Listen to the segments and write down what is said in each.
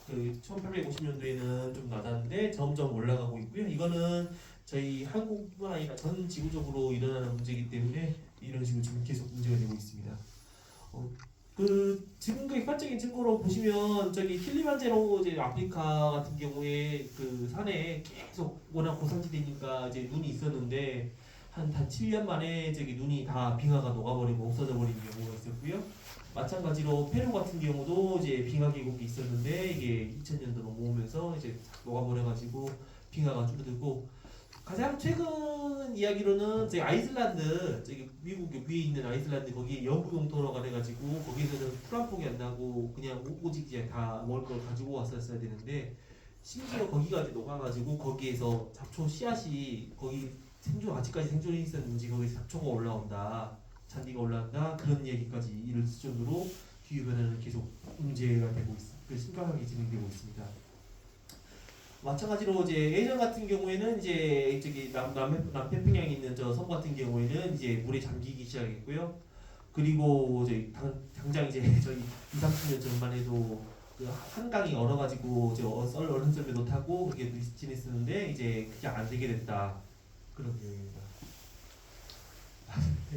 그 1850년도에는 좀 낮았는데 점점 올라가고 있고요. 이거는 저희 한국뿐만 아니라 전 지구적으로 일어나는 문제이기 때문에 이런 식으로 지금 계속 문제가 되고 있습니다. 그 지금도 객관적인 증거로 보시면 저기 킬리만자로 이제 아프리카 같은 경우에 그 산에 계속 워낙 고산지대니까 이제 눈이 있었는데 한 7년 만에 저기 눈이 다 빙하가 녹아버리고 없어져 버린 경우가 있었고요. 마찬가지로 페루 같은 경우도 이제 빙하 계곡이 있었는데 이게 2000년도 넘어오면서 이제 녹아버려가지고 빙하가 줄어들고 가장 최근 이야기로는 저기 아이슬란드 저기 미국 위에 있는 아이슬란드 거기 영구 영토로가 돼가지고 거기서는 풀 한 폭이 안 나고 그냥 오직 이제 다 먹을 걸 가지고 왔었어야 되는데 심지어 거기가 이제 녹아가지고 거기에서 잡초 씨앗이 거기 생존 아직까지 생존이 있었는지 거기서 잡초가 올라온다 잔디가 올라온다 그런 얘기까지 이를 수준으로 기후 변화는 계속 문제가 되고 심각하게 진행되고 있습니다. 마찬가지로 이제 예전 같은 경우에는 이제 저기 남태평양에 있는 저 섬 같은 경우에는 이제 물에 잠기기 시작했고요. 그리고 이제 당장 이제 저희 2, 30년 전만 해도 그 한강이 얼어가지고 얼음썰매도 타고 그렇게 지냈었는데 이제 그게 안 되게 됐다 그런 내용입니다.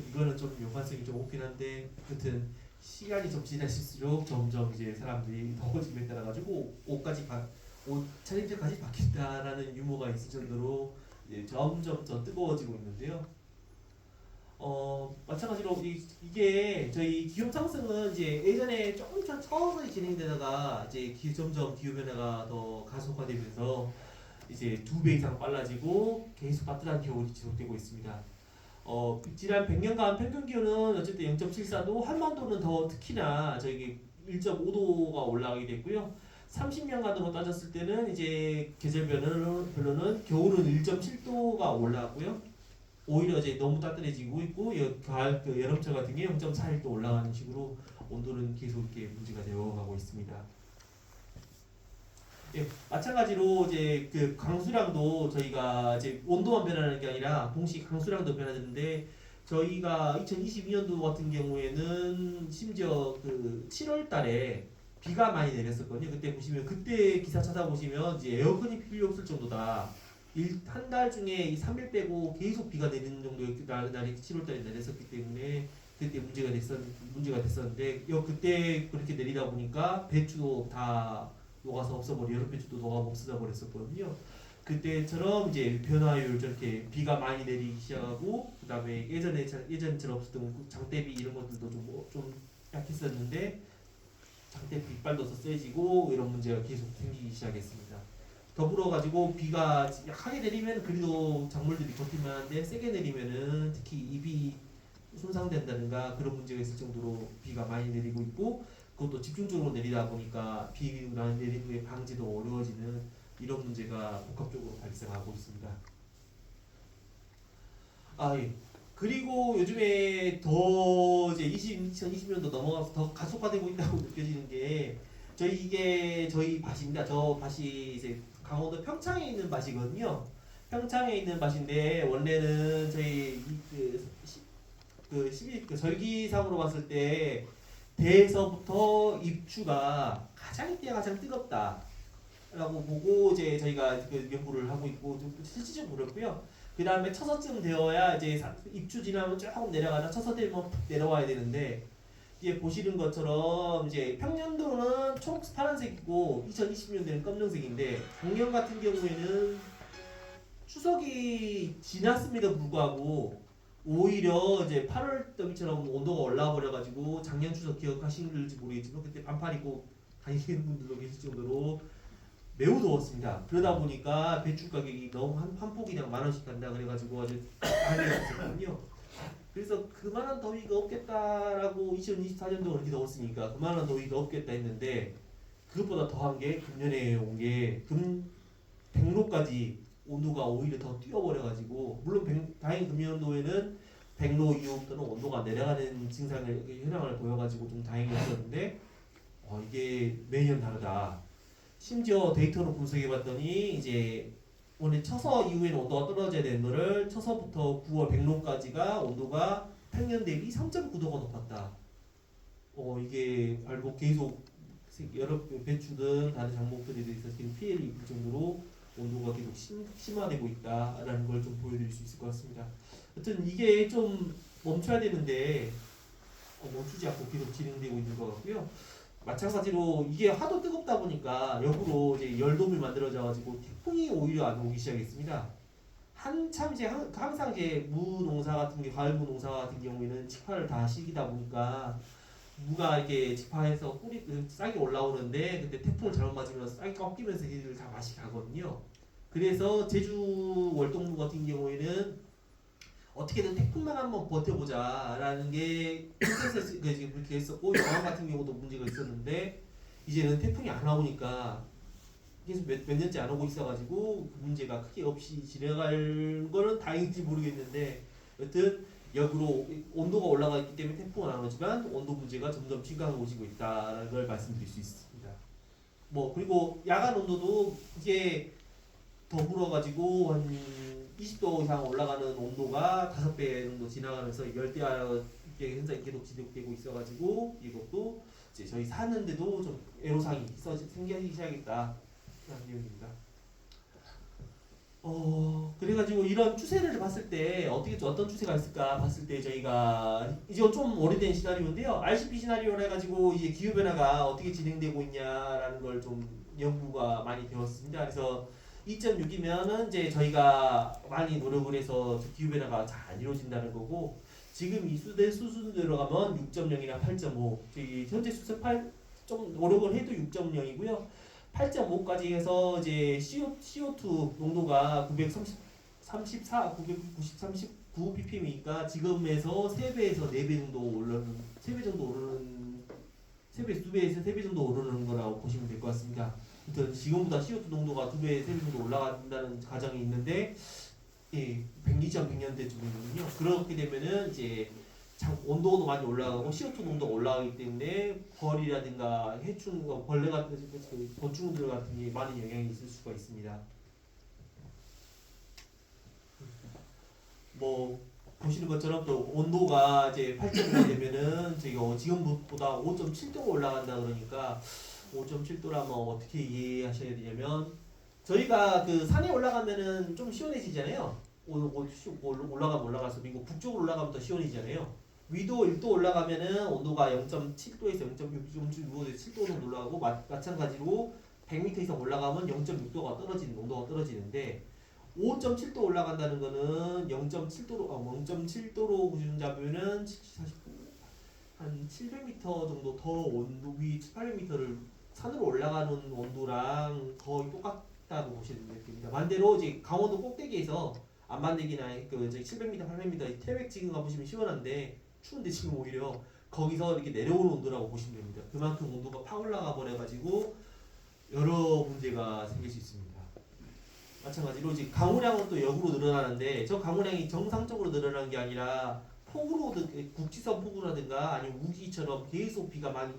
이거는 좀 연관성이 좀 없긴 한데 하여튼 시간이 좀 지날수록 점점 이제 사람들이 더워짐에 따라 가지고 옷 차림새까지 바뀐다라는 유머가 있을 정도로 이제 점점 더 뜨거워지고 있는데요. 마찬가지로 이게 저희 기후 상승은 이제 예전에 조금 서서히 진행되다가 이제 점점 기후 변화가 더 가속화되면서 이제 2배 이상 빨라지고 계속 따뜻한 겨울이 지속되고 있습니다. 지난 100년간 평균 기온은 어쨌든 0.74도, 한반도는 더 특히나 저기 1.5도가 올라가게 됐고요. 30년간으로 따졌을 때는 이제 계절별로는 겨울은 1.7도가 올라갔고요. 오히려 이제 너무 따뜻해지고 있고 가을 여름철 같은 게 0.41도 올라가는 식으로 온도는 계속 이렇게 문제가 되어가고 있습니다. 예, 마찬가지로 이제 그 강수량도 저희가 이제 온도만 변하는 게 아니라 동시에 강수량도 변하는데 저희가 2022년도 같은 경우에는 심지어 그 7월 달에 비가 많이 내렸었거든요. 그때 보시면 그때 기사 찾아보시면 이제 에어컨이 필요 없을 정도다. 한 달 중에 3일 빼고 계속 비가 내리는 정도의 날이 7월달에 내렸었기 때문에 그때 문제가 됐었는데 그때 그렇게 내리다 보니까 배추도 다 녹아서 없어버려 여름 배추도 녹아 없어져 버렸었거든요. 그때처럼 이제 변화율 저렇게 비가 많이 내리기 시작하고 그다음에 예전처럼 없었던 장대비 이런 것들도 좀 약했었는데 장대비 이빨도 더 세지고 이런 문제가 계속 생기기 시작했습니다. 더불어 가지고 비가 약하게 내리면 그래도 작물들이 버틸만 한데 세게 내리면은 특히 잎이 손상된다든가 그런 문제가 있을 정도로 비가 많이 내리고 있고 그것도 집중적으로 내리다 보니까 비 많이 내린 후에 방지도 어려워지는 이런 문제가 복합적으로 발생하고 있습니다. 예. 그리고 요즘에 더 이제 2020년도 넘어가서 더 가속화되고 있다고 느껴지는 게 이게 저희 밭입니다. 저 밭이 이제 강원도 평창에 있는 밭이거든요. 평창에 있는 밭인데 원래는 저희 그 절기상으로 봤을 때 대에서부터 입추가 이때가 가장 뜨겁다라고 보고 이제 저희가 그 연구를 하고 있고 좀 실질적으로 그렇고요. 그 다음에 처서쯤 되어야 이제 입추 지나면 조금 내려가다 처서 되면 푹 내려와야 되는데 이게 보시는 것처럼 이제 평년도는 초록 파란색이고 2020년도는 검정색인데 작년 같은 경우에는 추석이 지났음에도 불구하고 오히려 이제 8월 더위처럼 온도가 올라와 버려가지고 작년 추석 기억하시는지 모르겠지만 그때 반팔 입고 다니시는 분들도 계실 정도로 매우 더웠습니다. 그러다 보니까 배추 가격이 너무 한 폭이 그냥 10,000원씩 간다 그래가지고 아주 난리가 났었거든요. 그래서 그만한 더위가 없겠다라고 2024년도 그렇게 더웠으니까 그만한 더위가 없겠다 했는데 그것보다 더한 게 금년에 온 게 백로까지 온도가 오히려 더 뛰어버려가지고 물론 다행히 금년도에는 백로 이후부터는 온도가 내려가는 현상을 보여가지고 좀 다행이었는데 이게 매년 다르다. 심지어 데이터로 분석해봤더니 이제 원래 처서 이후에는 온도가 떨어져야 되는 거를 처서부터 9월 백로까지가 온도가 평년 대비 3.9도가 높았다. 이게 계속 여러 배추 등 다른 작목들에 대해서 지금 피해를 입을 정도로 온도가 계속 심화되고 있다라는 걸 좀 보여드릴 수 있을 것 같습니다. 하여튼 이게 좀 멈춰야 되는데 멈추지 않고 계속 진행되고 있는 것 같고요. 마찬가지로 이게 하도 뜨겁다 보니까 역으로 이제 열돔이 만들어져 가지고 태풍이 오히려 안 오기 시작했습니다. 한참 이제 항상 이제 무 농사 같은 게 가을 무 농사 같은 경우에는 직파를 다 시기다 보니까 무가 이렇게 직파해서 뿌리 싹이 올라오는데 그때 태풍을 잘못 맞으면 싹이 꺾이면서 얘들 다 맛이 가거든요. 그래서 제주 월동무 같은 경우에는 어떻게든 태풍만 한번 버텨보자라는 게 그렇게 했었고 영암 같은 경우도 문제가 있었는데 이제는 태풍이 안 와오니까 계속 몇 년째 안 오고 있어가지고 그 문제가 크게 없이 지나갈 거는 다행인지 모르겠는데 여튼 역으로 온도가 올라가 있기 때문에 태풍은 안 오지만 온도 문제가 점점 심각해지고 있다는 걸 말씀드릴 수 있습니다. 뭐 그리고 야간 온도도 이게 더불어가지고 한 20도 이상 올라가는 온도가 5배 정도 지나가면서 열대야 현상이 계속 지속되고 있어가지고 이것도 이제 저희 사는데도 좀 애로사항이 생기기 시작했다. 내용입니다. 그래가지고 이런 추세를 봤을 때 어떤 추세가 있을까 봤을 때 저희가 이제 좀 오래된 시나리오인데요. RCP 시나리오를 해가지고 이제 기후 변화가 어떻게 진행되고 있냐라는 걸 좀 연구가 많이 되었습니다. 그래서 2.6이면은 이제 저희가 많이 노력을 해서 기후 변화가 잘 안 이루어진다는 거고 지금 이 수준대로 가면 6.0이나 8.5 저희 현재 수준 8좀 노력을 해도 6.0이고요. 8.5까지 해서 이제 CO2 농도가 939 ppm이니까 지금에서 3배에서 4배 정도 오르는 3배 정도 오르는 2배에서 3배 정도 오르는 거라고 보시면 될 것 같습니다. 아무튼 지금보다 CO2 농도가 2배, 3배 정도 올라간다는 가정이 있는데 예, 100년대쯤이거든요. 그렇게 되면은 이제 온도도 많이 올라가고 CO2 농도가 올라가기 때문에 벌이라든가 해충, 벌레 같은 곤충들 같은 게 많은 영향이 있을 수가 있습니다. 뭐 보시는 것처럼 또 온도가 이제 8.5가 되면은 저희가 지금보다 5.7도가 올라간다 그러니까 5.7도라면 어떻게 이해하셔야 되냐면 저희가 그 산에 올라가면은 좀 시원해지잖아요. 올라가면 올라갈수록 그리고 북쪽으로 올라가면 더 시원해지잖아요. 위도 1도 올라가면은 온도가 0.7도에서 0.6도 정도 올라가고 마찬가지로 100m 이상 올라가면 0.6도가 떨어지는 온도가 떨어지는데 5.7도 올라간다는 거는 0.7도로 기준 잡으면은 한 700m 정도 더 온도 위 800m를 산으로 올라가는 온도랑 거의 똑같다고 보시면 됩니다. 반대로 이제 강원도 꼭대기에서 안반대기나 그 700m, 800m 태백 지금 가보시면 시원한데 추운데 지금 오히려 거기서 이렇게 내려오는 온도라고 보시면 됩니다. 그만큼 온도가 팍 올라가 버려가지고 여러 문제가 생길 수 있습니다. 마찬가지로 이제 강우량은 또 역으로 늘어나는데 저 강우량이 정상적으로 늘어나는 게 아니라 폭우로 국지선 폭우라든가 아니면 우기처럼 계속 비가 많이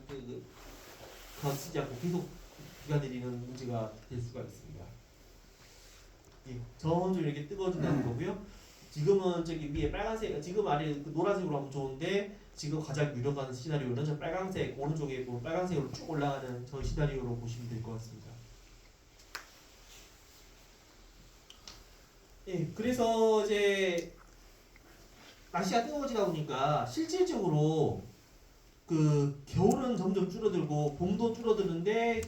거치지 않고 계속 비가 내리는 문제가 될 수가 있습니다. 예, 점점 이렇게 뜨거워진다는 거고요. 지금은 저기 위에 빨간색, 지금 아래 그 노란색으로 하면 좋은데 지금 가장 유력한 시나리오는 저 빨간색 오른쪽에 보면 빨간색으로 쭉 올라가는 저 시나리오로 보시면 될 것 같습니다. 예, 그래서 이제 날씨가 뜨거워지다 보니까 실질적으로 그 겨울은 점점 줄어들고 봄도 줄어드는데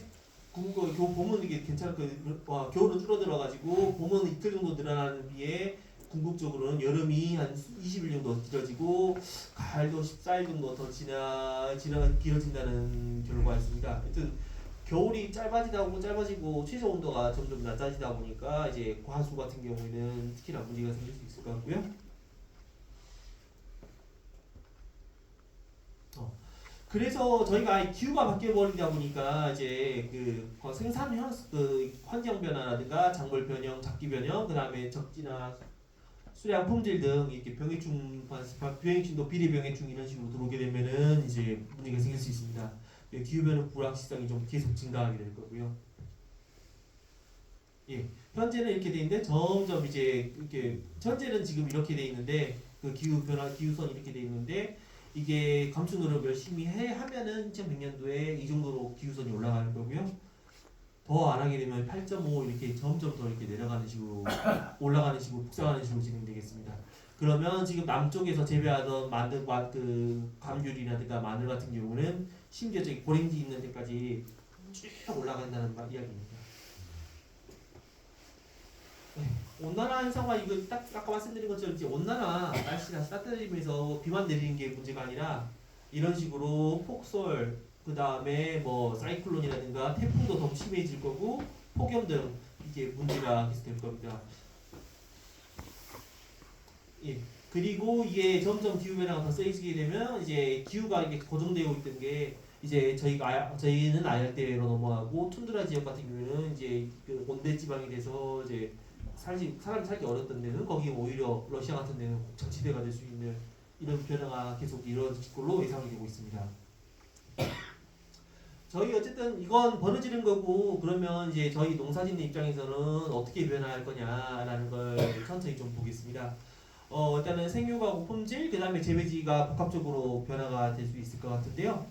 봄은 이게 괜찮고 겨울은 줄어들어가지고 봄은 이틀 정도 늘어나는 비에 궁극적으로는 여름이 한 20일 정도 길어지고 가을도 14일 정도 더 길어진다는 결과였습니다. 하여튼 겨울이 짧아지고 최저 온도가 점점 낮아지다 보니까 이제 과수 같은 경우에는 특히나 문제가 생길 수 있을 것 같고요. 그래서 저희가 기후가 바뀌어 버리다 보니까 이제 그 생산 환경 변화라든가 작물 변형, 잡기 변형, 그다음에 적지나 수량 품질 등 이렇게 병해충도 비례 병해충 이런 식으로 들어오게 되면은 이제 문제가 생길 수 있습니다. 기후 변화 불확실성이 좀 계속 증가하게 될 거고요. 예, 현재는 이렇게 돼 있는데 점점 이제 이렇게 현재는 지금 이렇게 돼 있는데 그 기후 변화 기후선이 이렇게 돼 있는데 이게 감축 노력 열심히 하면은 2100년도에 이 정도로 기후선이 올라가는 거고요. 더 안 하게 되면 8.5 이렇게 점점 더 이렇게 내려가는 식으로 올라가는 식으로 북상하는 식으로 진행되겠습니다. 그러면 지금 남쪽에서 재배하던 마늘, 그 감귤이라든가 마늘 같은 경우는 심지어 저기 고랭지 있는 데까지 쭉 올라간다는 이야기입니다. 네, 온난화 현상과 이거 딱 아까 말씀드린 것처럼 이제 온난화 날씨가 따뜻해지면서 비만 내리는 게 문제가 아니라 이런 식으로 폭설 그 다음에 뭐 사이클론이라든가 태풍도 더 심해질 거고 폭염 등 이게 문제가 계속될 겁니다. 예. 그리고 이게 점점 기후 변화가 더 세지게 되면 이제 기후가 이게 고정되고 있던 게 이제 저희는 아열대로 넘어가고 툰드라 지역 같은 경우는 이제 그 온대 지방이 돼서 이제 사람이 살기 어렵던 데는 거기 오히려 러시아 같은 데는 정치대가 될 수 있는 이런 변화가 계속 이루어질 걸로 예상이 되고 있습니다. 저희 어쨌든 이건 벌어지는 거고 그러면 이제 저희 농사짓는 입장에서는 어떻게 변화할 거냐라는 걸 천천히 좀 보겠습니다. 일단은 생육하고 품질 그 다음에 재배지가 복합적으로 변화가 될 수 있을 것 같은데요.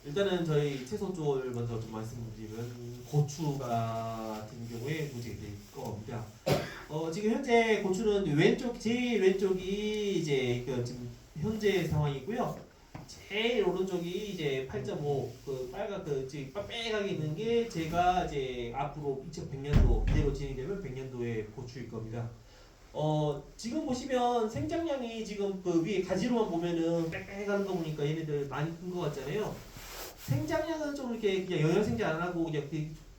일단은 저희 채소 쪽을 먼저 좀 말씀드리면 고추 같은 경우에 문제가 될 겁니다. 지금 현재 고추는 제일 왼쪽이 이제 그 지금 현재 상황이고요. 제일 오른쪽이 이제 8.5 그 빨간 그 지금 빨갛게 있는 게 제가 이제 앞으로 2100년도 이대로 진행되면 100년도의 고추일 겁니다. 지금 보시면 생장량이 지금 그 위에 가지로만 보면은 빽빽하는 거 보니까 얘네들 많이 큰 거 같잖아요. 생장량은 좀 이렇게 그냥 영양생장 안 하고 그냥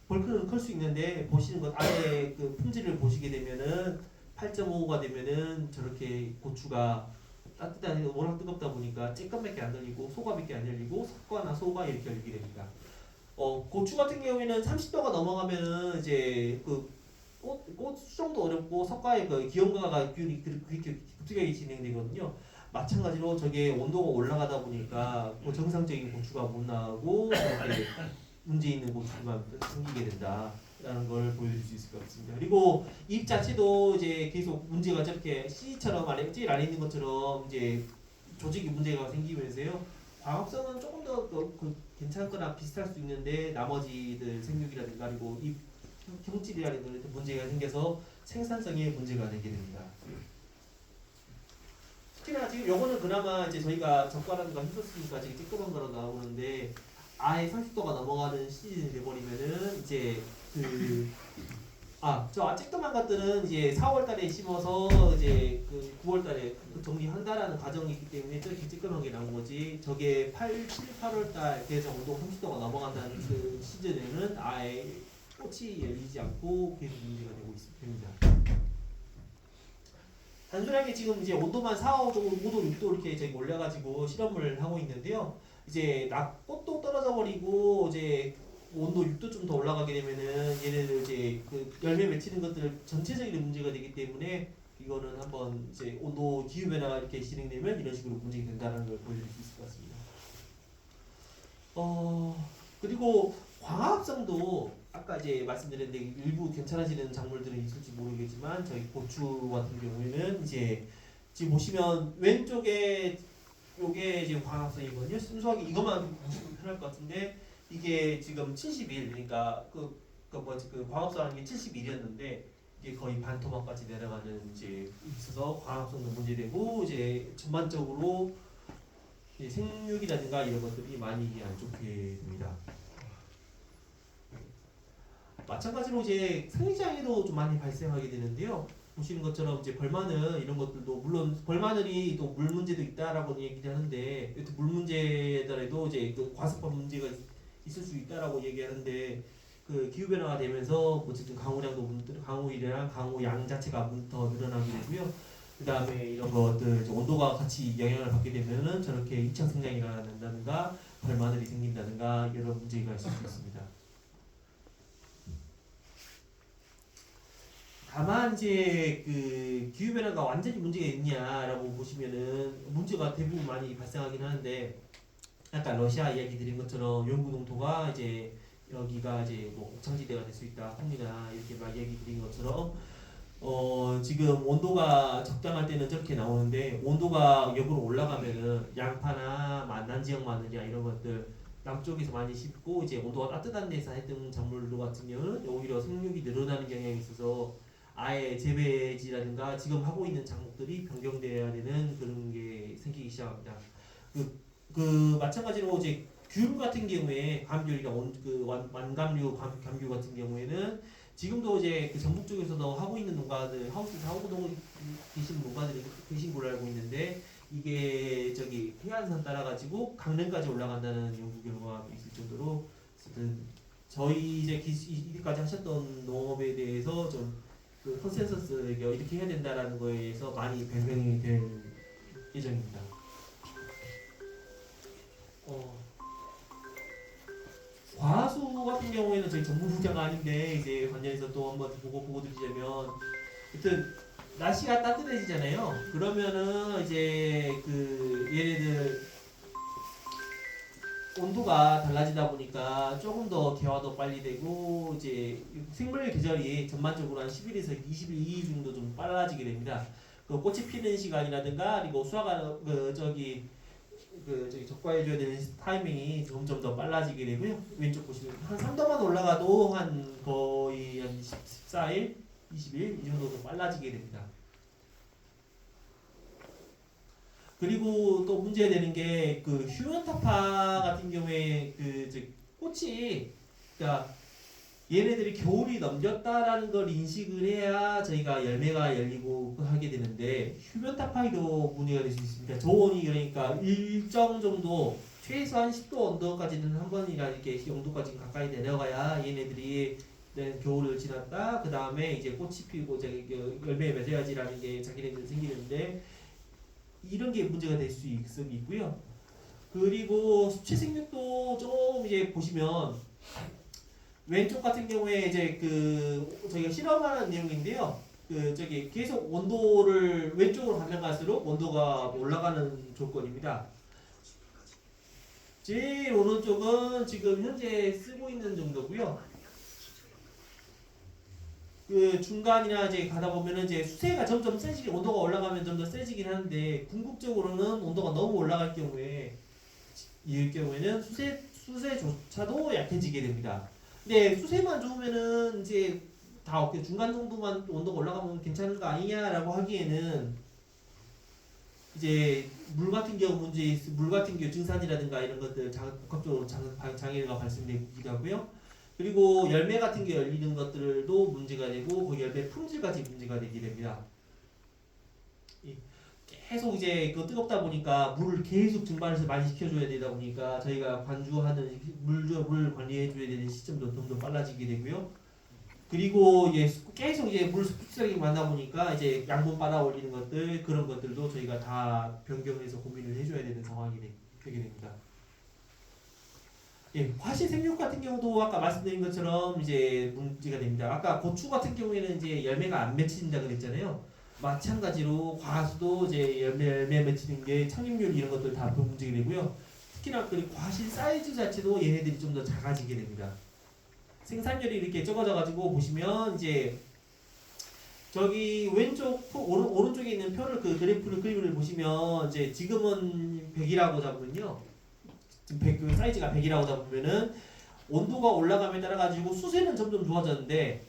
벌크는 클 수 있는데 보시는 것 아래 그 품질을 보시게 되면은 8.5가 되면은 저렇게 고추가 따뜻한 워낙 뜨겁다 보니까 쬐끔밖에 안 열리고 소가밖에 안 열리고 석가나 소가 이렇게 열리게 됩니다. 고추 같은 경우에는 30도가 넘어가면은 이제 그 꽃 수정도 어렵고 석가의 그 기온가가 그렇게 급격하게 진행되거든요. 마찬가지로 저게 온도가 올라가다 보니까 뭐 정상적인 고추가 못 나오고 이렇게 문제 있는 고추가 생기게 된다라는 걸 보여줄 수 있을 것 같습니다. 그리고 잎 자체도 이제 계속 문제가 저렇게 CG처럼 제일 안에 있는 것처럼 이제 조직이 문제가 생기면서요. 광합성은 조금 더 괜찮거나 비슷할 수 있는데 나머지들 생육이라든가 그리고 잎 형질이라든가 문제가 생겨서 생산성에 문제가 되게 됩니다. 특히나 지금 요거는 그나마 이제 저희가 젓가락과 했었으니까 지금 쬐끄만 거로 나오는데 아예 30도가 넘어가는 시즌이 돼버리면은 이제 저 쬐끄만 것들은 이제 4월달에 심어서 이제 그 9월달에 정리한다라는 과정이 있기 때문에 저렇게 쬐끄만 게 나온 거지. 저게 7, 8월달 계속 온도 30도가 넘어간다는 그 시즌에는 아예 꽃이 열리지 않고 계속 문제가 되고 있습니다. 단순하게 지금 이제 온도만 4, 5도, 5도, 6도 이렇게 저희 올려가지고 실험을 하고 있는데요. 이제 꽃도 떨어져 버리고 이제 온도 6도 좀 더 올라가게 되면은 얘네들 이제 그 열매 맺히는 것들 전체적인 문제가 되기 때문에 이거는 한번 이제 온도 기후 변화가 이렇게 진행되면 이런 식으로 문제가 된다는 걸 보여드릴 수 있을 것 같습니다. 그리고 광합성도 아까 이제 말씀드렸는데 일부 괜찮아지는 작물들은 있을지 모르겠지만 저희 고추 같은 경우에는 이제 지금 보시면 왼쪽에 요게 지금 광합성이거든요. 순수하게 이것만 보시면 편할 것 같은데 이게 지금 70일 그러니까 그 광합성하는 게 70일이었는데 이게 거의 반토막까지 내려가는 이제 있어서 광합성도 문제되고 이제 전반적으로 생육이라든가 이런 것들이 많이 안 좋게 됩니다. 마찬가지로 이제 생리장애도 좀 많이 발생하게 되는데요. 보시는 것처럼 이제 벌마늘 이런 것들도 물론 벌마늘이 또 물 문제도 있다라고 얘기를 하는데 물 문제더라도 이제 그 과습법 문제가 있을 수 있다라고 얘기하는데 그 기후 변화가 되면서 어쨌든 강우량이랑 강우양 자체가 더 늘어나게 되고요. 그 다음에 이런 것들 온도가 같이 영향을 받게 되면은 저렇게 이착 성장이 일어난다든가 벌마늘이 생긴다든가 여러 문제가 있을 수 있습니다. 다만 이제 그 기후 변화가 완전히 문제가 있냐라고 보시면은 문제가 대부분 많이 발생하긴 하는데 아까 러시아 이야기 드린 것처럼 연구 농도가 이제 여기가 이제 뭐 옥상지대가 될 수 있다, 홍리나 이렇게 막 얘기 드린 것처럼 지금 온도가 적당할 때는 저렇게 나오는데 온도가 역으로 올라가면은 양파나 만난 지역 마늘이나 이런 것들 남쪽에서 많이 심고 이제 온도가 따뜻한 데서 했던 작물들 같은 경우는 오히려 생육이 늘어나는 경향이 있어서 아예 재배지라든가 지금 하고 있는 작물들이 변경돼야 되는 그런 게 생기기 시작합니다. 마찬가지로 이제 귤 같은 경우에 감귤이나 완감류, 감귤 같은 경우에는 지금도 이제 그 전북 쪽에서도 하고 있는 농가들 하우스에서 하고 계신 농가들이 계신 걸로 알고 있는데 이게 저기 해안선 따라 가지고 강릉까지 올라간다는 연구 결과가 있을 정도로 어쨌든 저희 이제 이때까지 하셨던 농업에 대해서 좀 그 컨센서스 이렇게 해야 된다라는 거에 대해서 많이 변경이 될 예정입니다. 과수 같은 경우에는 저희 전문 분야가 아닌데 이제 관련해서 또 한번 보고 드리자면, 하여튼 날씨가 따뜻해지잖아요. 그러면은 이제 그 얘네들 온도가 달라지다 보니까 조금 더 개화도 빨리 되고 이제 생물 계절이 전반적으로 한 10일에서 22일 정도 좀 빨라지게 됩니다. 그 꽃이 피는 시간이라든가 그리고 수화가 저기 적과해줘야 되는 타이밍이 점점 더 빨라지게 되고요. 왼쪽 보시면 한 3도만 올라가도 한 거의 한 14일, 20일 이 정도 더 빨라지게 됩니다. 그리고 또 문제되는 게 그 휴면타파 같은 경우에 꽃이, 그러니까 얘네들이 겨울이 넘겼다라는 걸 인식을 해야 저희가 열매가 열리고 하게 되는데 휴면타파에도 문제가 될 수 있습니다. 저온이 그러니까 일정 정도 최소한 10도 온도까지는 한 번이나 이렇게 영도까지 가까이 내려가야 얘네들이 겨울을 지났다. 그 다음에 이제 꽃이 피고 열매에 맺어야지라는 게 자기네들 생기는데 이런 게 문제가 될 수 있고요. 그리고 수치 생육도 좀 이제 보시면 왼쪽 같은 경우에 이제 저희가 실험하는 내용인데요. 계속 온도를 왼쪽으로 가면 갈수록 온도가 올라가는 조건입니다. 제일 오른쪽은 지금 현재 쓰고 있는 정도고요. 그 중간이나 이제 가다 보면은 이제 수세가 점점 세지게 온도가 올라가면 좀 더 세지긴 하는데 궁극적으로는 온도가 너무 올라갈 경우에 이럴 경우에는 수세조차도 약해지게 됩니다. 근데 수세만 좋으면은 이제 다 중간 정도만 온도가 올라가면 괜찮은 거 아니냐라고 하기에는 이제 물 같은 경우 증산이라든가 이런 것들 복합적으로 장애가 발생되기도 하고요. 그리고 열매 같은 게 열리는 것들도 문제가 되고 그 열매 품질까지 문제가 되게 됩니다. 계속 이제 뜨겁다 보니까 물을 계속 증발해서 많이 시켜줘야 되다 보니까 저희가 관주하는 물 관리해줘야 되는 시점도 좀 더 빨라지게 되고요. 그리고 계속 물 흡수력이 많다 보니까 이제 양분 빨아 올리는 것들 그런 것들도 저희가 다 변경해서 고민을 해줘야 되는 상황이 되게 됩니다. 화시 생육 같은 경우도 아까 말씀드린 것처럼 이제 문제가 됩니다. 아까 고추 같은 경우에는 이제 열매가 안 맺힌다 그랬잖아요. 마찬가지로 과수도 이제 열매 맺히는 게 착륙률 이런 것들 다 문제가 되고요. 특히나 그 과실 사이즈 자체도 얘네들이 좀 더 작아지게 됩니다. 생산율이 이렇게 적어져 가지고 보시면 이제 저기 오른쪽에 있는 표를 그래프를 보시면 이제 지금은 100이라고 잡으면요. 지금 사이즈가 100이라고 잡으면은 온도가 올라감에 따라 가지고 수세는 점점 좋아졌는데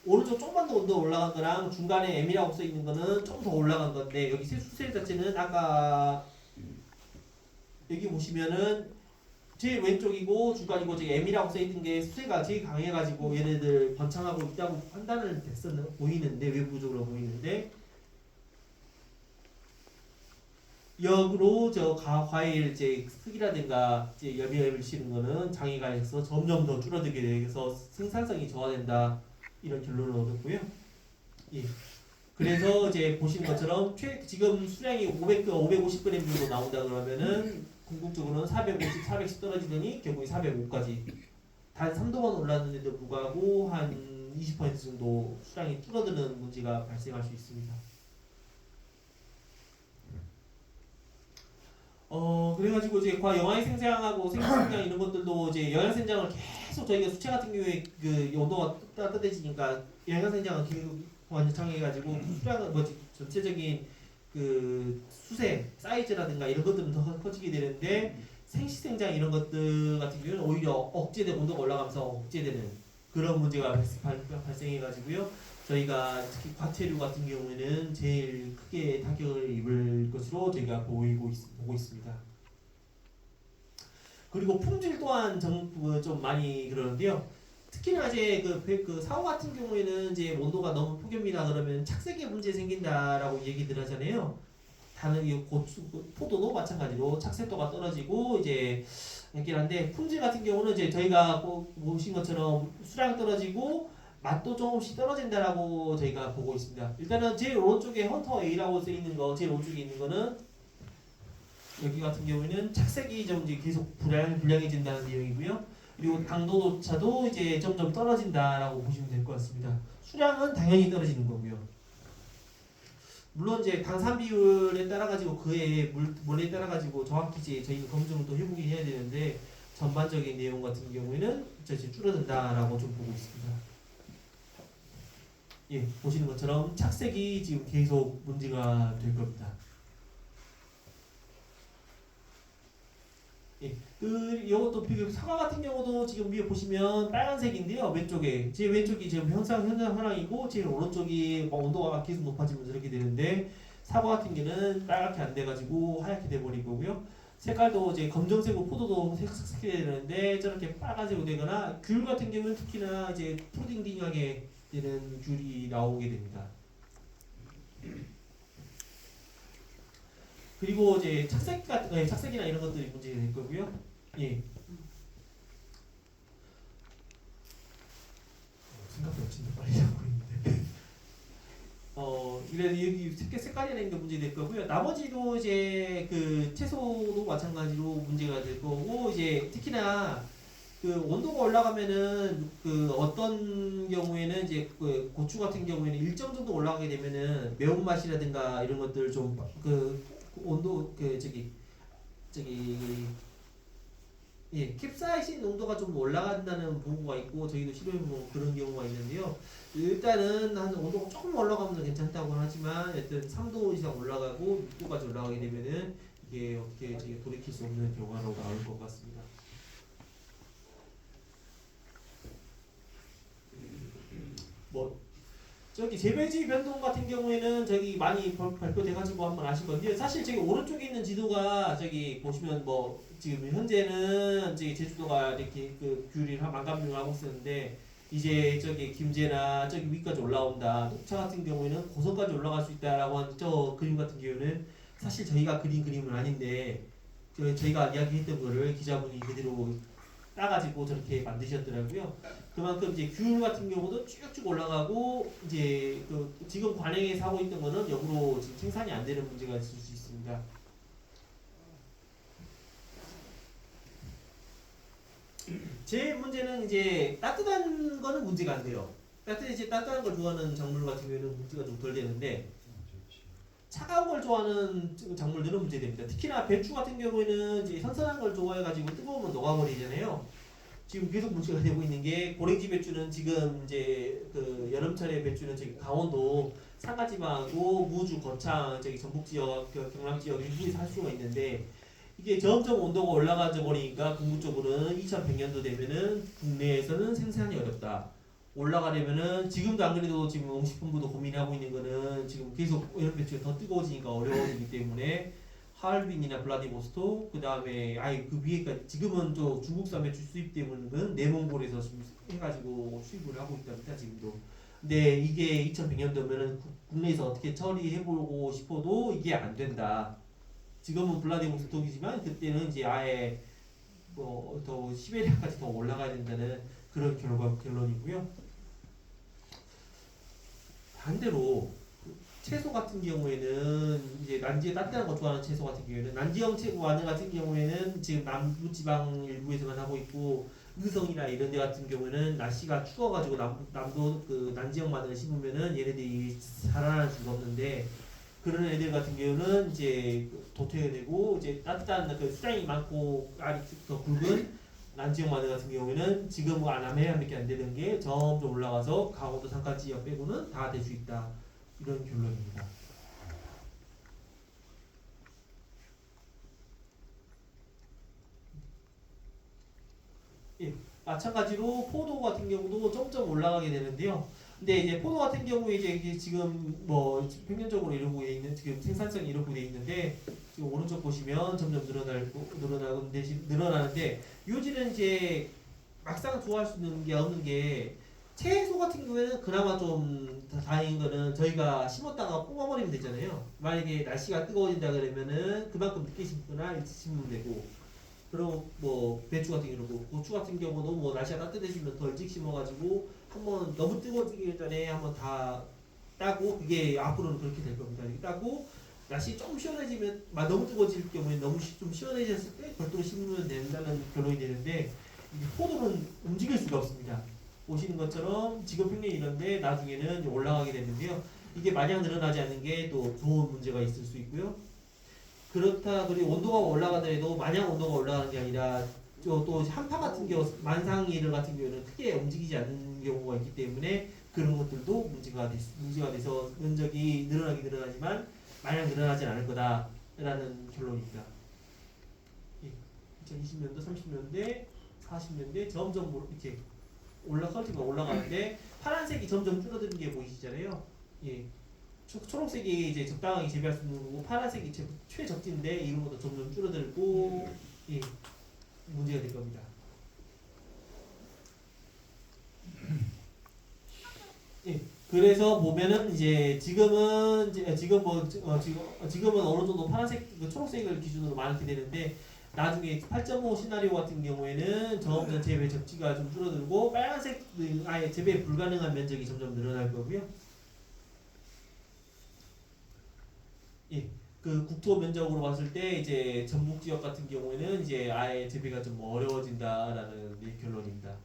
오른쪽 조금만 더 온도 올라간 거랑 중간에 M이라고 써 있는 거는 좀 더 올라간 건데 여기 수세 자체는 아까 여기 보시면은 제일 왼쪽이고 중간이고 저기 M이라고 써 있는 게 수세가 제일 강해가지고 얘네들 번창하고 있다고 판단을 보이는데 외부적으로 보이는데 역으로 과일 이제 크기라든가 이제 열매를 실은 거는 장애가 있어 점점 더 줄어들게 돼서 생산성이 저하된다 이런 결론을 얻었고요. 예. 그래서 이제 보시는 것처럼 지금 수량이 550g 정도 나온다 그러면은 궁극적으로는 410 떨어지더니 결국에 405까지 단 3도만 올랐는데도 불구하고 한 20% 정도 수량이 줄어드는 문제가 발생할 수 있습니다. 그래가지고 이제 영양의 생장하고 생물생장 이런 것들도 이제 영양생장을 계속 저희가 수채 같은 경우에 그 온도가 따뜻해지니까 영양생장을 계속 원창해가지고 수량은 뭐지 전체적인 그 수세 사이즈라든가 이런 것들은 더 커지게 되는데 생식생장 이런 것들 같은 경우는 오히려 억제되고 온도가 올라가면서 억제되는 그런 문제가 발생해가지고요. 저희가 특히 과태료 같은 경우에는 제일 크게 타격을 입을 것으로 저희가 보고 있습니다. 그리고 품질 또한 좀 많이 그러는데요. 특히나 이제 그 사고 같은 경우에는 이제 온도가 너무 폭염이다 그러면 착색에 문제 생긴다라고 얘기들 하잖아요. 다른 이 포도도 마찬가지로 착색도가 떨어지고 이제 있긴 한데 품질 같은 경우는 이제 저희가 보신 것처럼 수량 떨어지고 맛도 조금씩 떨어진다라고 저희가 보고 있습니다. 일단은 제일 오른쪽에 헌터 A라고 쓰여 있는 거, 제일 오른쪽에 있는 거는 여기 같은 경우에는 착색이 좀 이제 계속 불량해진다는 내용이고요. 그리고 당도차도 이제 점점 떨어진다라고 보시면 될 것 같습니다. 수량은 당연히 떨어지는 거고요. 물론 이제 당산 비율에 따라 가지고 그의 물에 따라 가지고 정확히 이제 저희가 검증을 또 해보긴 해야 되는데 전반적인 내용 같은 경우에는 이제 줄어든다라고 좀 보고 있습니다. 예, 보시는 것처럼 착색이 지금 계속 문제가 될 겁니다. 예, 이것도 비교 사과 같은 경우도 지금 위에 보시면 빨간색인데요. 왼쪽에 제 왼쪽이 지금 현상 현황이고 제 오른쪽이 온도가 계속 높아지면서 이렇게 되는데 사과 같은 경우는 빨갛게 안 돼가지고 하얗게 돼버린 거고요. 색깔도 이제 검정색으로 포도도 색색이 되는데 저렇게 빨간색으로 되거나 귤 같은 경우는 특히나 이제 푸딩딩하게 되는 귤이 나오게 됩니다. 그리고 이제 착색이나 이런 것들이 문제가 될 거고요. 예. 생각보다 진짜 빨리 잡고 있는데. 이래 여기 색깔이나 이런 게 문제 될 거고요. 나머지도 이제 그 채소도 마찬가지로 문제가 될 거고 이제 특히나 그 온도가 올라가면은 그 어떤 경우에는 이제 그 고추 같은 경우에는 일정 정도 올라가게 되면은 매운맛이라든가 이런 것들 좀 그 온도 그 예, 캡사이신 농도가 좀 올라간다는 보고가 있고 저희도 실험해보면 그런 경우가 있는데요. 일단은 한 온도가 조금 올라가면 괜찮다고 하지만 하여튼 3도 이상 올라가고 6도까지 올라가게 되면은 이게 어떻게 저희 돌이킬 수 없는 결과로 나올 것 같습니다. 뭐 저기 재배지 변동 같은 경우에는 저기 많이 발표돼가지고 한번 아실 건데요. 사실 저기 오른쪽에 있는 지도가 저기 보시면 뭐 지금 현재는 저기 제주도가 이렇게 그 귤이 만감률을 하고 있었는데 이제 저기 김제나 저기 위까지 올라온다. 녹차 같은 경우에는 고성까지 올라갈 수 있다라고 하는 저 그림 같은 경우는 사실 저희가 그린 그림은 아닌데 저희가 이야기했던 거를 기자분이 그대로 따가지고 저렇게 만드셨더라고요. 그만큼 이제 귤 같은 경우도 쭉쭉 올라가고 이제 그 지금 관행에서 하고 있던 거는 역으로 지금 생산이 안 되는 문제가 있을 수 있습니다. 제 문제는 이제 따뜻한 거는 문제가 안 돼요. 따뜻한 걸 좋아하는 작물 같은 경우에는 문제가 좀 덜 되는데 차가운 걸 좋아하는 작물들은 문제됩니다. 특히나 배추 같은 경우에는 이제 선선한 걸 좋아해가지고 뜨거우면 녹아버리잖아요. 지금 계속 문제가 되고 있는 게 고랭지 배추는 지금 이제 그 여름철에 배추는 저기 강원도 산가지방하고 무주, 거창, 저기 전북 지역, 경남 지역 일부에서 할 수가 있는데 이게 점점 온도가 올라가져 버리니까 궁극적으로는 2100년도 되면은 국내에서는 생산이 어렵다. 올라가려면은 지금도 안 그래도 지금 농식품부도 고민하고 있는 거는 지금 계속 여름 배추가 더 뜨거워지니까 어려워지기 때문에 하얼빈이나 블라디보스토크 그 다음에 아예 그 위에까지 지금은 또 중국산 배추 수입 때문에 내몽골에서 해가지고 수입을 하고 있답니다 지금도. 근데 이게 2100년도면은 국내에서 어떻게 처리해보고 싶어도 이게 안 된다. 지금은 블라디보스토크이지만 그때는 이제 아예 뭐 더 시베리아까지 더 올라가야 된다는 그런 결론이고요. 반대로 채소 같은 경우에는 이제 난지에 따뜻한 거 좋아하는 채소 같은 경우에는 난지형 채소 마늘 같은 경우에는 지금 남부지방 일부에서만 하고 있고 의성이나 이런 데 같은 경우에는 날씨가 추워가지고 남도 그 난지형 마늘 심으면은 얘네들이 살아날 수가 없는데 그런 애들 같은 경우는 이제 도태되고 이제 따뜻한 그 수량이 많고 알이 더 굵은 난지역마늘 같은 경우에는 지금 남해안밖에 안 되는 게 점점 올라가서 강원도 산간 지역 빼고는 다 될 수 있다. 이런 결론입니다. 예, 마찬가지로 포도 같은 경우도 점점 올라가게 되는데요. 근데 이제 포도 같은 경우에 이제 이게 지금 뭐 평균적으로 이러고 돼 있는 지금 생산성이 이러고 돼 있는데 지금 오른쪽 보시면 점점 늘어나고 대신 늘어나는데 요지는 이제 막상 좋아할 수 있는 게 없는 게 채소 같은 경우에는 그나마 좀 다행인 거는 저희가 심었다가 뽑아버리면 되잖아요. 만약에 날씨가 뜨거워진다 그러면은 그만큼 늦게 심거나 일찍 심으면 되고 그리고 뭐 배추 같은 경우도 고추 같은 경우도 뭐 날씨가 따뜻해지면 더 일찍 심어가지고 한번 너무 뜨거워지기 전에 한번 다 따고 그게 앞으로는 그렇게 될 겁니다. 이렇게 따고 날씨 좀 시원해지면 너무 뜨거워질 경우에 너무 좀 시원해졌을 때 별도로 심으면 된다는 결론이 되는데 이게 포도는 움직일 수가 없습니다. 보시는 것처럼 지금 평년이 이런데 나중에는 올라가게 되는데요. 이게 마냥 늘어나지 않는 게 또 좋은 문제가 있을 수 있고요. 그렇다 그리고 온도가 올라가더라도 마냥 온도가 올라가는 게 아니라 또 한파 같은 경우 만상이들 같은 경우는 크게 움직이지 않는 경우가 있기 때문에 그런 것들도 문제가 돼서 면적이 늘어나긴 늘어나지만 마냥 늘어나진 않을 거다라는 결론입니다. 2020년도, 30년대, 40년대 점점 이렇게 컬티가 올라가는데 파란색이 점점 줄어드는 게 보이시잖아요. 예. 초록색이 이제 적당하게 재배할 수 있는 거고 파란색이 최적지인데 이런 것도 점점 줄어들고 예, 문제가 될 겁니다. 예, 그래서 보면은 이제 지금은 어느 정도 파란색, 초록색을 기준으로 많게 되는데 나중에 8.5 시나리오 같은 경우에는 점점 재배 적지가 좀 줄어들고 빨간색 아예 재배 불가능한 면적이 점점 늘어날 거고요. 예, 그 국토 면적으로 봤을 때 이제 전북 지역 같은 경우에는 이제 아예 재배가 좀 어려워진다라는 결론입니다.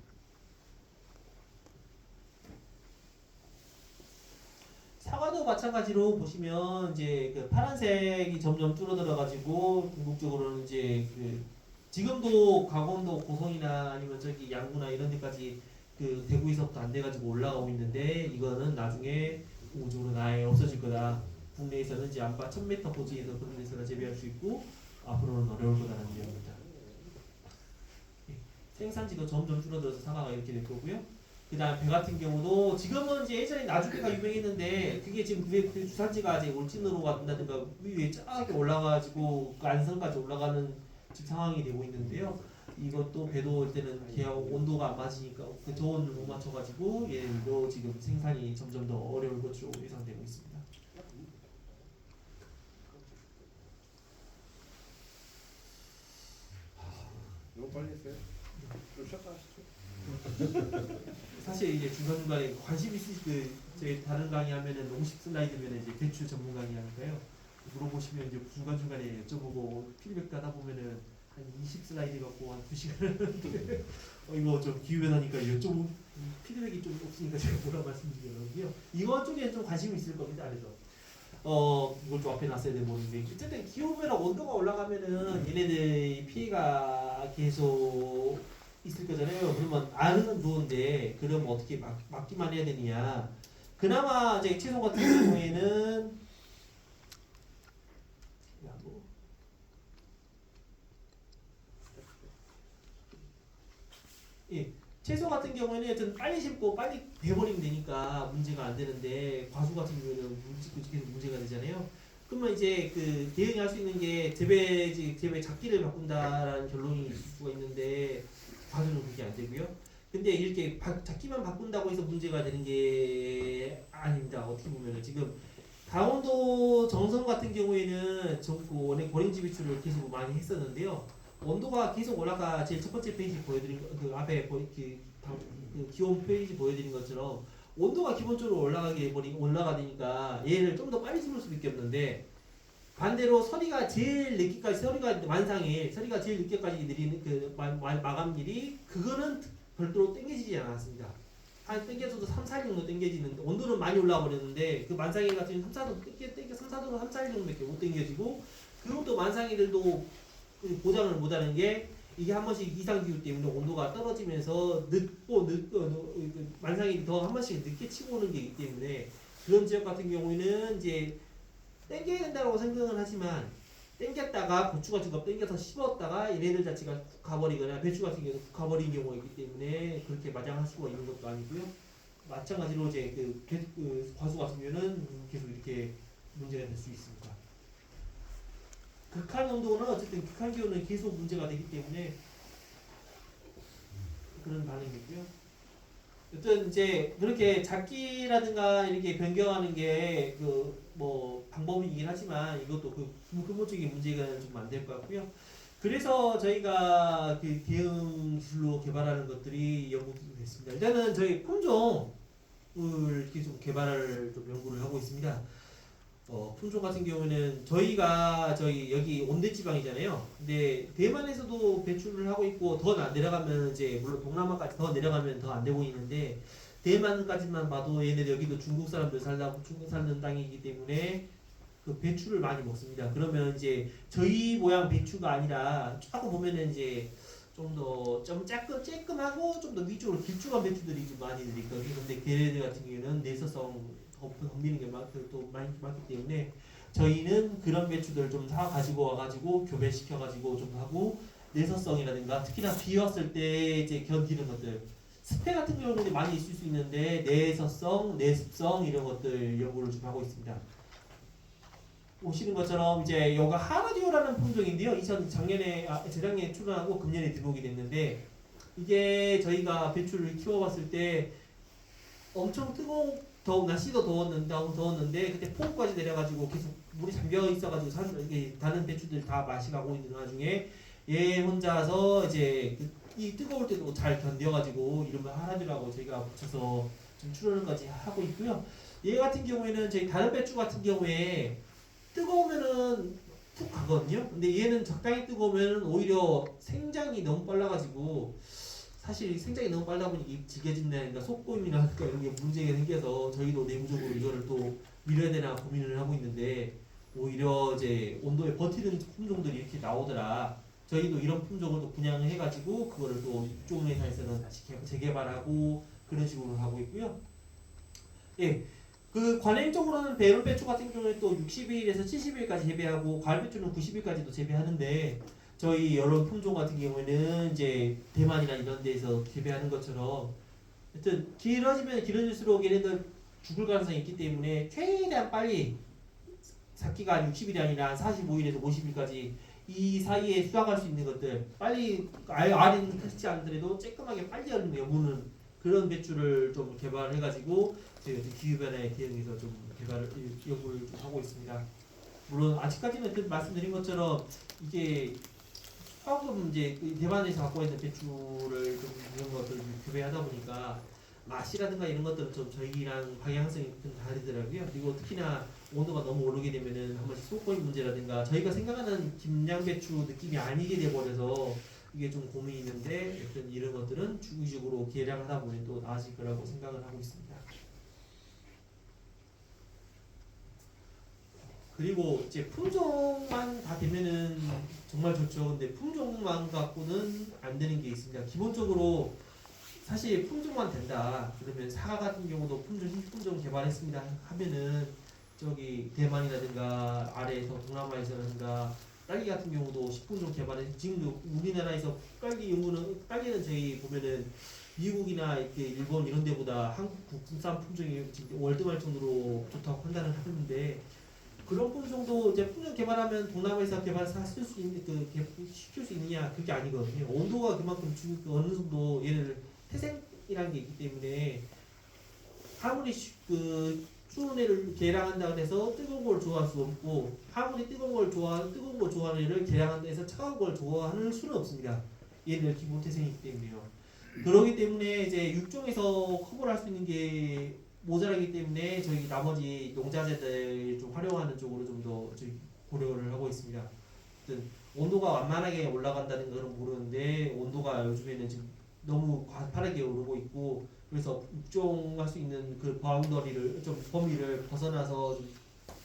사과도 마찬가지로 보시면 이제 그 파란색이 점점 줄어들어 가지고 궁극적으로는 이제 그 지금도 강원도 고성이나 아니면 저기 양구나 이런 데까지 그 대구에서부터 안 돼가지고 올라가고 있는데 이거는 나중에 궁극적으로 아예 없어질 거다. 국내에서는 이제 안팎 1000m 고지에서 그런 데서나 재배할 수 있고 앞으로는 어려울 거다라는 내용입니다. 생산지도 점점 줄어들어서 사과가 이렇게 될 거고요. 그다음 배 같은 경우도 지금은 이제 예전에 나주배가 유명했는데 그게 지금 그 주산지가 이제 울진으로 간다든가 위에 쫙 올라가지고 그 안성까지 올라가는 지금 상황이 되고 있는데요. 이것도 배도 올 때는 기하고 온도가 안 맞으니까 그 저온을 못 맞춰가지고 얘도 지금 생산이 점점 더 어려울 것으로 예상되고 있습니다. 너무 빨리 했어요. 좀 쉬었다 하시죠. 사실 이제 중간중간에 관심 있으실 제 다른 강의 하면은 50 슬라이드면 이제 대출 전문 강의 하니까요. 물어보시면 이제 중간중간에 여쭤보고 피드백 하다 보면은 한 20 슬라이드 갖고 한 2시간 이거 좀 기후변화니까 여쭤보 피드백이 좀 없으니까 제가 뭐라 말씀드리려고요. 이거 쪽에 좀 관심이 있을 겁니다. 그래서 이걸 좀 앞에 놨어야 되는데 어쨌든 기후변화 온도가 올라가면은 얘네들 피해가 계속 있을 거잖아요. 그러면 아는 좋은데 그러면 어떻게 막기만 해야 되느냐. 그나마 이제 채소 같은 경우에는 예, 채소 같은 경우에는 좀 빨리 심고 빨리 돼버리면 되니까 문제가 안 되는데 과수 같은 경우에는 계속 문제가 되잖아요. 그러면 이제 그 대응할 수 있는 게 재배 작기를 바꾼다라는 결론이 있을 수가 있는데 과수는 그게 안 되고요. 근데 이렇게 작기만 바꾼다고 해서 문제가 되는 게 아닙니다. 어떻게 보면은 지금 강원도 정선 같은 경우에는 원래 고랭지 배출을 계속 많이 했었는데요. 온도가 계속 올라가 제일 첫 번째 페이지 보여드린 그 앞에 그 기온 페이지 보여드린 것처럼 온도가 기본적으로 올라가니까 얘를 좀 더 빨리 심을 수밖에 없는데 반대로 서리가 제일 늦게까지 서리가 제일 늦게까지 내리는 그 마감일이 그거는 별도로 땡겨지지 않았습니다. 한 땡겨져도 3, 4일 정도 땡겨지는데 온도는 많이 올라와 버렸는데 그 만상일 같은 3, 4도 3, 4도는 3, 4일 정도밖에 못 땡겨지고 그것도 만상일들도 보장을 못하는 게 이게 한 번씩 이상 기후 때문에 온도가 떨어지면서 만상이 더 한 번씩 늦게 치고 오는 게 있기 때문에 그런 지역 같은 경우에는 이제 땡겨야 된다고 생각을 하지만 땡겼다가 고추 같은 거 땡겨서 씹었다가 얘네들 자체가 훅 가버리거나 배추 같은 경우는 훅 가버리는 경우가 있기 때문에 그렇게 마장할 수가 있는 것도 아니고요. 마찬가지로 이제 그 과수 같은 경우는 계속 이렇게 문제가 될 수 있습니다. 극한 온도는 어쨌든 극한 기온은 계속 문제가 되기 때문에 그런 반응이고요. 어떤 이제 그렇게 작기라든가 이렇게 변경하는 게 그 뭐 방법이긴 하지만 이것도 그 근본적인 문제가 좀 안 될 것 같고요. 그래서 저희가 그 대응 기술로 개발하는 것들이 연구됐습니다. 일단은 저희 품종을 계속 개발을 좀 연구를 하고 있습니다. 품종 같은 경우는 저희가 저희 여기 온대 지방이잖아요. 근데 대만에서도 배출을 하고 있고 더 내려가면 이제 물론 동남아까지 더 내려가면 더 안 되고 있는데 대만까지만 봐도 얘네들 여기도 중국 사람들 중국 사는 땅이기 때문에 그 배추를 많이 먹습니다. 그러면 이제 저희 모양 배추가 아니라 조금 보면은 이제 좀 더 좀 쬐끔하고 좀 더 위쪽으로 길쭉한 배추들이 좀 많이 있거든요. 근데 걔네들 같은 경우에는 내서성 덤비는 게 또 많기 때문에 저희는 그런 배추들을 좀 사 가지고 와가지고 교배시켜가지고 좀 하고 내서성이라든가 특히나 비 왔을 때 이제 견디는 것들 습해 같은 경우는 많이 있을 수 있는데 내서성, 내습성 이런 것들 연구를 좀 하고 있습니다. 보시는 것처럼 이제 요가 하라디오라는 품종인데요. 재작년에 출원하고 금년에 등록이 됐는데 이게 저희가 배추를 키워봤을 때 엄청 날씨도 더웠는데 그때 폭우까지 내려가지고 계속 물이 잠겨 있어가지고 다른 배추들 다 맛이 가고 있는 와중에 얘 혼자서 이제 이 뜨거울 때도 잘 견뎌가지고 이름을 하라디오라고 저희가 붙여서 좀 출원까지 하고 있고요. 얘 같은 경우에는 저희 다른 배추 같은 경우에 뜨거우면은 푹 가거든요. 근데 얘는 적당히 뜨거우면 오히려 생장이 너무 빨라가지고 사실 생장이 너무 빨라 보니 질겨진다니까 속고임이나 이런 게 문제가 생겨서 저희도 내부적으로 이거를 또 밀어야 되나 고민을 하고 있는데 오히려 이제 온도에 버티는 품종들이 이렇게 나오더라. 저희도 이런 품종을 또 분양을 해가지고 그거를 또 이쪽 회사에서는 다시 재개발하고 그런 식으로 하고 있고요. 예. 그 관행적으로는 배율배추 같은 경우에 또 60일에서 70일까지 재배하고 가을배추는 90일까지도 재배하는데 저희 여러 품종 같은 경우에는 이제 대만이나 이런 데에서 재배하는 것처럼 하여튼 길어지면 길어질수록 얘네들 죽을 가능성이 있기 때문에 최대한 빨리 삭기가 60일이 아니라 45일에서 50일까지 이 사이에 수확할 수 있는 것들 빨리 알은 크지 않더라도 쬐끔하게 빨리 열리는 여부는 그런 배추를 좀 개발해가지고 저희가 기후변화에 대응해서 좀 연구를 좀 하고 있습니다. 물론 아직까지는 말씀드린 것처럼 이게 조금 이제 대만에서 갖고 있는 배추를 좀 이런 것들 교배하다 보니까 맛이라든가 이런 것들은 좀 저희랑 방향성이 좀 다르더라고요. 그리고 특히나 온도가 너무 오르게 되면은 한 번씩 속고임 문제라든가 저희가 생각하는 김양배추 느낌이 아니게 돼버려서 이게 좀 고민이 있는데 어떤 이런 것들은 주기적으로 개량하다 보니 또 나아질 거라고 생각을 하고 있습니다. 그리고 이제 품종만 다 되면은 정말 좋죠. 근데 품종만 갖고는 안 되는 게 있습니다. 기본적으로 사실 품종만 된다. 그러면 사과 같은 경우도 신품종 개발했습니다. 하면은 저기 대만이라든가 아래에서 동남아에서라든가 딸기 같은 경우도 식품종 개발해 지금도 우리나라에서 딸기는 저희 보면은 미국이나 이렇게 일본 이런 데보다 한국 국산 품종이 지금 월등할 정도로 좋다고 판단을 하는데 그런 품종도 이제 품종 개발하면 동남아에서 개발해서 쓸 수 있는 시킬 수 있느냐 그게 아니거든요. 온도가 그만큼 어느 정도 얘를 태생이라는 게 있기 때문에 아무리 추운 애를 개량한다고 해서 뜨거운 걸 좋아할 수 없고 아무리 뜨거운 걸 좋아하는 애를 개량한다 해서 차가운 걸 좋아할 수는 없습니다. 얘는 기본 태생이기 때문에요. 그렇기 때문에 이제 육종에서 커버를 할 수 있는 게 모자라기 때문에 저희 나머지 농자재들 좀 활용하는 쪽으로 좀 더 저희 고려를 하고 있습니다. 어떤 온도가 완만하게 올라간다는 것은 모르는데 온도가 요즘에는 지금 너무 가파르게 오르고 있고 그래서 육종할 수 있는 그 범위를 벗어나서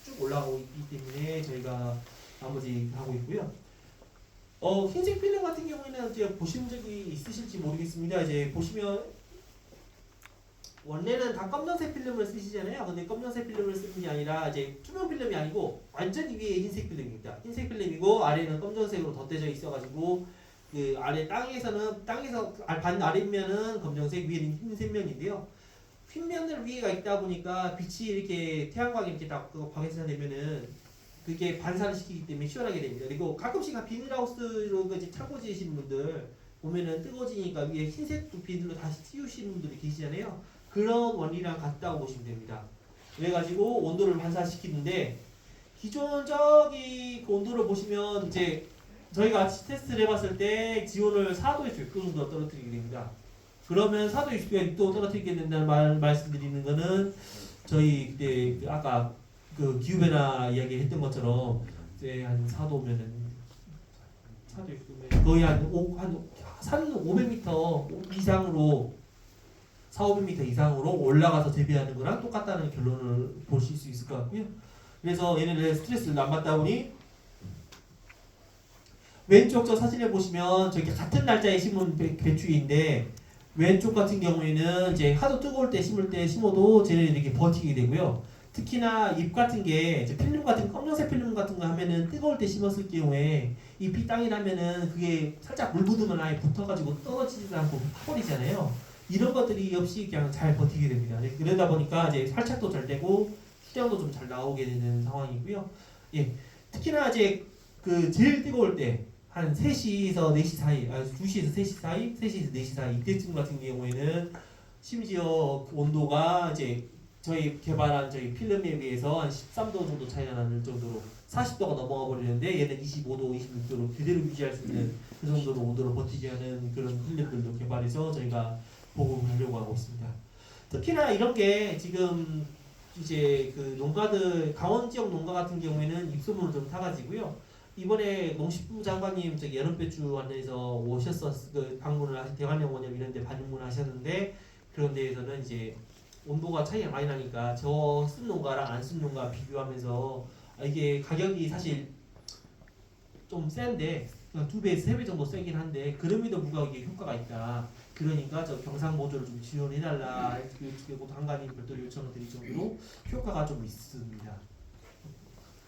쭉 올라가고 있기 때문에 저희가 나머지 하고 있고요. 흰색 필름 같은 경우에는 이제 보신 적이 있으실지 모르겠습니다. 이제 보시면 원래는 다 검정색 필름을 쓰시잖아요. 근데 검정색 필름을 쓰는 게 아니라 이제 투명 필름이 아니고 완전히 위에 흰색 필름입니다. 흰색 필름이고 아래는 검정색으로 덧대져 있어가지고 그 아래 땅에서 반 아래면은 검정색, 위에는 흰색 면인데요. 흰 면을 위에가 있다 보니까 빛이 이렇게 태양광이 이렇게 딱 방에서 되면은 그게 반사를 시키기 때문에 시원하게 됩니다. 그리고 가끔씩 비닐하우스로 이제 창고 지으시는 분들 보면은 뜨거워지니까 위에 흰색 비닐로 다시 씌우시는 분들이 계시잖아요. 그런 원리랑 같다고 보시면 됩니다. 그래가지고 온도를 반사시키는데 기존 저기 그 온도를 보시면 이제 저희가 테스트를 해봤을 때 지온을 4도에서 6도 정도 떨어뜨리게 됩니다. 그러면 4도, 6도, 6도 떨어뜨리게 된다는 말씀드리는 거는 저희 그때 그 아까 그 기후변화 이야기 했던 것처럼 이제 한 4도면은 4도, 6도면 거의 산 500m 이상으로 4,500m 이상으로 올라가서 재배하는 거랑 똑같다는 결론을 보실 수 있을 것 같고요. 그래서 얘네들 스트레스를 안 받다 보니 왼쪽 저 사진을 보시면 저기 같은 날짜에 심은 배추인데 왼쪽 같은 경우에는 이제 하도 뜨거울 때 심어도 쟤네들이 이렇게 버티게 되고요. 특히나 잎 같은 게 이제 필름 같은 검정색 필름 같은 거 하면은 뜨거울 때 심었을 경우에 잎이 땅이라면은 그게 살짝 물 묻으면 아예 붙어가지고 떨어지지도 않고 파버리잖아요. 이런 것들이 없이 그냥 잘 버티게 됩니다. 그러다 보니까 이제 살짝도 잘 되고 수량도 좀 잘 나오게 되는 상황이고요. 예, 특히나 이제 그 제일 뜨거울 때 한 3시에서 4시 사이, 2시에서 3시 사이, 3시에서 4시 사이 이때쯤 같은 경우에는 심지어 그 온도가 이제 저희 개발한 저희 필름에 비해서 한 13도 정도 차이가 나는 정도로 40도가 넘어가 버리는데 얘는 25도, 26도로 그대로 유지할 수 있는 그 정도로 온도를 버티게 하는 그런 필름들도 개발해서 저희가 보급하려고 하고 있습니다. 특히나 이런 게 지금 이제 그 농가들 강원 지역 농가 같은 경우에는 입소문을 좀 타가지고요. 이번에 농식부 장관님 저기 여름배추 안에서 그 방문을 대관령 원협 이런데 방문을 하셨는데 그런 데에서는 이제 온도가 차이가 많이 나니까 저 쓴 농가랑 안 쓴 농가 비교하면서 이게 가격이 사실 좀 센데 2배, 3배 정도 세긴 한데 그럼에도 불구하고 이게 효과가 있다. 그러니까 저 경상 모듈을 좀 지원해달라. 그리고 장관님 별도로 요청을 드릴 정도로 효과가 좀 있습니다.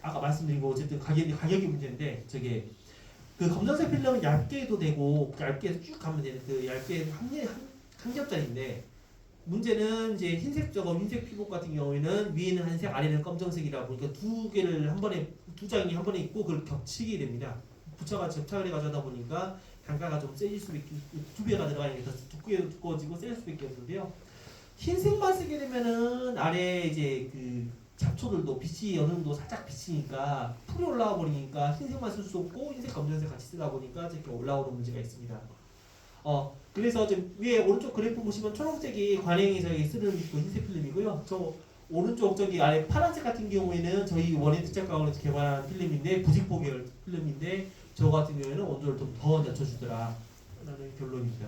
아까 말씀드린 거 어쨌든 가격이 문제인데 저게 그 검정색 필름은 얇게 해도 되고 얇게 해서 쭉 가면 되는 그 얇게 한 겹짜리인데 문제는 이제 흰색 피복 같은 경우에는 위에는 한색 아래는 검정색이라 보니까 두 개를 한 번에 두 장이 한 번에 있고 그걸 겹치게 됩니다. 부처가 접착을 해가지고 하다 보니까 단가가 좀 세질 수밖에 2배가 들어가니까 두께도 두꺼워지고 셀 수밖에 없는데요. 흰색만 쓰게 되면은 아래 이제 그 잡초들도 빛이 어느 정도 살짝 비치니까 풀이 올라와 버리니까 흰색만 쓸 수 없고 흰색 검정색 같이 쓰다 보니까 이렇게 올라오는 문제가 있습니다. 그래서 지금 위에 오른쪽 그래프 보시면 초록색이 관행에서 쓰는 그 흰색 필름이고요. 저 오른쪽 저기 아래 파란색 같은 경우에는 저희 원예 특작과학원에서 개발한 필름인데 부직포 계열 필름인데 저 같은 경우에는 온도를 좀 더 낮춰주더라 라는 결론입니다.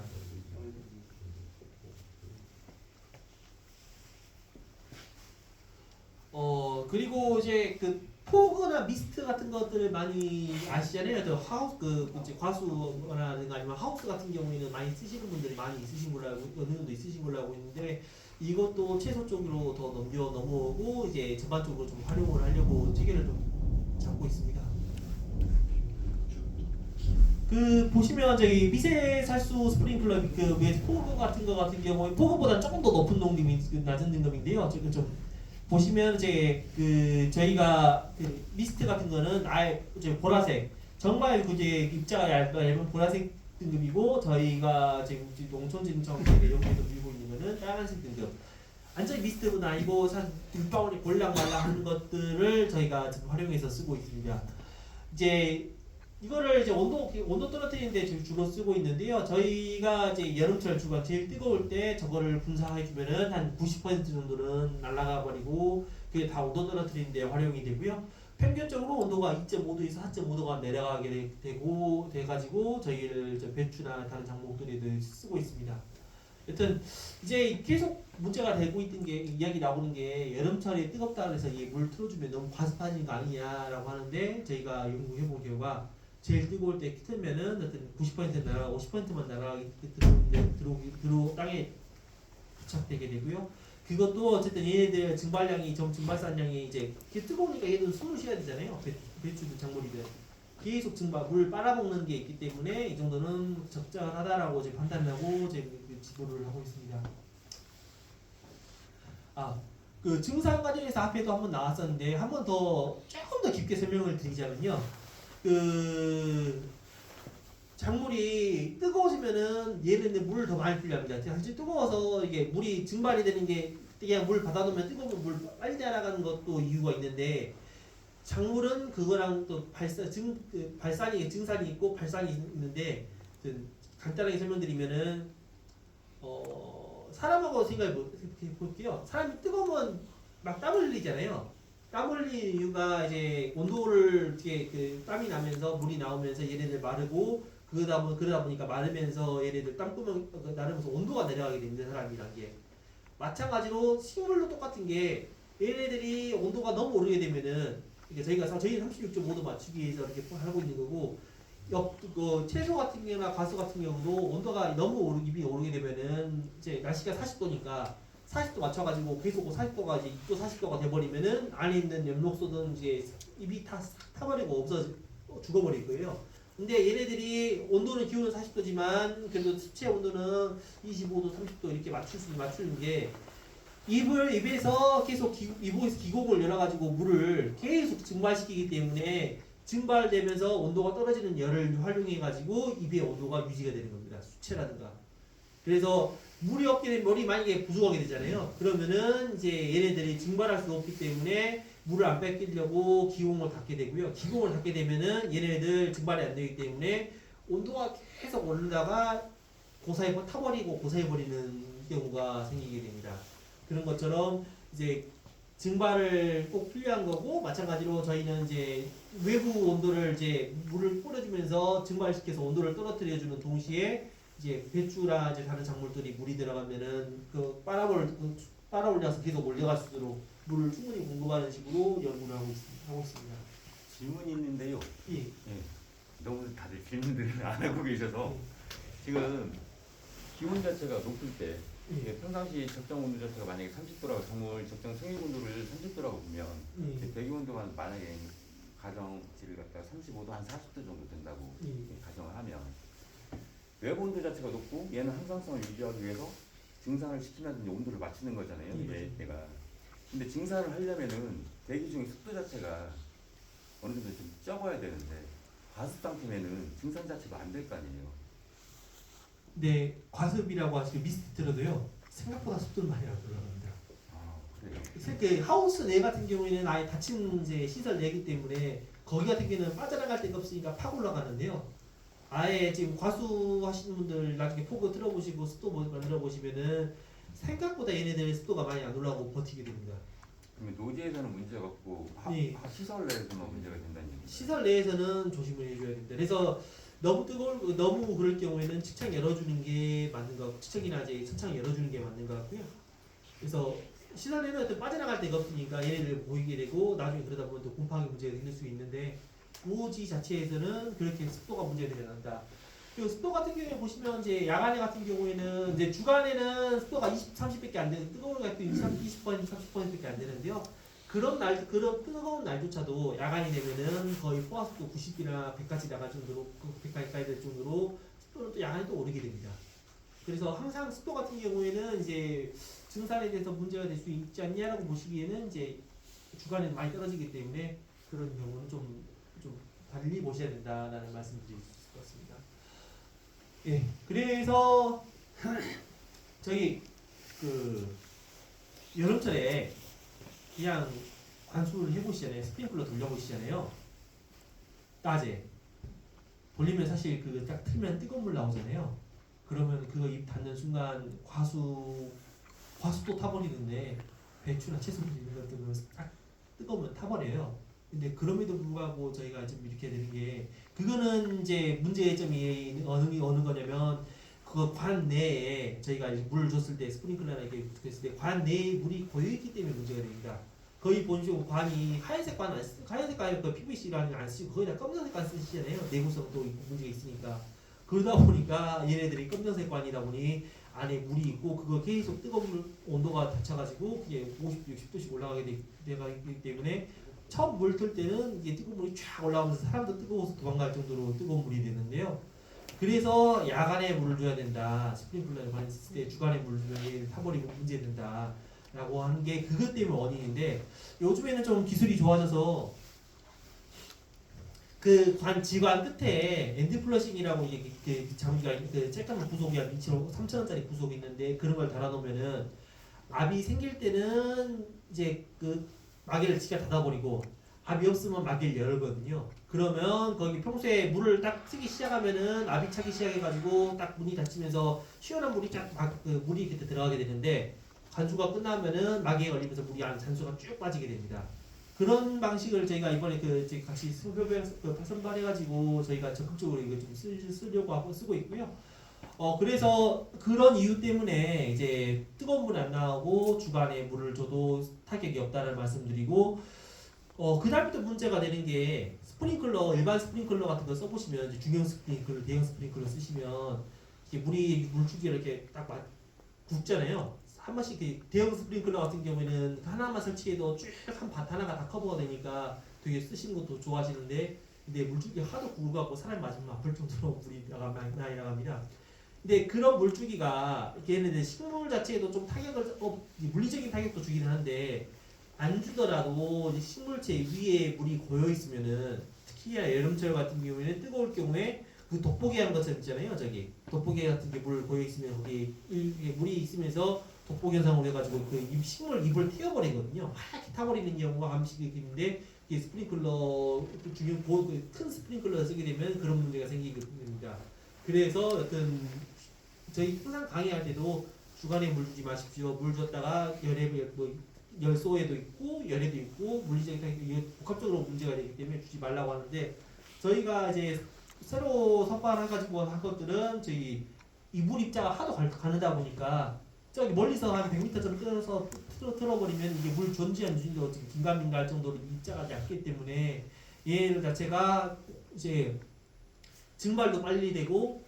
그리고 이제 그 포그나 미스트 같은 것들을 많이 아시잖아요. 저 하우스 이제 과수라든가 아니면 하우스 같은 경우에는 많이 쓰시는 분들이 많이 있으신 걸로 알고 어느 정도 있으신 걸로 알고 있는데 이것도 채소 쪽으로 더 넘어오고 이제 전반적으로 좀 활용을 하려고 체계를 좀 잡고 있습니다. 그 보시면 저기 미세살수 스프링클러 그 위에 포그 같은 경우에 포그보다 조금 더 높은 등급이 낮은 등급인데요. 지금 좀 보시면 이제 그 저희가 그 미스트 같은 거는 아예 이제 보라색 정말 이제 입자가 얇은 보라색 등급이고 저희가 지금 농촌진청 내용에서 들고 있는 거는 빨간색 등급. 완전 미스트보다 아니고 한 물방울이 볼랑말랑 하는 것들을 저희가 지금 활용해서 쓰고 있습니다. 이제 이거를 이제 온도 떨어뜨리는데 지금 주로 쓰고 있는데요. 저희가 이제 여름철 주가 제일 뜨거울 때 저거를 분사해주면은 한 90% 정도는 날아가 버리고 그게 다 온도 떨어뜨리는데 활용이 되고요. 평균적으로 온도가 2.5도에서 4.5도가 내려가게 돼가지고 저희를 배추나 다른 작물들에도 쓰고 있습니다. 여튼 이제 계속 문제가 되고 있던 게 이야기 나오는 게 여름철에 뜨겁다 그래서 이 물 틀어주면 너무 과습하는 거 아니냐라고 하는데 저희가 연구해본 결과 제일 뜨거울 때 틀면은 어떤 90% 날아가고 50%만 날아가게 들어 땅에 부착되게 되고요. 그것도 어쨌든 얘네들 증발량이 증발산량이 이제 뜨거우니까 얘도 숨을 쉬어야 되잖아요. 배추도 작물이든 계속 물 빨아먹는 게 있기 때문에 이 정도는 적절하다라고 이제 판단하고 이제 지도를 하고 있습니다. 그 증상 과정에서 앞에도 한번 나왔었는데 한 번 더 조금 더 깊게 설명을 드리자면요. 그 작물이 뜨거워지면은 얘네들 물을 더 많이 필요합니다. 사실 뜨거워서 이게 물이 증발이 되는 게 그냥 물 받아놓으면 뜨거운 물 빨리 자라가는 것도 이유가 있는데 작물은 그거랑 또 발산이 증산이 있고 발산이 있는데 간단하게 설명드리면은 사람하고 생각해 볼게요. 사람이 뜨거우면 막 땀 흘리잖아요. 땀 흘리는 이유가 이제 온도를 이렇게 그 땀이 나면서 물이 나오면서 얘네들 마르고 그러다 보니까 마르면서 얘네들 땀구멍 나르면서 온도가 내려가게 됩니다. 사람이란 게 마찬가지로 식물도 똑같은 게 얘네들이 온도가 너무 오르게 되면은 저희는 36.5도 맞추기 위해서 이렇게 하고 있는 거고 채소 같은 경우나 과수 같은 경우도 온도가 너무 입이 오르게 되면은 이제 날씨가 40도니까 40도 맞춰가지고 계속 40도가 이제 6도 40도가 돼버리면은 안에 있는 엽록소든 이제 입이 다 타버리고 죽어버릴 거예요. 근데 얘네들이 온도는 기온은 40도지만 그래도 수체 온도는 25도 30도 이렇게 맞추는 게 입에서 계속 입에서 기공을 열어가지고 물을 계속 증발시키기 때문에 증발되면서 온도가 떨어지는 열을 활용해가지고 입의 온도가 유지가 되는 겁니다. 수체라든가. 그래서 물이 없게 되면 물이 만약에 부족하게 되잖아요. 그러면은 이제 얘네들이 증발할 수가 없기 때문에 물을 안 뺏기려고 기공을 닫게 되고요. 기공을 닫게 되면은 얘네들 증발이 안 되기 때문에 온도가 계속 오르다가 타버리고 고사해버리는 경우가 생기게 됩니다. 그런 것처럼 이제 증발을 꼭 필요한 거고 마찬가지로 저희는 이제 외부 온도를 이제 물을 뿌려주면서 증발시켜서 온도를 떨어뜨려주는 동시에 이제 배추나 이제 다른 작물들이 물이 들어가면은 그 빨아올려서 계속 올려갈 수 있도록 물을 충분히 공급하는 식으로 연구를 하고 있습니다. 질문이 있는데요. 예. 예. 너무 다들 질문들을 안 하고 계셔서 지금 기온 자체가 높을 때 예. 평상시 적정 온도 자체가 만약에 30도라고 작물 적정 생육 온도를 30도라고 보면 예. 배기 온도만 만약에 가정지를 갖다가 35도 한 40도 정도 된다고 예. 가정을 하면 외부 온도 자체가 높고 얘는 항상성을 유지하기 위해서 증산을 시키면서 온도를 맞추는 거잖아요. 예. 얘가. 근데 증산을 하려면은 대기 중에 습도 자체가 어느 정도 좀 적어야 되는데 과습 상태면은 증산 자체가 안 될 거 아니에요. 네, 과습이라고 하시고 미스트 들어도요 생각보다 습도는 많이 올라갑니다. 아, 그래요? 그 하우스 내 같은 경우에는 아예 닫힌 이제 시설 내기 때문에 거기 같은 경우는 빠져나갈 데가 없으니까 팍 올라가는데요. 아예 지금 과수 하시는 분들 나중에 포그 틀어보시고 습도 만들어 보시면은 생각보다 얘네들 습도가 많이 안 올라가고 버티게 됩니다. 그러면 노지에서는 문제가 없고 네. 시설 내에서만 문제가 된다는 얘기죠. 시설 내에서는 조심을 해줘야 됩니다. 그래서 너무 그럴 경우에는 측창 열어주는 게 맞는 것 같고 측창이나 이제 천창 열어주는 게 맞는 것 같고요. 그래서 시설 내는 어떤 빠져나갈 데가 없으니까 얘네들 보이게 되고 나중에 그러다 보면 또 곰팡이 문제가 생길 수 있는데 노지 자체에서는 그렇게 습도가 문제가 되지 않는다. 그리고 습도 같은 경우에 보시면 이제 야간에 같은 경우에는 이제 주간에는 습도가 30밖에 안 되는 뜨거운 날 20% 30%밖에 안 되는데요. 그런 뜨거운 날조차도 야간이 되면은 거의 포화습도 90이나 100까지 나갈 정도로 100까지 될 정도로 습도는 또 야간에 또 오르게 됩니다. 그래서 항상 습도 같은 경우에는 이제 증산에 대해서 문제가 될 수 있지 않냐라고 보시기에는 이제 주간에 많이 떨어지기 때문에 그런 경우는 좀 달리 보셔야 된다라는 말씀드릴 수 있을 것 같습니다. 예, 그래서 저희 그 여름철에 그냥 관수를 해보시잖아요. 스프링클러 돌려보시잖아요. 낮에 돌리면 사실 그 딱 틀면 뜨거운 물 나오잖아요. 그러면 그거 입 닿는 순간 과수도 타버리는데 배추나 채소 이런 것들은 딱 뜨거우면 타버려요. 근데 그럼에도 불구하고 저희가 지금 이렇게 되는 게 그거는 이제 문제점이 어느 거냐면 그 관 내에 저희가 물을 줬을 때 스프링클러나 이렇게 했을 때 관 내에 물이 고여 있기 때문에 문제가 됩니다. 거의 보시면 관이 하얀색 관 하얀색 관이 그 PVC라는 안 쓰시고 거의 다 검정색 관 쓰시잖아요. 내구성도 있고 문제가 있으니까. 그러다 보니까 얘네들이 검정색 관이다 보니 안에 물이 있고 그거 계속 뜨거운 물 온도가 닫혀가지고 이게 50도, 60도씩 올라가게 되기 때문에 처음 물 틀 때는 이게 뜨거운 물이 쫙 올라오면서 사람도 뜨거워서 도망갈 정도로 뜨거운 물이 되는데요. 그래서 야간에 물을 줘야 된다. 스프링클러에 관했을 때 주간에 물을 주면 얘를 타버리고 문제된다. 라고 하는 게 그것 때문에 원인인데 요즘에는 좀 기술이 좋아져서 그 지관 끝에 엔드 플러싱이라고 이게 그 장비가 그 쬐까만 부속이 한 3,000원짜리 부속이 있는데 그런 걸 달아놓으면은 압이 생길 때는 이제 그 마개를 지가 닫아버리고 압이 없으면 마개를 열거든요. 그러면 거기 평소에 물을 딱 쓰기 시작하면은 압이 차기 시작해가지고 딱 문이 닫히면서 시원한 물이 물이 그때 들어가게 되는데 관수가 끝나면은 마개에 걸리면서 물이 안 잔수가 쭉 빠지게 됩니다. 그런 방식을 저희가 이번에 같이 선발해가지고 저희가 적극적으로 이거 좀 쓰려고 하고 쓰고 있고요. 그래서 그런 이유 때문에 이제 뜨거운 물이 안 나오고 주간에 물을 줘도 타격이 없다는 말씀드리고 그 다음부터 문제가 되는 게 스프링클러 일반 스프링클러 같은 거 써보시면 이제 중형 스프링클러, 대형 스프링클러 쓰시면 이게 물줄기를 이렇게 딱 굵잖아요. 한 번씩 대형 스프링클러 같은 경우에는 하나만 설치해도 쭉 한 밭 하나가 다 커버가 되니까 되게 쓰시는 것도 좋아하시는데 근데 물줄기가 하도 굵어갖고 사람 맞으면 아플 정도로 물이 많이 나갑니다. 근데 그런 물줄기가 얘네들 식물 자체에도 좀 타격을 물리적인 타격도 주기는 한데 안 주더라도 식물체 위에 물이 고여 있으면은 특히 여름철 같은 경우에는 뜨거울 경우에 그 돋보기 하는 것처럼 있잖아요. 저기 돋보기 같은 게 물 고여 있으면 거기 물이 있으면서 돋보기 현상으로 해가지고 그 식물 잎을 튀어버리거든요. 하얗게 타버리는 경우가 가끔씩 있는데 이게 스프링클러 중요한 큰 스프링클러를 쓰게 되면 그런 문제가 생기게 됩니다. 그래서 어떤 저희 항상 강의할 때도 주간에 물 주지 마십시오. 물 줬다가 열소에도 있고 열에도 있고 물리적인 타격이 복합적으로 문제가 되기 때문에 주지 말라고 하는데 저희가 이제 새로 선발해가지고 한 것들은 저희 이물 입자가 하도 가느다 보니까 저기 멀리서 한 100m쯤 끌어서 틀어버리면 이게 물 존지 안 존지 어떻게 긴가민가 할 정도로 입자가 얇기 때문에 얘 자체가 이제 증발도 빨리 되고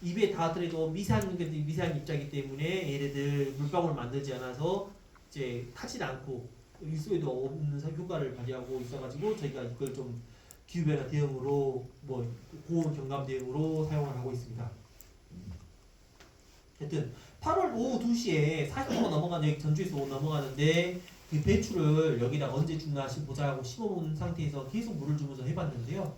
입에 닿더라도 미세한 입자이기 때문에 얘네들 물방울 만들지 않아서 이제 타질 않고 일소에도 없는 효과를 발휘하고 있어가지고 저희가 이걸 좀 기후변화 대응으로 고온 경감 대응으로 사용을 하고 있습니다. 하여튼 8월 오후 2시에 40도가 넘어가는 여기 전주에서 넘어가는데 그 배추를 여기다 언제 죽나 보자 하고 심어본 상태에서 계속 물을 주면서 해봤는데요.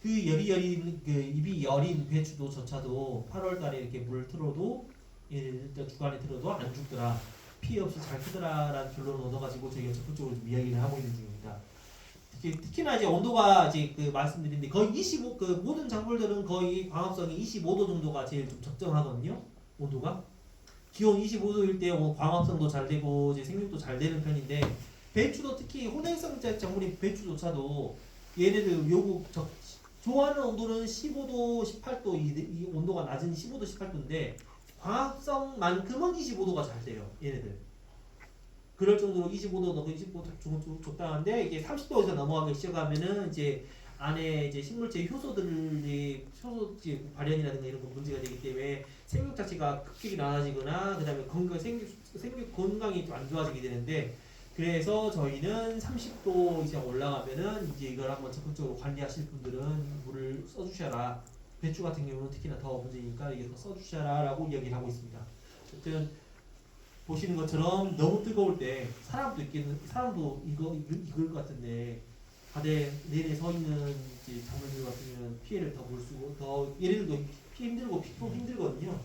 그 열이 여린 그 입이 여린 배추도 저차도 8월달에 이렇게 물 틀어도 주간에 틀어도 안 죽더라. 피해 없이 잘 크더라라는 결론을 얻어가지고 저희가 적극적으로 좀 이야기를 하고 있는 중입니다. 특히나 이제 온도가 이제 말씀드린데 거의 25 모든 작물들은 거의 광합성이 25도 정도가 제일 좀 적정하거든요. 온도가 기온 25도일 때 광합성도 잘 되고 이제 생육도 잘 되는 편인데 배추도 특히 혼행성 작물인 배추조차도 얘네들 좋아하는 온도는 15도, 18도 이 온도가 낮은 15도, 18도인데 광합성만큼은 25도가 잘 돼요. 얘네들. 그럴 정도로 25도 넘고 25도 적당한데 이게 30도 이상 넘어가기 시작하면은 이제 안에 이제 식물체 효소 발현이라든가 이런 거 문제가 되기 때문에 생육 자체가 급격히 낮아지거나 그다음에 생육 건강이 좀 안 좋아지게 되는데 그래서 저희는 30도 이상 올라가면은 이제 이걸 한번 적극적으로 관리하실 분들은 물을 써주셔라. 배추 같은 경우는 특히나 더 문제니까 이게 써주셔라라고 이야기를 하고 있습니다. 어쨌든 보시는 것처럼 너무 뜨거울 때 사람도 익을 것 같은데 바다에 내내 서 있는 이제 작물들 같은 피해를 더 볼 수고 더 얘네들도 피해 힘들고 피도 힘들거든요.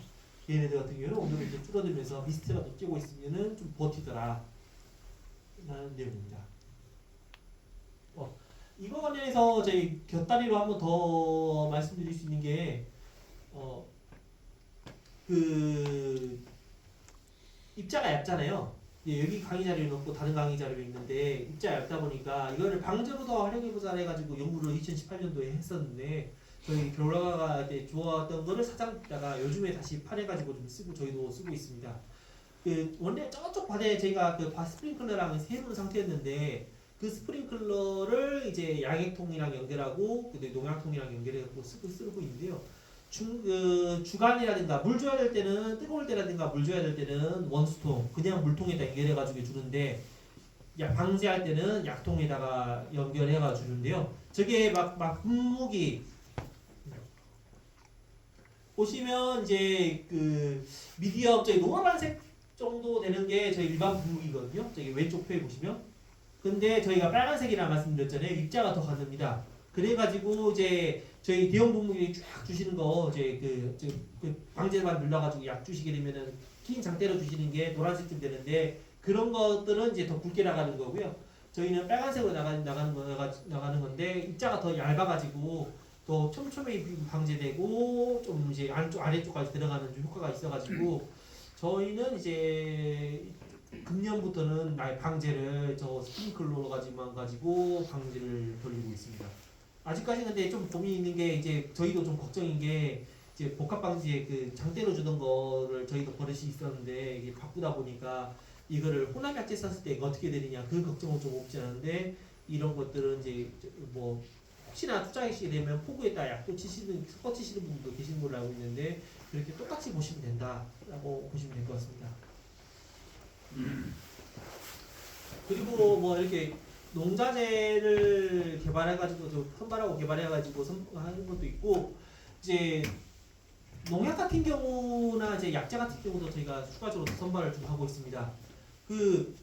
얘네들 같은 경우는 온도를 좀 줄어들면서 미스트라도 쬐고 있으면은 좀 버티더라 라는 내용입니다. 이거 관련해서 저희 곁다리로 한번 더 말씀드릴 수 있는 게 입자가 얇잖아요. 여기 강의 자료에 넣고 다른 강의 자료에 있는데 입자 얇다 보니까 이거를 방제로 더 활용해보자 해가지고 연구를 2018년도에 했었는데 저희 결과가 좋았던 거를 사장다가 요즘에 다시 파내가지고 좀 쓰고 저희도 쓰고 있습니다. 그 원래 저쪽 바다에 저희가 그 스프링클러랑 세운 상태였는데 그 스프링클러를 이제 양액통이랑 연결하고 그 농약통이랑 연결해서 쓰고 있는데요. 주간이라든가 물 줘야 될 때는 뜨거울 때라든가 물 줘야 될 때는 원수통 그냥 물통에다 연결해가지고 주는데 방제할 때는 약통에다가 연결해가지고 주는데요. 저게 막 분무기 보시면 이제 그 미디엄 저희 노란색 정도 되는 게 저희 일반 분무기거든요. 저기 왼쪽 표에 보시면. 근데 저희가 빨간색이라 말씀드렸잖아요. 입자가 더 가릅니다. 그래가지고 이제 저희 대형 분무기 쫙 주시는 거 이제 그 방제만 눌러가지고 약 주시게 되면은 긴 장대로 주시는 게 노란색쯤 되는데 그런 것들은 이제 더 굵게 나가는 거고요. 저희는 빨간색으로 나가는 건데 입자가 더 얇아가지고 더 촘촘히 방제되고 좀 이제 아래쪽까지 들어가는 좀 효과가 있어가지고 저희는 이제 금년부터는 방제를 저 스프링클러 가지고 방제를 돌리고 있습니다. 아직까지 근데 좀 고민이 있는 게 이제 저희도 좀 걱정인 게 이제 복합 방지에 그 장대로 주던 거를 저희도 버릇이 있었는데 이게 바꾸다 보니까 이거를 혼합 약재 썼을 때 이거 어떻게 되느냐 그 걱정은 좀 없지 않은데 이런 것들은 이제 뭐 혹시나 투자하시게 되면 포구에다 약도 섞어 치시는 분도 계신 걸로 알고 있는데 그렇게 똑같이 보시면 된다라고 보시면 될 것 같습니다. 그리고 뭐 이렇게 농자재를 개발해가지고 선발하고 개발해가지고 하는 것도 있고 이제 농약 같은 경우나 이제 약재 같은 경우도 저희가 추가적으로 선발을 좀 하고 있습니다. 그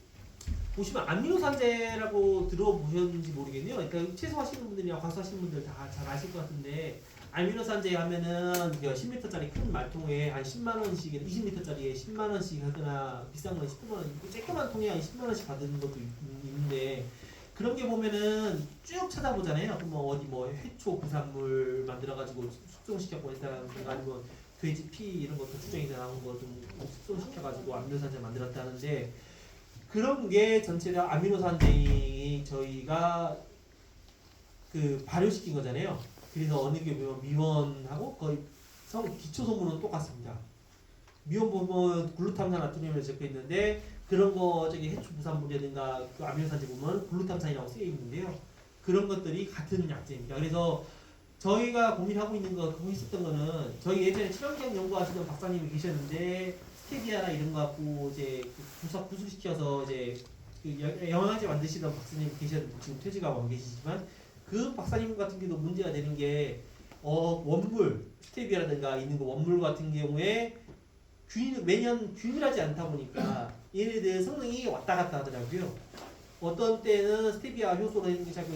보시면 아미노산제라고 들어보셨는지 모르겠네요. 그러니까 채소하시는 분들이나 과수하시는 분들 다 잘 아실 것 같은데 아미노산제 하면은 10m짜리 큰 말통에 한 10만 원씩, 20m짜리에 10만 원씩 하거나 비싼 건 19만 원, 쬐끄만 통에 한 10만 원씩 받는 것도 있는데 그런 게 보면은 쭉 찾아보잖아요. 뭐 어디 뭐 해초 부산물 만들어가지고 숙성시켰고 했다든가 아니면 돼지 피 이런 것도 추정이 나온 거 좀 숙성시켜가지고 아미노산제 만들었다는데 그런 게 전체 다 아미노산제이 저희가 그 발효시킨 거잖아요. 그래서 어느 게 보면 미원하고 거의 기초 성분은 똑같습니다. 미원 보면 글루탐산 나트륨이 적혀 있는데 그런 거 저기 해초 부산물이라든가 그 아미노산제 보면 글루탐산이라고 쓰여 있는데요. 그런 것들이 같은 약재입니다. 그래서 저희가 고민하고 있는 거 그거 있었던 거는 저희 예전에 친환경 연구하시던 박사님이 계셨는데 스테비아나 이런 거 갖고 이제 부수시켜서 이제 그 영양제 만드시던 박사님 계셨는데 지금 퇴직하고 안 계시지만 그 박사님 같은 경우도 문제가 되는 게 원물 스테비아라든가 있는 거 원물 같은 경우에 매년 균일하지 않다 보니까 얘네들 성능이 왔다 갔다 하더라고요. 어떤 때는 스테비아 효소로 있는 게 자꾸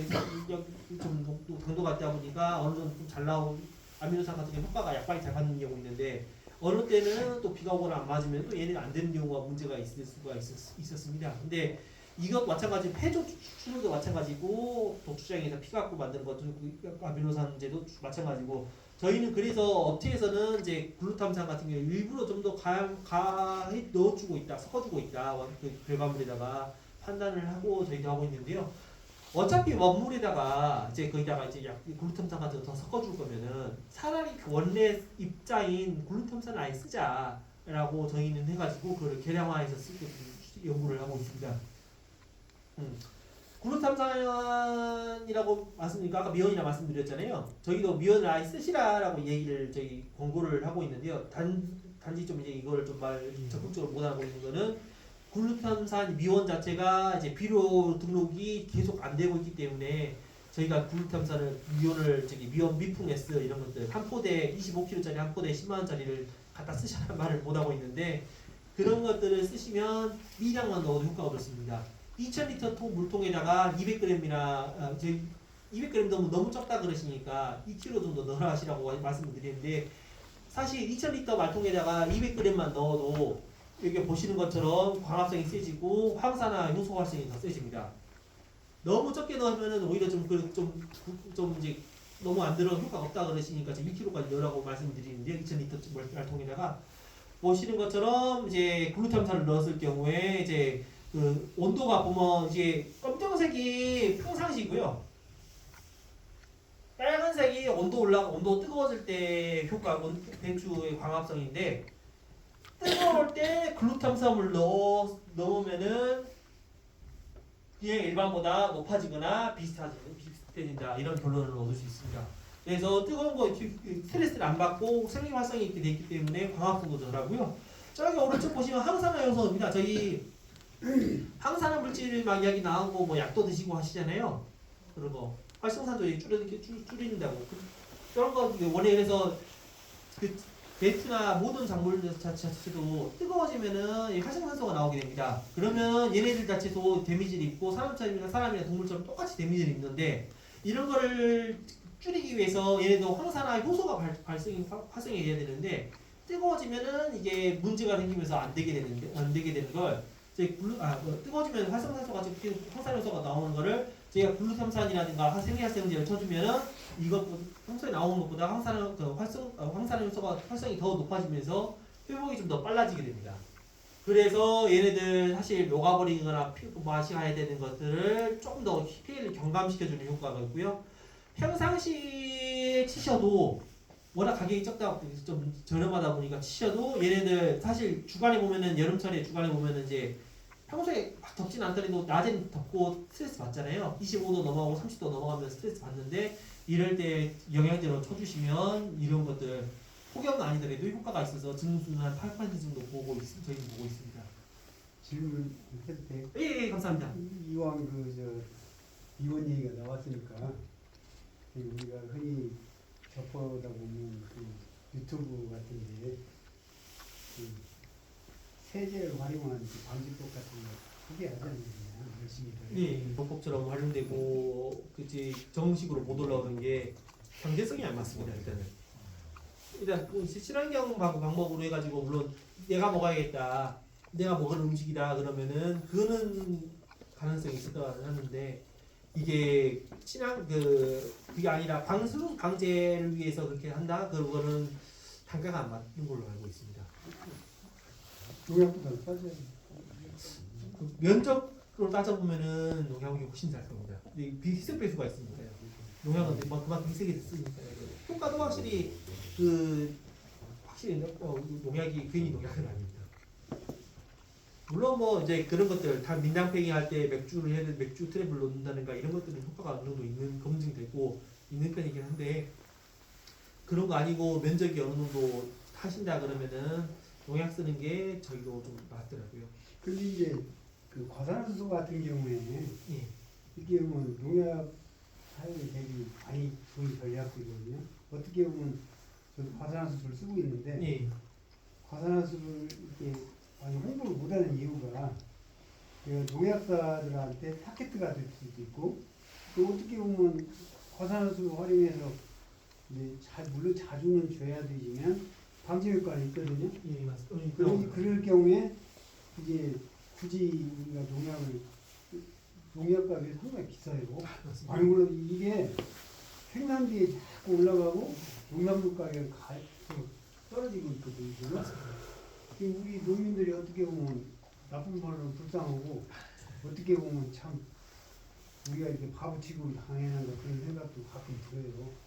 좀 강도가 있다 보니까 어느 정도 좀 잘 나온 아미노산 같은 경우 효과가 약발이 잘 받는 경우 있는데 어느 때는 또 비가 오거나 안 맞으면 또 얘네가 안 되는 경우가 문제가 있을 수가 있었습니다. 근데 이것 마찬가지 폐조 추출도 마찬가지고 독주장에서 피 갖고 만드는 것도 아미노산제도 마찬가지고 저희는 그래서 업체에서는 이제 글루탐산 같은 경우 일부러 좀 더 가해 넣어주고 있다, 섞어주고 있다 그 결과물에다가 판단을 하고 저희도 하고 있는데요. 어차피 원물에다가 이제 거기다가 이제 글루탐산 같은 거 더 섞어줄 거면은 차라리 그 원래 입자인 글루탐산을 아예 쓰자라고 저희는 해가지고 그걸 계량화해서 쓰게 연구를 하고 있습니다. 글루탐산이라고 말씀드리니까 아까 미온이라 말씀드렸잖아요. 저희도 미온을 아예 쓰시라라고 얘기를 저희 권고를 하고 있는데요. 단지 좀 이제 이걸 좀 적극적으로 못하고 있는 거는 글루탐산 미원 자체가 이제 비료 등록이 계속 안 되고 있기 때문에 저희가 글루탐산을 미원 미풍 S 이런 것들 한 포대 25kg짜리 한 포대 10만 원짜리를 갖다 쓰시라는 말을 못 하고 있는데 그런 것들을 쓰시면 미량만 넣어도 효과가 그렇습니다. 2000리터 물통에다가 200g이나 200g 너무 적다 그러시니까 2kg 정도 넣으라 하시라고 말씀을 드리는데 사실 2000리터 말통에다가 200g만 넣어도 여기 보시는 것처럼 광합성이 세지고 황산화 효소 활성이 더 세집니다. 너무 적게 넣으면 오히려 좀 이제 너무 안 들어 효과가 없다 그러시니까 2kg까지 넣으라고 말씀드리는데 2000리터 말통에다가 보시는 것처럼 이제 글루탐산을 넣었을 경우에 이제 그 온도가 보면 이제 검정색이 평상시고요. 빨간색이 온도 뜨거워질 때 효과 배추의 광합성인데 뜨거울 때 글루탐산을 넣으면은 그냥 일반보다 높아지거나 비슷해진다 이런 결론을 얻을 수 있습니다. 그래서 뜨거운 거 스트레스를 안 받고 생리 활성이 있게 되기 때문에 광합성도 덜하고요. 저기 오른쪽 보시면 항산화 요소입니다. 저희 항산화 물질 막 이야기 나오고 뭐 약도 드시고 하시잖아요. 그런 거 활성산도 줄인다고 그런 거 원래 그래서 그 배추나 모든 작물들 자체도 뜨거워지면은 활성산소가 나오게 됩니다. 그러면 얘네들 자체도 데미지를 입고 사람이나 동물처럼 똑같이 데미지를 입는데 이런 거를 줄이기 위해서 얘네도 항산화 효소가 활성해야 되는데 뜨거워지면은 이게 문제가 생기면서 안 되게 되는 걸 이제 뜨거워지면 활성산소가 항산화 효소가 나오는 거를 저희가 글루탐산이라든가 생리활성제를 쳐주면은 이것보다 평소에 나오는 것보다 항산화 효소가 활성이 더 높아지면서 회복이 좀 더 빨라지게 됩니다. 그래서 얘네들 사실 녹아버리거나 마셔야 되는 것들을 조금 더 피해를 경감시켜주는 효과가 있고요. 평상시에 치셔도 워낙 가격이 적다 좀 저렴하다 보니까 치셔도 얘네들 사실 주간에 보면은 여름철에 주간에 보면은 이제 평소에 막 덥진 않더라도 낮엔 덥고 스트레스 받잖아요. 25도 넘어가고 30도 넘어가면 스트레스 받는데 이럴 때 영양제로 쳐주시면 이런 것들 폭염은 아니더라도 효과가 있어서 증수는 한 8% 정도 저희는 보고 있습니다. 질문 해도 돼? 예, 감사합니다. 이왕 비원 얘기가 나왔으니까 우리가 흔히 접하다 보면 유튜브 같은데 세제를 활용한 방지법 같은 거 소개하잖아요. 열심히. 네, 법법처럼 활용되고 그치 정식으로 못 올라오는 게 경제성이 안 맞습니다. 일단 친환경 방법으로 해가지고 물론 내가 먹어야겠다, 내가 먹을 음식이다 그러면은 그거는 가능성이 있을 거라는 하는데 이게 그게 아니라 방제를 위해서 그렇게 한다 그거는 단가가 안 맞는 걸로 알고 있습니다. 농약보다 싸죠. 면적으로 따져보면은 농약이 훨씬 잘 씁니다. 희석 배수가 있으니까요. 농약은 그만큼 희석이 됐으니까요. 효과도 확실히 농약이 괜히 농약은 아닙니다. 물론 뭐 이제 그런 것들 다 민당팽이 할 때 맥주 트랩을 놓는다든가 이런 것들은 효과가 어느 정도 검증되고 있는 편이긴 한데 그런 거 아니고 면적이 어느 정도 하신다 그러면은 농약 쓰는 게 저희도 좀 낫더라고요. 근데 이제 과산화수소 같은 경우에 예. 이게 보면 농약 사용이 되게 많이 좋은 전략이거든요. 어떻게 보면 저도 과산화수소를 쓰고 있는데 예. 과산화수소를 이렇게 많이 홍보를 못하는 이유가 농약사들한테 타겟트가 될 수도 있고 또 어떻게 보면 과산화수소 활용해서 이제 물론 자주는 줘야 되지만 방지 효과가 있거든요. 예, 맞습니다. 그럴 경우에 이제 굳이 우리가 농약값이 상당히 비싸요. 맞습니다. 아니 물론 이게 생산비에 자꾸 올라가고 농산물 가격이 떨어지고 있거든요. 맞습니다. 우리 농민들이 어떻게 보면 나쁜 말로 불쌍하고 어떻게 보면 참 우리가 이렇게 바보치고 당하는 그런 생각도 가끔 들어요.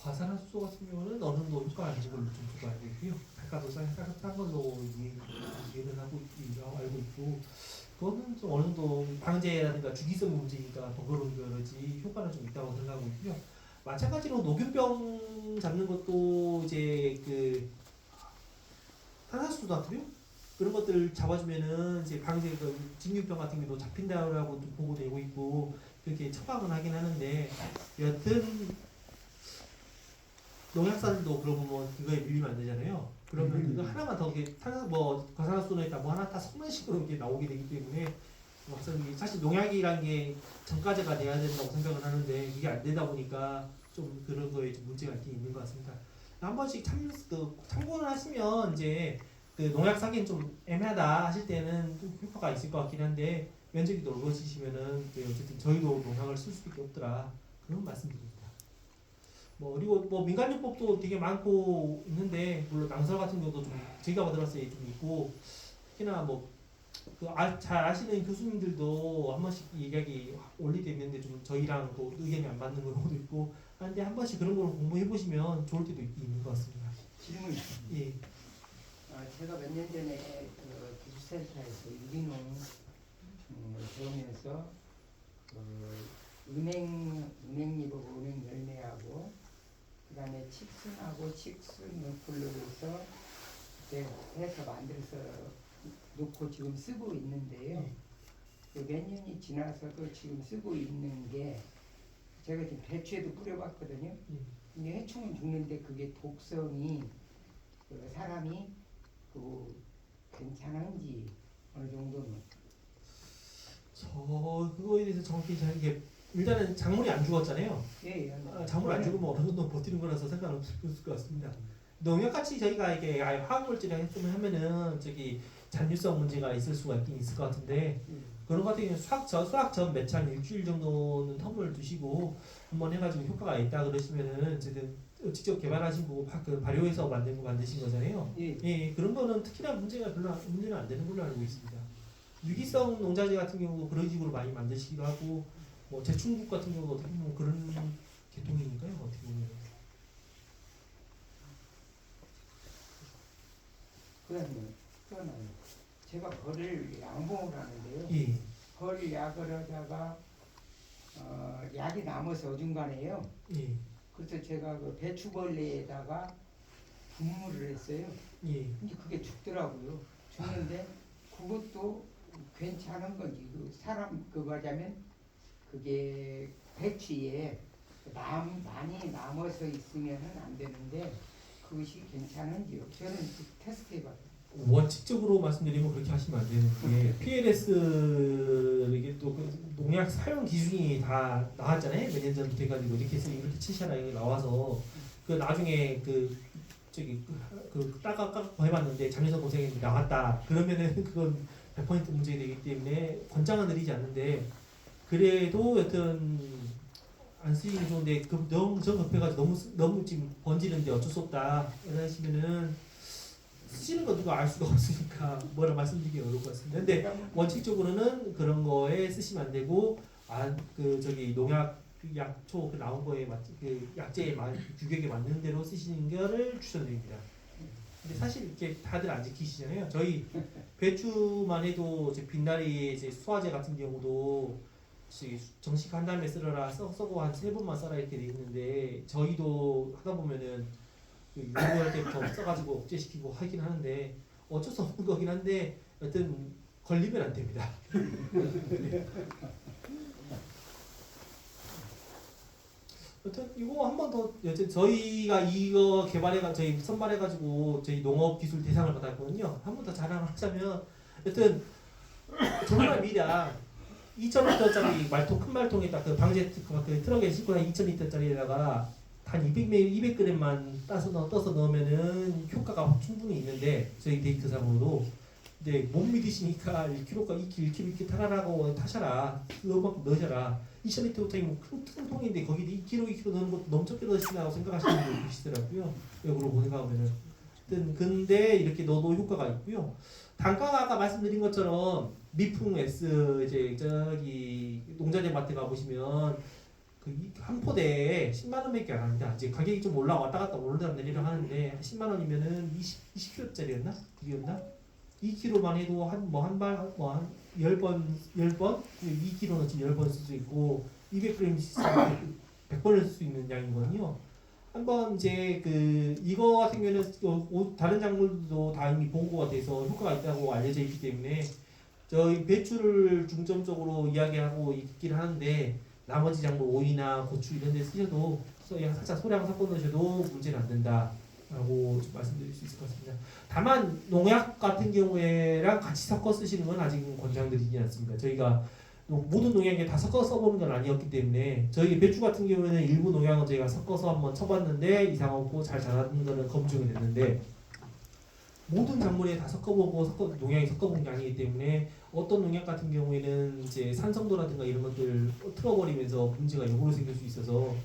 과산화수소 같은 경우는 어느 정도 효과가 있는 걸로 좀 저도 알고 있고요. 단가도 싼 걸로 이해를 하고 알고 있고 그거는 좀 어느 정도 방제라든가 주기성 문제니까 번거로운 거지 효과는 좀 있다고 생각하고 있고요. 마찬가지로 녹균병 잡는 것도 이제 탄산수소 같은요? 그런 것들 잡아주면은 이제 방제 진균병 같은 경우도 잡힌다라고 좀 보고되고 있고 그렇게 처방은 하긴 하는데 여튼 농약사들도 그러고 뭐 그거에 밀리면 안 되잖아요. 그러면 그거 하나만 더 이렇게 과산화수소는 일단 뭐 하나 다 섞는 식으로 이렇게 나오게 되기 때문에 사실 농약이란 게 전가제가 돼야 된다고 생각을 하는데 이게 안 되다 보니까 좀 그런 거에 좀 문제가 있는 것 같습니다. 한 번씩 참고를 하시면 이제 농약 사기는 좀 애매하다 하실 때는 좀 효과가 있을 것 같긴 한데 면적이 넓어지시면은 어쨌든 저희도 농약을 쓸 수밖에 없더라 그런 말씀드립니다. 그리고 민간요법도 되게 많고 있는데 물론 낭설 같은 경우도 좀 제가 받아봤을 때 좀 있고 특히나 잘 아시는 교수님들도 한 번씩 이야기 올리게 있는데 좀 저희랑 또 의견이 안 맞는 경우도 있고 하는데 한 번씩 그런 걸 공부해 보시면 좋을 때도 있는 것 같습니다. 질문이 예. 제가 몇 년 전에 그 기술센터에서 유기농 배우면서 은행잎하고 은행 열매하고 그다음에 칡순하고 칡순 너클로 해서 그때 해서 만들어서 놓고 지금 쓰고 있는데요. 몇 년이 지나서도 지금 쓰고 있는 게 제가 지금 배추에도 뿌려봤거든요. 근데 해충은 죽는데 그게 독성이 그 사람이 그 괜찮은지 어느 정도는 저 그거에 대해서 정확히 잘 이게 일단은 작물이 안 죽었잖아요. 예. 작물 안 죽으면 어느 정도 버티는 거라서 상관없을 것 같습니다. 농약같이 저희가 이게 아예 화학물질을 했으면 하면은 저기 잔류성 문제가 있을 수가 있긴 있을 것 같은데 그런 것 같은 경우는 수확 전 매차 일주일 정도는 텀을 두시고 한번 해가지고 효과가 있다 그러시면은 어쨌든 직접 개발하신 거고 그 발효해서 만든 거 만드신 거잖아요. 예, 그런 거는 특히나 문제는 안 되는 걸로 알고 있습니다. 유기성 농자재 같은 경우도 그런 식으로 많이 만드시기도 하고 뭐 제충국 같은 경우도 어떻게 보면 그런 계통이니까요. 어떻게 보면 그러면 제가 벌을 양봉을 하는데요. 예, 벌 약을 하다가 약이 남아서 어중간해요. 예, 그래서 제가 그 배추벌레에다가 분무를 했어요. 예. 근데 그게 죽더라고요. 죽는데 그것도 괜찮은 건지 그 사람 그 말하자면 그게 배추에 많이 남아서 있으면은 안 되는데 그것이 괜찮은지요? 저는 테스트해봤어요. 원칙적으로 말씀드리면 그렇게 하시면 안 되는 게 PLS 이게 또 그 농약 사용 기준이 다 나왔잖아요. 몇 년 전부터 해가지고 이렇게 해서 이렇게 치셔라 이게 나와서 그 나중에 그 저기 그 따가 해봤는데 장려성 고생이 나왔다 그러면은 그건 100% 문제가 되기 때문에 권장은 드리지 않는데 그래도 여튼 안 쓰이는 좋은데 그 너무 급해가지고 너무 지금 번지는데 어쩔 수 없다 이러시면은 쓰시는 거 누가 알 수가 없으니까 뭐라 말씀드리기 어려울 것 같습니다. 근데 원칙적으로는 그런 거에 쓰시면 안 되고 그 저기 농약 그 약초 그 나온 거에 그 약제에 규격에 맞는 대로 쓰시는 거를 추천드립니다. 근데 사실 이렇게 다들 안 지키시잖아요. 저희 배추만 해도 이제 빛나리 이제 수화제 같은 경우도 정식한 다음에 썰어라 썩고 한 3번만 썰어 이렇게 돼 있는데 저희도 하다 보면은 유효할 때부터 써가지고 억제시키고 하긴 하는데 어쩔 수 없는 거긴 한데 여튼 걸리면 안 됩니다. 여튼 이거 한 번 더 여튼 저희가 이거 저희 선발해가지고 저희 농업 기술 대상을 받았거든요. 한 번 더 자랑을 하자면 여튼 정말 미량 2,000리터짜리 말통 큰 말통에다 그 방제 그 트럭에 싣고 한 2,000리터짜리에다가 한 200g만 떠서 넣으면은 효과가 충분히 있는데 저희 데이터상으로도 근데 못 믿으시니까 1kg가 2kg 이렇게 타라라고 타셔라 그만큼 넣으셔라 2,000리터부터 큰 통인데 거기 2kg 넣는 것도 너무 적게 넣으시나고 생각하시는 분들 계시더라고요. 역으로 생각하면은 근데 이렇게 넣어도 효과가 있고요. 단가가 아까 말씀드린 것처럼 미풍 S 이제 저기 농자재 마트 가 보시면 그 한 포대에 10만 원밖에 안 합니다. 이제 가격이 좀 올라왔다 갔다 오르락 내리락 하는데 한 10만 원이면은 20kg짜리였나? 그게였나? 2kg만 해도 한 10번 2kg는 지금 10번 쓸 수 있고 200g 100번을 쓸 수 있는 양이거든요. 한번 이제 그 이거 같은 경우는 다른 작물도 다 이미 보고가 돼서 효과가 있다고 알려져 있기 때문에 저희 배추를 중점적으로 이야기하고 있긴 하는데 나머지 작물 오이나 고추 이런 데 쓰셔도 살짝 소량 섞어 넣으셔도 문제는 안 된다라고 좀 말씀드릴 수 있을 것 같습니다. 다만 농약 같은 경우에랑 같이 섞어 쓰시는 건 아직은 권장드리지 않습니다. 저희가 모든 농약에 다 섞어 써보는 건 아니었기 때문에 저희 배추 같은 경우에는 일부 농약은 저희가 섞어서 한번 쳐봤는데 이상 없고 잘 자라는 거는 검증이 됐는데 모든 작물에 다 섞어보고 농약이 섞어본 게 아니기 때문에 어떤 농약 같은 경우에는 이제 산성도라든가 이런 것들 틀어버리면서 문제가 역으로 생길 수 있어서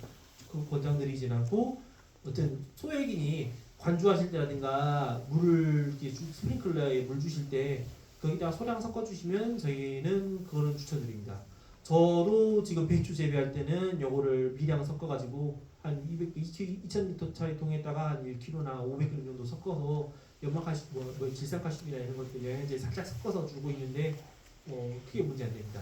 그 권장드리진 않고 어떤 소액인이 관주하실 때라든가 물을 스프링클러에 물 주실 때 거기다가 소량 섞어주시면 저희는 그거는 추천드립니다. 저도 지금 배추 재배할 때는 요거를 미량 섞어가지고 한 2,000리터 차의 통에다가 한 1kg나 500g 정도 섞어서 연막칼슘, 뭐 질산칼슘이나 이런 것들 영양제 살짝 섞어서 주고 있는데 크게 문제 안 됩니다.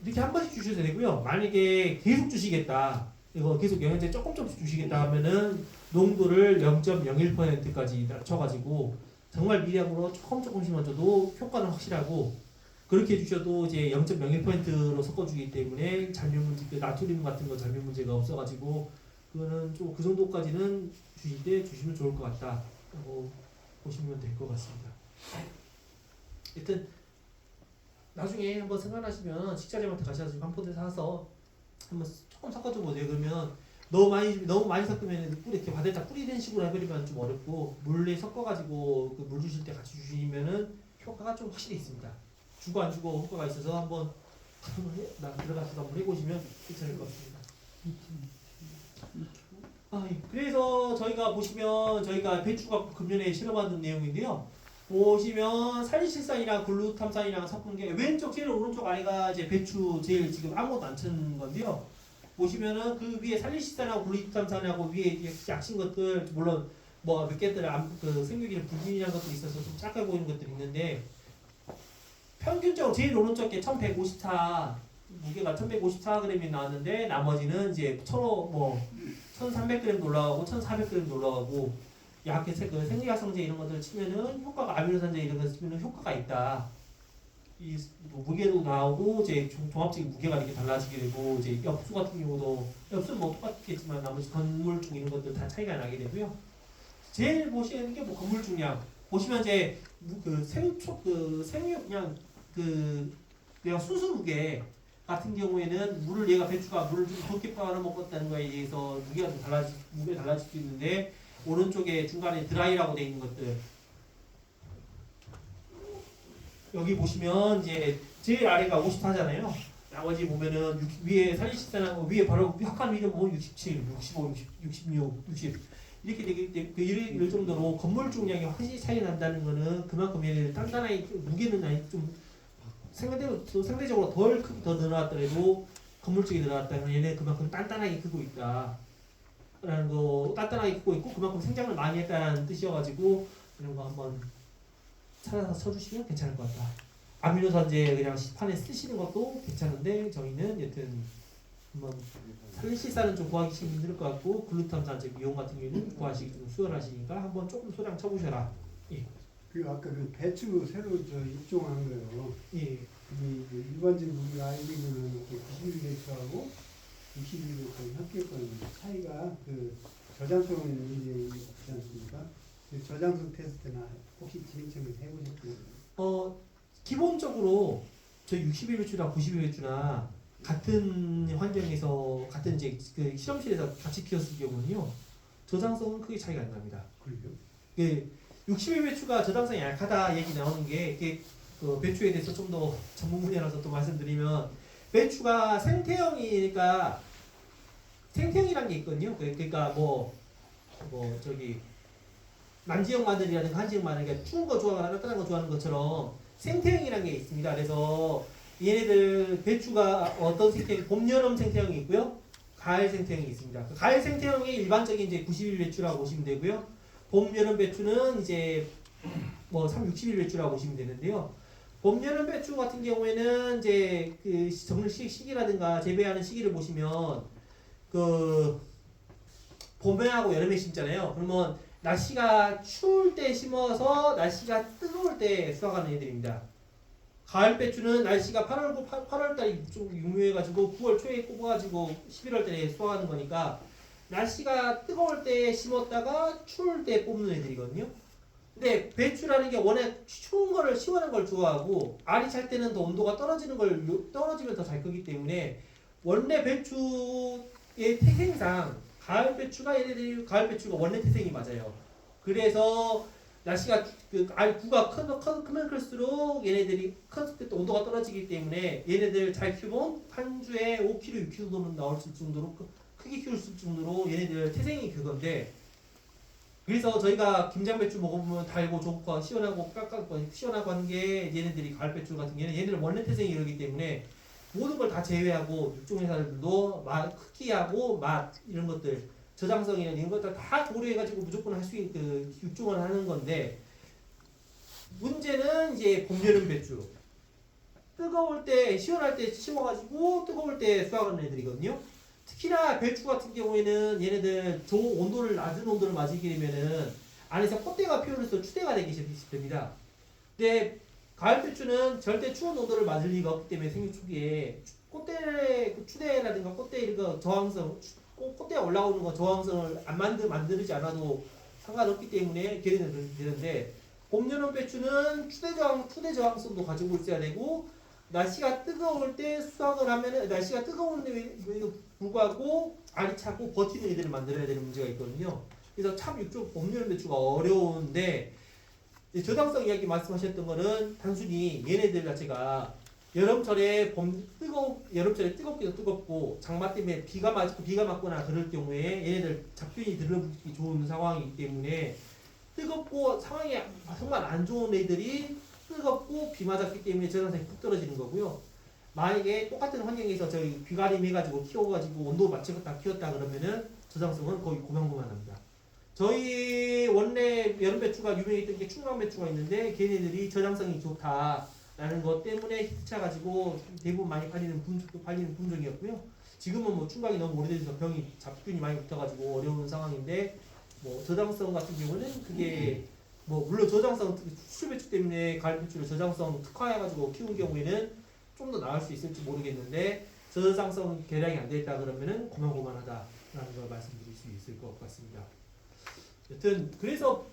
이렇게 한 번씩 주셔도 되고요. 만약에 계속 주시겠다, 이거 계속 영양제 조금씩 주시겠다 하면은 농도를 0.01%까지 낮춰가지고 정말 미량으로 조금씩만 줘도 효과는 확실하고, 그렇게 주셔도 이제 0.01%로 섞어주기 때문에 잔류 문제, 그 나트륨 같은 거 잔류 문제가 없어가지고 그거는 좀 그 정도까지는 주실 때 주시면 좋을 것 같다라고 보시면 될 것 같습니다. 일단 나중에 한번 생각나시면 식자재마트 가셔서 한 포대 사서 한번 조금 섞어줘 보세요. 그러면 너무 많이 섞으면 뿌리 이렇게 바닥에다 뿌리는 식으로 해버리면 좀 어렵고, 물에 섞어가지고 그 물 주실 때 같이 주시면은 효과가 좀 확실히 있습니다. 주고 안 주고 효과가 있어서 한번 들어가셔서 한번 해보시면 괜찮을 것 같습니다. 그래서 저희가 보시면 저희가 배추가 금년에 실험하는 내용인데요. 보시면 살리실산이랑 글루탐산이랑 섞은 게 왼쪽 제일 오른쪽 아래가 이제 배추 제일 지금 아무것도 안 친 건데요. 보시면은 그 위에 살리실산하고 글루탐산하고 위에 약신 것들, 물론 뭐 몇 개들 그 생육이나 불균이라는 것도 있어서 좀 작아 보이는 것들이 있는데, 평균적으로 제일 오른쪽 게 1154, 무게가 1154g이 나왔는데 나머지는 이제 1300g 올라가고 1400g 올라가고, 약게 그 생리활성제 이런 것들 치면은 효과가, 아미노산제 이런 거 치면은 효과가 있다. 이 무게도 나오고 이제 종합적인 무게가 이렇게 달라지게 되고, 이제 엽수 같은 경우도 엽수는 뭐 똑같겠지만 나머지 건물중 이런 것들 다 차이가 나게 되고요. 제일 보시는 게 뭐 건물중량 보시면 이제 그 생육 그냥 내가 순수 무게 같은 경우에는 얘가 배추가 물을 좀 적게 빨아먹었다는 거에 의해서 무게가 좀 달라질 수 있는데, 오른쪽에 중간에 드라이라고 되어 있는 것들 여기 보시면 이제 제일 아래가 54잖아요. 나머지 보면은 위에 살리식산하고 위에 바로 약간 위로 보면 67, 65, 66, 60 이렇게 되기 때문에 이럴 정도로 건물 중량이 확실히 차이 난다는 거는 그만큼 얘네들 단단하게 무게는 아니 좀 상대적으로 덜 크게 더 늘어났더라도 건물 쪽이 늘어났다면 얘네 그만큼 단단하게 크고 있다. 라는 거, 단단하게 크고 있고 그만큼 생장을 많이 했다는 뜻이어가지고 이런 거 한번 찾아서 쳐주시면 괜찮을 것 같다. 아미노산제 그냥 시판에 쓰시는 것도 괜찮은데 저희는 여튼 한번 살리실산은 좀 구하기 힘들 것 같고, 글루탐산제 미용 같은 경우는 구하시기 좀 수월하시니까 한번 조금 소량 쳐보셔라. 예. 그리고 아까 그 배추 새로 입종한 거요. 예. 일반적으로 우리가 알고 있는 91배추하고 61배추 합격권 차이가 그 저장성 문제 있지 않습니까? 그 저장성 테스트나 혹시 진행청에서 해보셨나요? 기본적으로 저희 61배추나 91배추나 같은 환경에서 같은 이제 그 실험실에서 같이 키웠을 경우는요, 저장성은 크게 차이가 안 납니다. 그래요? 61배추가 저장성이 약하다 얘기 나오는 게, 이게 그 배추에 대해서 좀 더 전문 분야라서 또 말씀드리면, 배추가 생태형이니까 생태형이란 게 있거든요. 그러니까 저기 만지형 마늘이라든가 한지형 마늘, 그러니까 추운 거 좋아하거나 따뜻한 거 좋아하는 것처럼 생태형이라는 게 있습니다. 그래서 얘네들 배추가 어떤 생태형, 봄, 여름 생태형이 있고요, 가을 생태형이 있습니다. 그 가을 생태형이 일반적인 이제 91배추라고 보시면 되고요. 봄, 여름 배추는 이제 61배추라고 보시면 되는데요. 봄, 여름 배추 같은 경우에는 이제 그 정글 시기라든가 재배하는 시기를 보시면 그 봄에하고 여름에 심잖아요. 그러면 날씨가 추울 때 심어서 날씨가 뜨거울 때 수확하는 애들입니다. 가을 배추는 날씨가 8월달이 좀 유명해가지고 9월 초에 꼽아가지고 11월달에 수확하는 거니까 날씨가 뜨거울 때 심었다가 추울 때 뽑는 애들이거든요. 근데 배추라는 게 워낙 추운 거를 시원한 걸 좋아하고, 알이 찰 때는 더 온도가 떨어지면 더 잘 크기 때문에 원래 배추의 태생상 가을 배추가 원래 태생이 맞아요. 그래서 날씨가 구가 크면 클수록 얘네들이 온도가 떨어지기 때문에 얘네들 잘 키우면 한 주에 5kg, 6kg는 나올 정도로 크게 키울 수 있을 정도로 얘네들 태생이 그건데, 그래서 저희가 김장배추 먹어보면 달고 좋고 시원하고 시원하고 하는 게 얘네들이 가을배추 같은 경우는 얘네들 원래 태생이 이러기 때문에 모든 걸 다 제외하고 육종회사들도 크기하고 맛 이런 것들 저장성이나 이런 것들 다 고려해가지고 무조건 할 수 있는 그 육종을 하는 건데 문제는 이제 봄, 여름 배추. 뜨거울 때 시원할 때 심어가지고 뜨거울 때 수확하는 애들이거든요. 특히나 배추 같은 경우에는 얘네들 온도를 낮은 온도를 맞이게 되면은 안에서 꽃대가 피어나서 추대가 되기 시작됩니다. 근데 가을 배추는 절대 추운 온도를 맞을 리가 없기 때문에 생육 초기에 꽃대 추대라든가 꽃대 이런 저항성 꽃대가 올라오는 거 저항성을 안 만들지 않아도 상관없기 때문에 걔네는 되는데 봄, 여름 배추는 추대 저항성도 가지고 있어야 되고 날씨가 뜨거울 때 수확을 하면은 날씨가 뜨거운데도 불구하고 알이 차고 버티는 애들을 만들어야 되는 문제가 있거든요. 그래서 참 이쪽 봄, 여름 배추가 어려운데 저장성 이야기 말씀하셨던 거는 단순히 얘네들 자체가 여름철에 여름철에 뜨겁기도 뜨겁고 장마 때문에 비가 맞거나 그럴 경우에 얘네들 잡균이 들러붙기 좋은 상황이기 때문에 뜨겁고 상황이 정말 안 좋은 애들이 뜨겁고 비 맞았기 때문에 저장성이 푹 떨어지는 거고요. 만약에 똑같은 환경에서 저희 비가림 해가지고 키워가지고 온도 맞추고 키웠다 그러면은 저장성은 거의 고만고만합니다. 저희 원래 여름 배추가 유명했던 게 충남 배추가 있는데 걔네들이 저장성이 좋다라는 것 때문에 히트차 가지고 대부분 많이 팔리는 품종이었고요. 지금은 뭐 충각이 너무 오래돼서 잡균이 많이 붙어가지고 어려운 상황인데 뭐 저장성 같은 경우는 그게 뭐 물론 저장성 수출 배추 때문에 가을 배추를 저장성 특화해가지고 키운 경우에는 좀 더 나을 수 있을지 모르겠는데 저장성 개량이 안 되었다 그러면은 고만고만하다라는 걸 말씀드릴 수 있을 것 같습니다. 여튼 그래서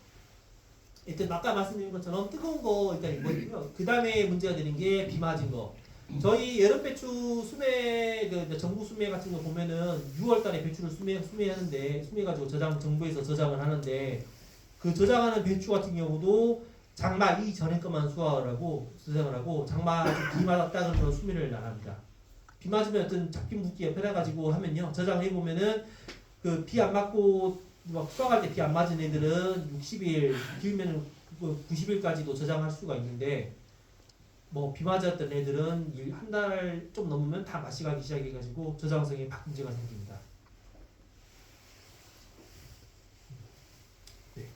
아까 말씀드린 것처럼 뜨거운 거 일단 이거고요. 그 다음에 문제가 되는 게 비 맞은 거. 저희 여름 배추 수매 정부 수매 같은 거 보면은 6월달에 배추를 수매가지고 정부에서 저장을 하는데 그 저장하는 배추 같은 경우도 장마 이전에 것만 저장을 하고 장마 비 맞았다 그러면 수매를 안 합니다. 비 맞으면 어떤 잡균 묻기에 편해가지고 하면요 저장을 해보면은 그 비 안 맞고 막 수확할 때 비 안 맞은 애들은 60일 비우면은 90일까지도 저장할 수가 있는데 뭐 비 맞았던 애들은 한 달 좀 넘으면 다 맛이 가기 시작해가지고 저장성에 막 문제가 생깁니다. 네,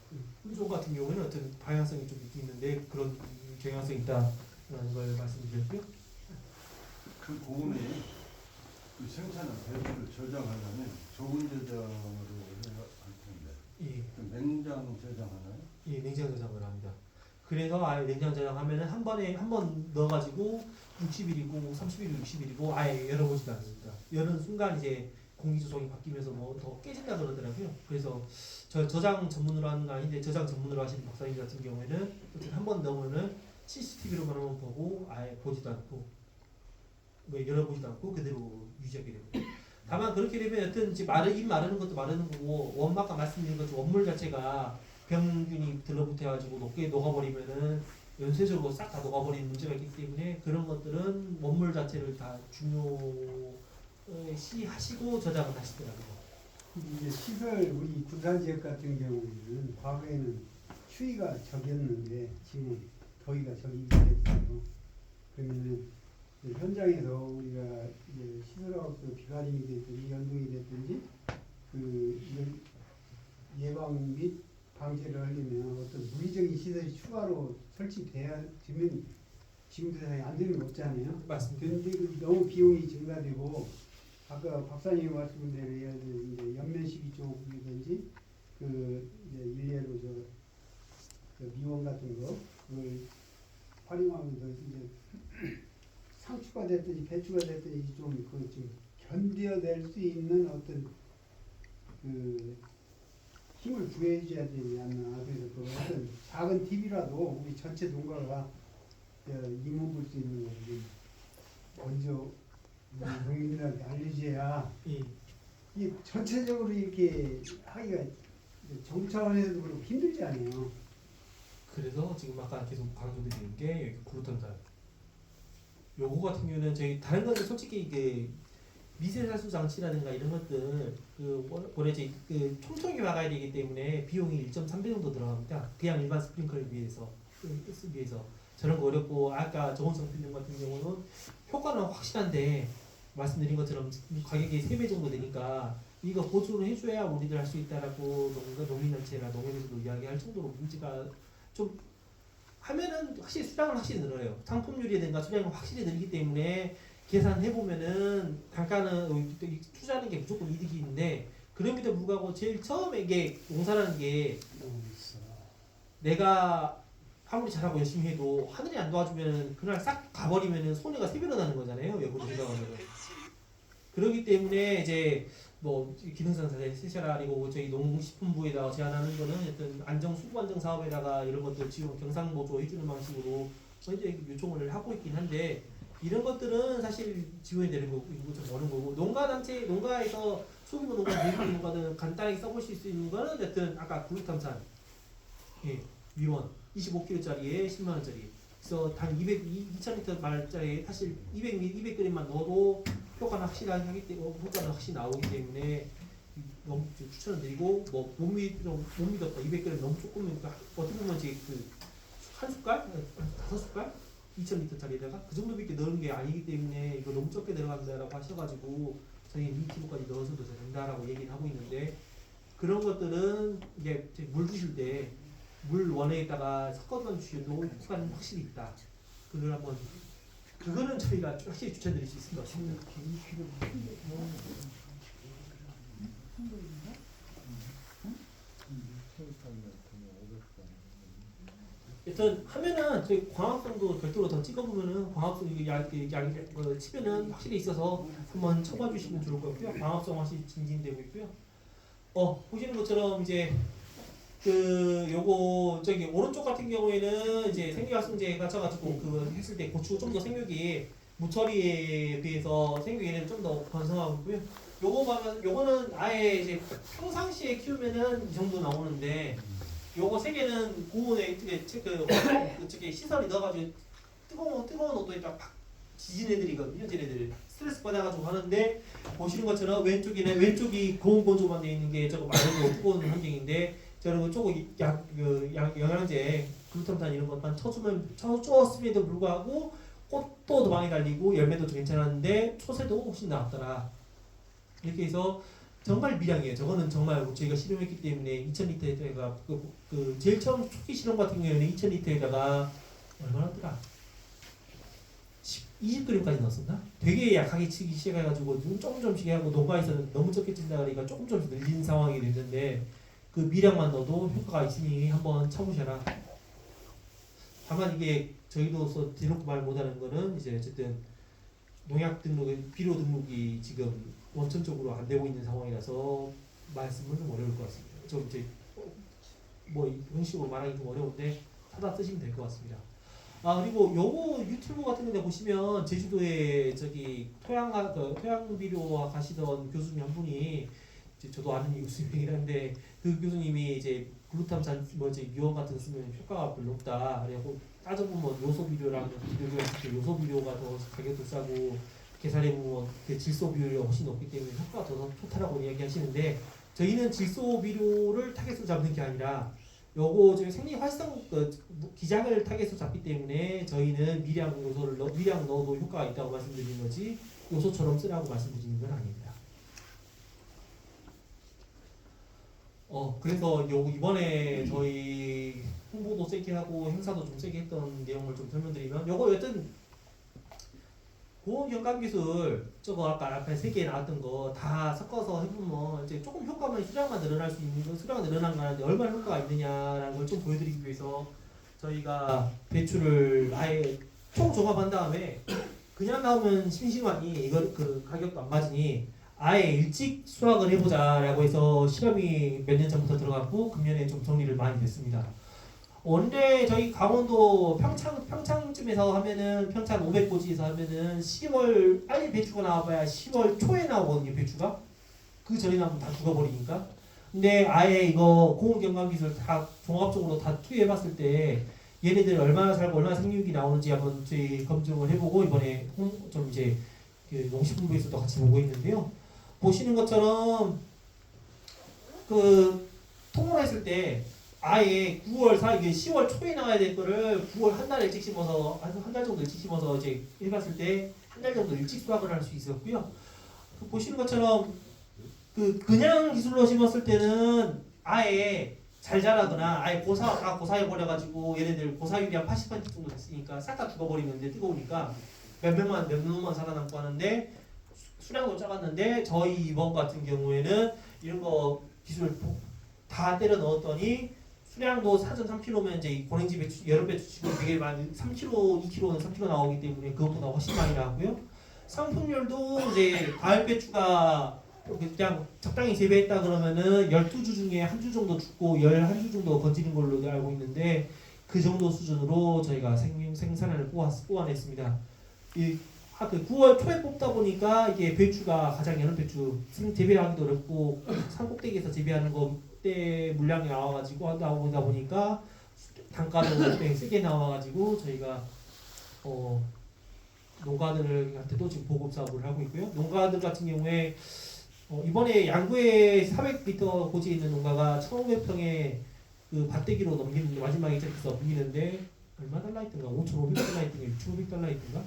품종 같은 경우는 어떤 방향성이 좀 있는데 그런 경향성이 있다라는 걸 말씀드렸고요. 그 고온에 그 생산한 배추를 저장하려면 저온 저장으로 해야 할 텐데. 예, 그 냉장 저장하나요? 예, 냉장 저장을 합니다. 그래서 아예 냉장 저장하면은 한 번 넣어가지고 60일이고 30일이고 60일이고 아예 열어보지도 않습니다. 여는 순간 이제 공기 조성이 바뀌면서 뭐 더 깨진다 그러더라고요. 그래서 저 저장 전문으로 하는 거 아닌데 저장 전문으로 하시는 박사님 같은 경우에는 한 번 넣으면은 CCTV로만 한번 보고 아예 보지도 않고 뭐 열어보지도 않고 그대로 유지하게 됩니다. 다만 그렇게 되면 여튼 이제 입 마르는 것도 마르는 거고 아까 말씀드린 것처럼 원물 자체가 병균이 들러붙어가지고 높게 녹아버리면은 연쇄적으로 싹 다 녹아버리는 문제가 있기 때문에 그런 것들은 원물 자체를 다 중요시하시고 저장을 하시더라고요. 이제 시설 우리 군산 지역 같은 경우에는 과거에는 추위가 적였는데 지금 더위가 적이 됐어요. 그러면은 현장에서 우리가 이제 시설하고 비가림이 됐든지 연동이 됐든지 그 이런 예방 및 방제를 하려면 어떤 물리적인 시설이 추가로 설치되면 지금 세상에 안 되는 거 없잖아요. 맞습니다. 그런데 너무 비용이 증가되고 아까 박사님이 말씀한 대로 예를 들어 이제 연면시비 쪽이든지 그 이제 일례로 저 미원 같은 거 그걸 활용하면서 이제 상추가 됐든지 배추가 됐든지 좀 견뎌낼 수 있는 어떤 그 힘을 부여해줘야 되지 않나. 그래서 그 어떤 작은 팁이라도 우리 전체 농가가 이몸 볼 수 있는 거를 먼저 농민들한테 알려줘야 예. 이 전체적으로 이렇게 하기가 정부 차원에서도 그렇고 힘들지 않아요. 그래서 지금 아까 계속 강조드리는 게 여기 구루탄산. 요거 같은 경우는 저희 다른 것들 솔직히 그 미세살수 장치라든가 이런 것들 그 촘촘히 막아야 되기 때문에 비용이 1.3배 정도 들어갑니다. 그냥 일반 스프링클러에 비해서 저런 거 어렵고 아까 저온성 필름 같은 경우는 효과는 확실한데 말씀드린 것처럼 가격이 3배 정도 되니까 이거 보조를 해줘야 우리들 할 수 있다라고 농민단체나 농협에서도 이야기할 정도로 문제가 좀 하면은 확실히 수량은 확실히 늘어요. 상품률이든가 수량이 확실히 늘기 때문에 계산해 보면은 단가는 투자하는 게 무조건 이득이 있는데 그럼에도 불구하고 제일 처음에 이게 농사라는 게 내가 아무리 잘하고 열심히 해도 하늘이 안 도와주면 그날 싹 가버리면은 손해가 3배로 나는 거잖아요. 여부로 생각하면은. 그렇기 때문에 이제 뭐 기능상사제 스페셜 그리고 저희 농식품부에다가 제안하는 거는 어떤 안정 수급 안정 사업에다가 이런 것들 지원 경상보조 해주는 방식으로 현재 요청을 하고 있긴 한데 이런 것들은 사실 지원이 되는 거고 이거 좀 어려운 거고 농가단체 농가에서 소규모 농가 대규모 농가는 간단하게 써보실 수 있는 거는 어쨌든 아까 글루탐산 예, 위원 25kg짜리에 10만 원짜리 그래서 단 2,000리터 말짜리 사실 200g만 넣어도 효과는 확실하게 하기 때문에 효과는 확실히 나오기 때문에 너무 추천을 드리고 뭐 못 믿었다 200g 너무 조금이니까 어떻게 보면 이제 한 숟갈? 5숟갈? 2,000리터짜리에다가 그 정도밖에 넣은 게 아니기 때문에 이거 너무 적게 들어간다라고 하셔가지고 저희 2kg까지 넣어서도 된다라고 얘기를 하고 있는데 그런 것들은 이게 물 주실 때 물 원에다가 섞어만 주셔도 효과는 확실히 있다. 그걸 한번 그거는 저희가 확실히 추천드릴 수 있을 것 같습니다. 일단 하면은 저희 광합성도 별도로 더 찍어보면은 광합성 치면은 확실히 있어서 한번 쳐봐 주시면 좋을 것 같고요. 광합성 확실히 진진되고 있고요. 보시는 것처럼 이제 요거 저기 오른쪽 같은 경우에는 이제 생육활성제 갇혀가지고 그 했을 때 고추 좀 더 생육이 무처리에 비해서 생육에는 좀 더 번성하고 있고요. 요거는 아예 이제 평상시에 키우면은 이 정도 나오는데 요거 세 개는 고온에 저기 시설이 넣어가지고 뜨거운 온도에다가 팍 지진 애들이거든요. 쟤네들 스트레스 받아가지고 하는데 보시는 것처럼 왼쪽이 고온 건조만 돼 있는 게 저거 말고 뜨거운 환경인데 저는 조금 영양제 글루탐산 이런 것만 쳐주었음에도 불구하고 꽃도 더 많이 달리고 열매도 좀 괜찮았는데 초세도 훨씬 나았더라. 이렇게 해서 정말 미량이에요. 저거는 정말 저희가 실험했기 때문에 2,000리터에다가 그 제일 처음 초기 실험 같은 경우에는 2,000리터에다가 얼마나더라? 20g까지 넣었었나? 되게 약하게 치기 시작해가지고 조금씩 하고 농가에서는 너무 적게 찐다 그러니까 조금씩 늘린 상황이 됐는데 그 미량만 넣어도 효과가 있으니 한번 쳐보셔라. 다만 이게 저희로서 대놓고 말 못하는 거는 이제 어쨌든 농약 비료 등록이 지금 원천적으로 안 되고 있는 상황이라서 말씀은 좀 어려울 것 같습니다. 좀 이제 뭐 이런 식으로 말하기 좀 어려운데 사다 쓰시면 될 것 같습니다. 그리고 요거 유튜브 같은 데 보시면 제주도에 저기 토양 비료 가시던 교수님 한 분이 저도 아는 교수님이긴한데 그 교수님이 이제 글루탐산 미원 같은 거 쓰면 효과가 별로 없다. 그래고 따져보면 요소 비료랑 비교했을 때 요소 비료가 더 가격도 싸고 계산해보면 그 질소 비료가 훨씬 높기 때문에 효과가 더 좋다라고 이야기하시는데 저희는 질소 비료를 타겟으로 잡는 게 아니라 요거 저희 생리 활성 기장을 타겟으로 잡기 때문에 저희는 미량 넣어도 효과가 있다고 말씀드리는 거지 요소처럼 쓰라고 말씀드리는 건 아닙니다. 그래서 이번에 저희 홍보도 세게 하고 행사도 좀 세게 했던 내용을 좀 설명드리면 요거 여튼 고온 경감 기술 저거 아까 앞에 3개 나왔던 거 다 섞어서 해보면 이제 조금 효과만 수량만 늘어날 수 있는 거 수량은 늘어난 거 하는데 얼마나 효과가 있느냐라는 걸 좀 보여드리기 위해서 저희가 배추를 아예 총 종합한 다음에 그냥 나오면 심심하니 이거 그 가격도 안 맞으니 아예 일찍 수확을 해보자라고 해서 실험이 몇 년 전부터 들어갔고 금년에 좀 정리를 많이 됐습니다. 원래 저희 강원도 평창쯤에서 하면은 평창 500고지에서 하면은 10월 빨리 배추가 나와봐야 10월 초에 나오거든요. 배추가 그 전에 나오면 다 죽어버리니까. 근데 아예 이거 고온 경감 기술 다 종합적으로 다 투여해봤을 때 얘네들 얼마나 살고 얼마나 생육이 나오는지 한번 저희 검증을 해보고 이번에 좀 이제 그 농식품부에서도 같이 보고 있는데요. 보시는 것처럼 그 통보했을 때 아예 9월 4일 10월 초에 나와야 될 거를 9월 한 달 일찍 심어서 한 달 정도 일찍 심어서 이제 해봤을 때 한 달 정도 일찍 수확을 할 수 있었고요. 보시는 것처럼 그냥 기술로 심었을 때는 아예 잘 자라거나 아예 다 고사해 버려가지고 얘네들 고사율이 한 80% 정도 됐으니까 싹 다 죽어버리는데 뜨거우니까 몇 놈만 살아남고 하는데 수량도 작았는데 저희 이번 같은 경우에는 이런 거 기술 다 때려 넣었더니 수량도 사전 3kg면 이제 고랭지 배추 여름 배추 지금 되게 많이 3kg, 2kg는 3kg 나오기 때문에 그것보다 훨씬 많이 나오고요. 상품률도 이제 가을 배추가 그냥 적당히 재배했다 그러면은 12주 중에 한 주 정도 죽고 11주 정도 건지는 걸로 알고 있는데 그 정도 수준으로 저희가 생산을 뽑아냈습니다. 그 9월 초에 뽑다 보니까 이게 배추가 가장 여름 배추 재배하기도 어렵고 산 꼭대기에서 재배하는 거 때 물량이 나오다 보니까 단가도 세게 나와가지고 저희가 농가들한테도 지금 보급 사업을 하고 있고요. 농가들 같은 경우에 이번에 양구에 400m 고지에 있는 농가가 1,500평에 그 밭대기로 넘기는데 마지막에 이렇게 넘기는데 얼마 달라 했던가 5,500달러 했던가 6,500달러 했던가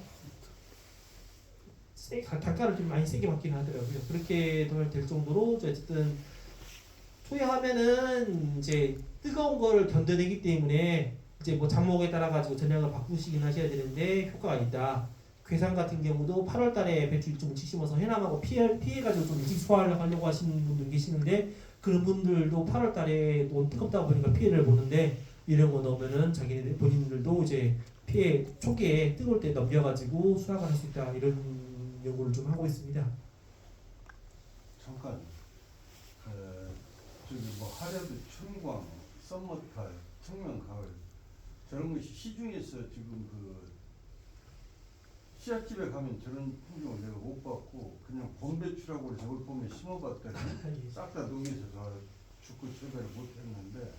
단가를 좀 많이 세게 받긴 하더라고요. 그렇게 될 정도로 어쨌든 투여하면은 이제 뜨거운 거를 견뎌내기 때문에 이제 뭐 작목에 따라 가지고 전략을 바꾸시긴 하셔야 되는데 효과가 있다. 괴산 같은 경우도 8월달에 배추 일종을 심어서 해남하고 피해가지고 좀 일찍 소화를 하려고 하시는 분들 계시는데 그런 분들도 8월달에 너무 뜨겁다 보니까 피해를 보는데 이런 거 넣으면은 자기네들 본인들도 이제 피해 초기에 뜨거울 때 넘겨가지고 수확을 할 수 있다 이런 연구를 좀 하고 있습니다. 잠깐 저기 뭐 하려도 춘광, 썸머타일, 청명가을 저런 것이 시중에서 지금 그 씨앗집에 가면 저런 품종을 내가 못 봤고 그냥 봄배추라고 해서 올 봄에 심어봤더니 싹 다 녹여서 죽고 재배를 못했는데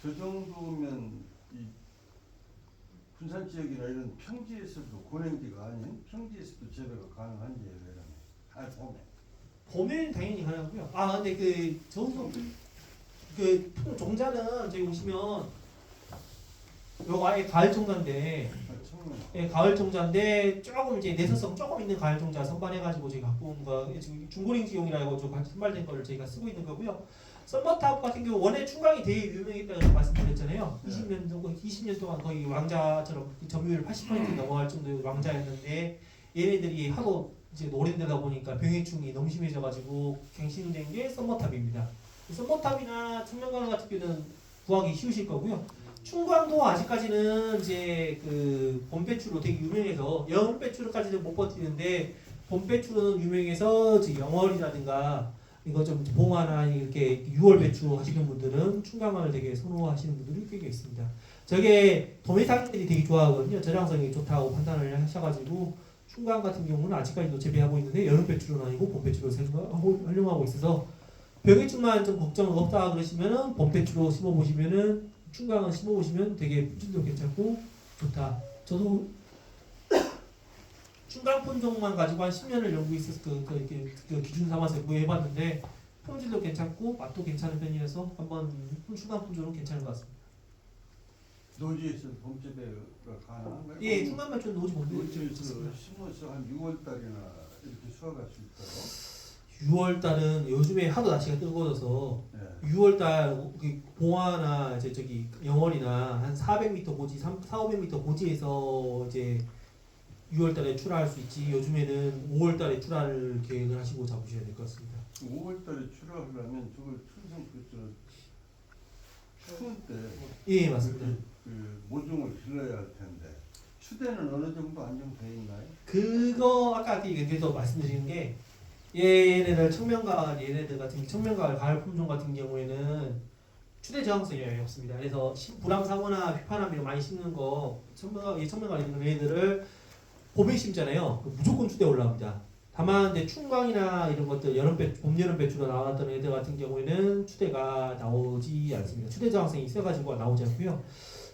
저 정도면 이 군산 지역이나 이런 평지에서도 고랭지가 아닌 평지에서도 재배가 가능한지 이러면 봄에. 봄에는 당연히 가능하고요. 근데 그 종자는 저기 보시면 요거 아예 가을 종자인데, 예, 가을 종자인데 조금 이제 내서성 조금 있는 가을 종자 선반해가지고 저희가 갖고 온 거 지금 중고랭지용이라고 좀 선발된 거를 저희가 쓰고 있는 거고요. 썸머탑 같은 경우 원래 충광이 되게 유명했다고 말씀드렸잖아요. 20년 동안 거의 왕자처럼 점유율 80% 넘어갈 정도의 왕자였는데 얘네들이 하도 이제 오래되다 보니까 병해충이 너무 심해져가지고 갱신된 게 썸머탑입니다. 썸머탑이나 청명가을 같은 경우는 구하기 쉬우실 거고요. 충광도 아직까지는 이제 그 봄배추로 되게 유명해서 여름배추로까지는 못 버티는데 봄배추는 유명해서 영월이라든가 이거 좀 봉화나 이렇게 6월 배추 하시는 분들은 충광을 되게 선호하시는 분들이 꽤 있습니다. 저게 도매상인들이 되게 좋아하거든요. 저장성이 좋다고 판단을 하셔가지고 충광 같은 경우는 아직까지도 재배하고 있는데 여름 배추로는 아니고 봄 배추로 활용하고 있어서 병해충만 좀 걱정 없다 그러시면은 봄 배추로 심어보시면은 충광은 심어보시면 되게 품질도 괜찮고 좋다. 저도 충광 품종만 가지고 한 10년을 연구했어서 그 기준 삼아서 연구해봤는데 품질도 괜찮고 맛도 괜찮은 편이라서 한번 충광 품종은 괜찮은 것 같습니다. 노지에서 봄재배가 가능한가요? 예, 충광 배추는 노지 봄 노지에서 배추 심어서 한 6월달이나 이렇게 수확할 수 있도록 6월달은 요즘에 하도 날씨가 뜨거워져서 네. 6월달 봉화나 이제 저기 영월이나 한 400m 고지, 400-500m 고지에서 이제 6월달에 출하할 수 있지. 요즘에는 5월달에 출하를 계획을 하시고 잡으셔야 될 것 같습니다. 5월달에 출하하려면 저걸 천성 추운 때 예, 맞습니다. 그 모종을 길러야 할 텐데 추대는 어느 정도 안정돼 있나요? 그거 아까 그래서 말씀드리는 게 얘네들 청명가을 얘네들 같은 청명가을 가을 품종 같은 경우에는 추대 저항성이 없습니다. 그래서 불황사고나 휘파람이 많이 심는 거 청명가을 있는 얘네들을 봄에 심잖아요. 무조건 추대 올라옵니다. 다만 이제 충광이나 이런 것들 봄 여름 배추로 나왔던 애들 같은 경우에는 추대가 나오지 않습니다. 추대 저항성이 있어가지고 나오지 않고요.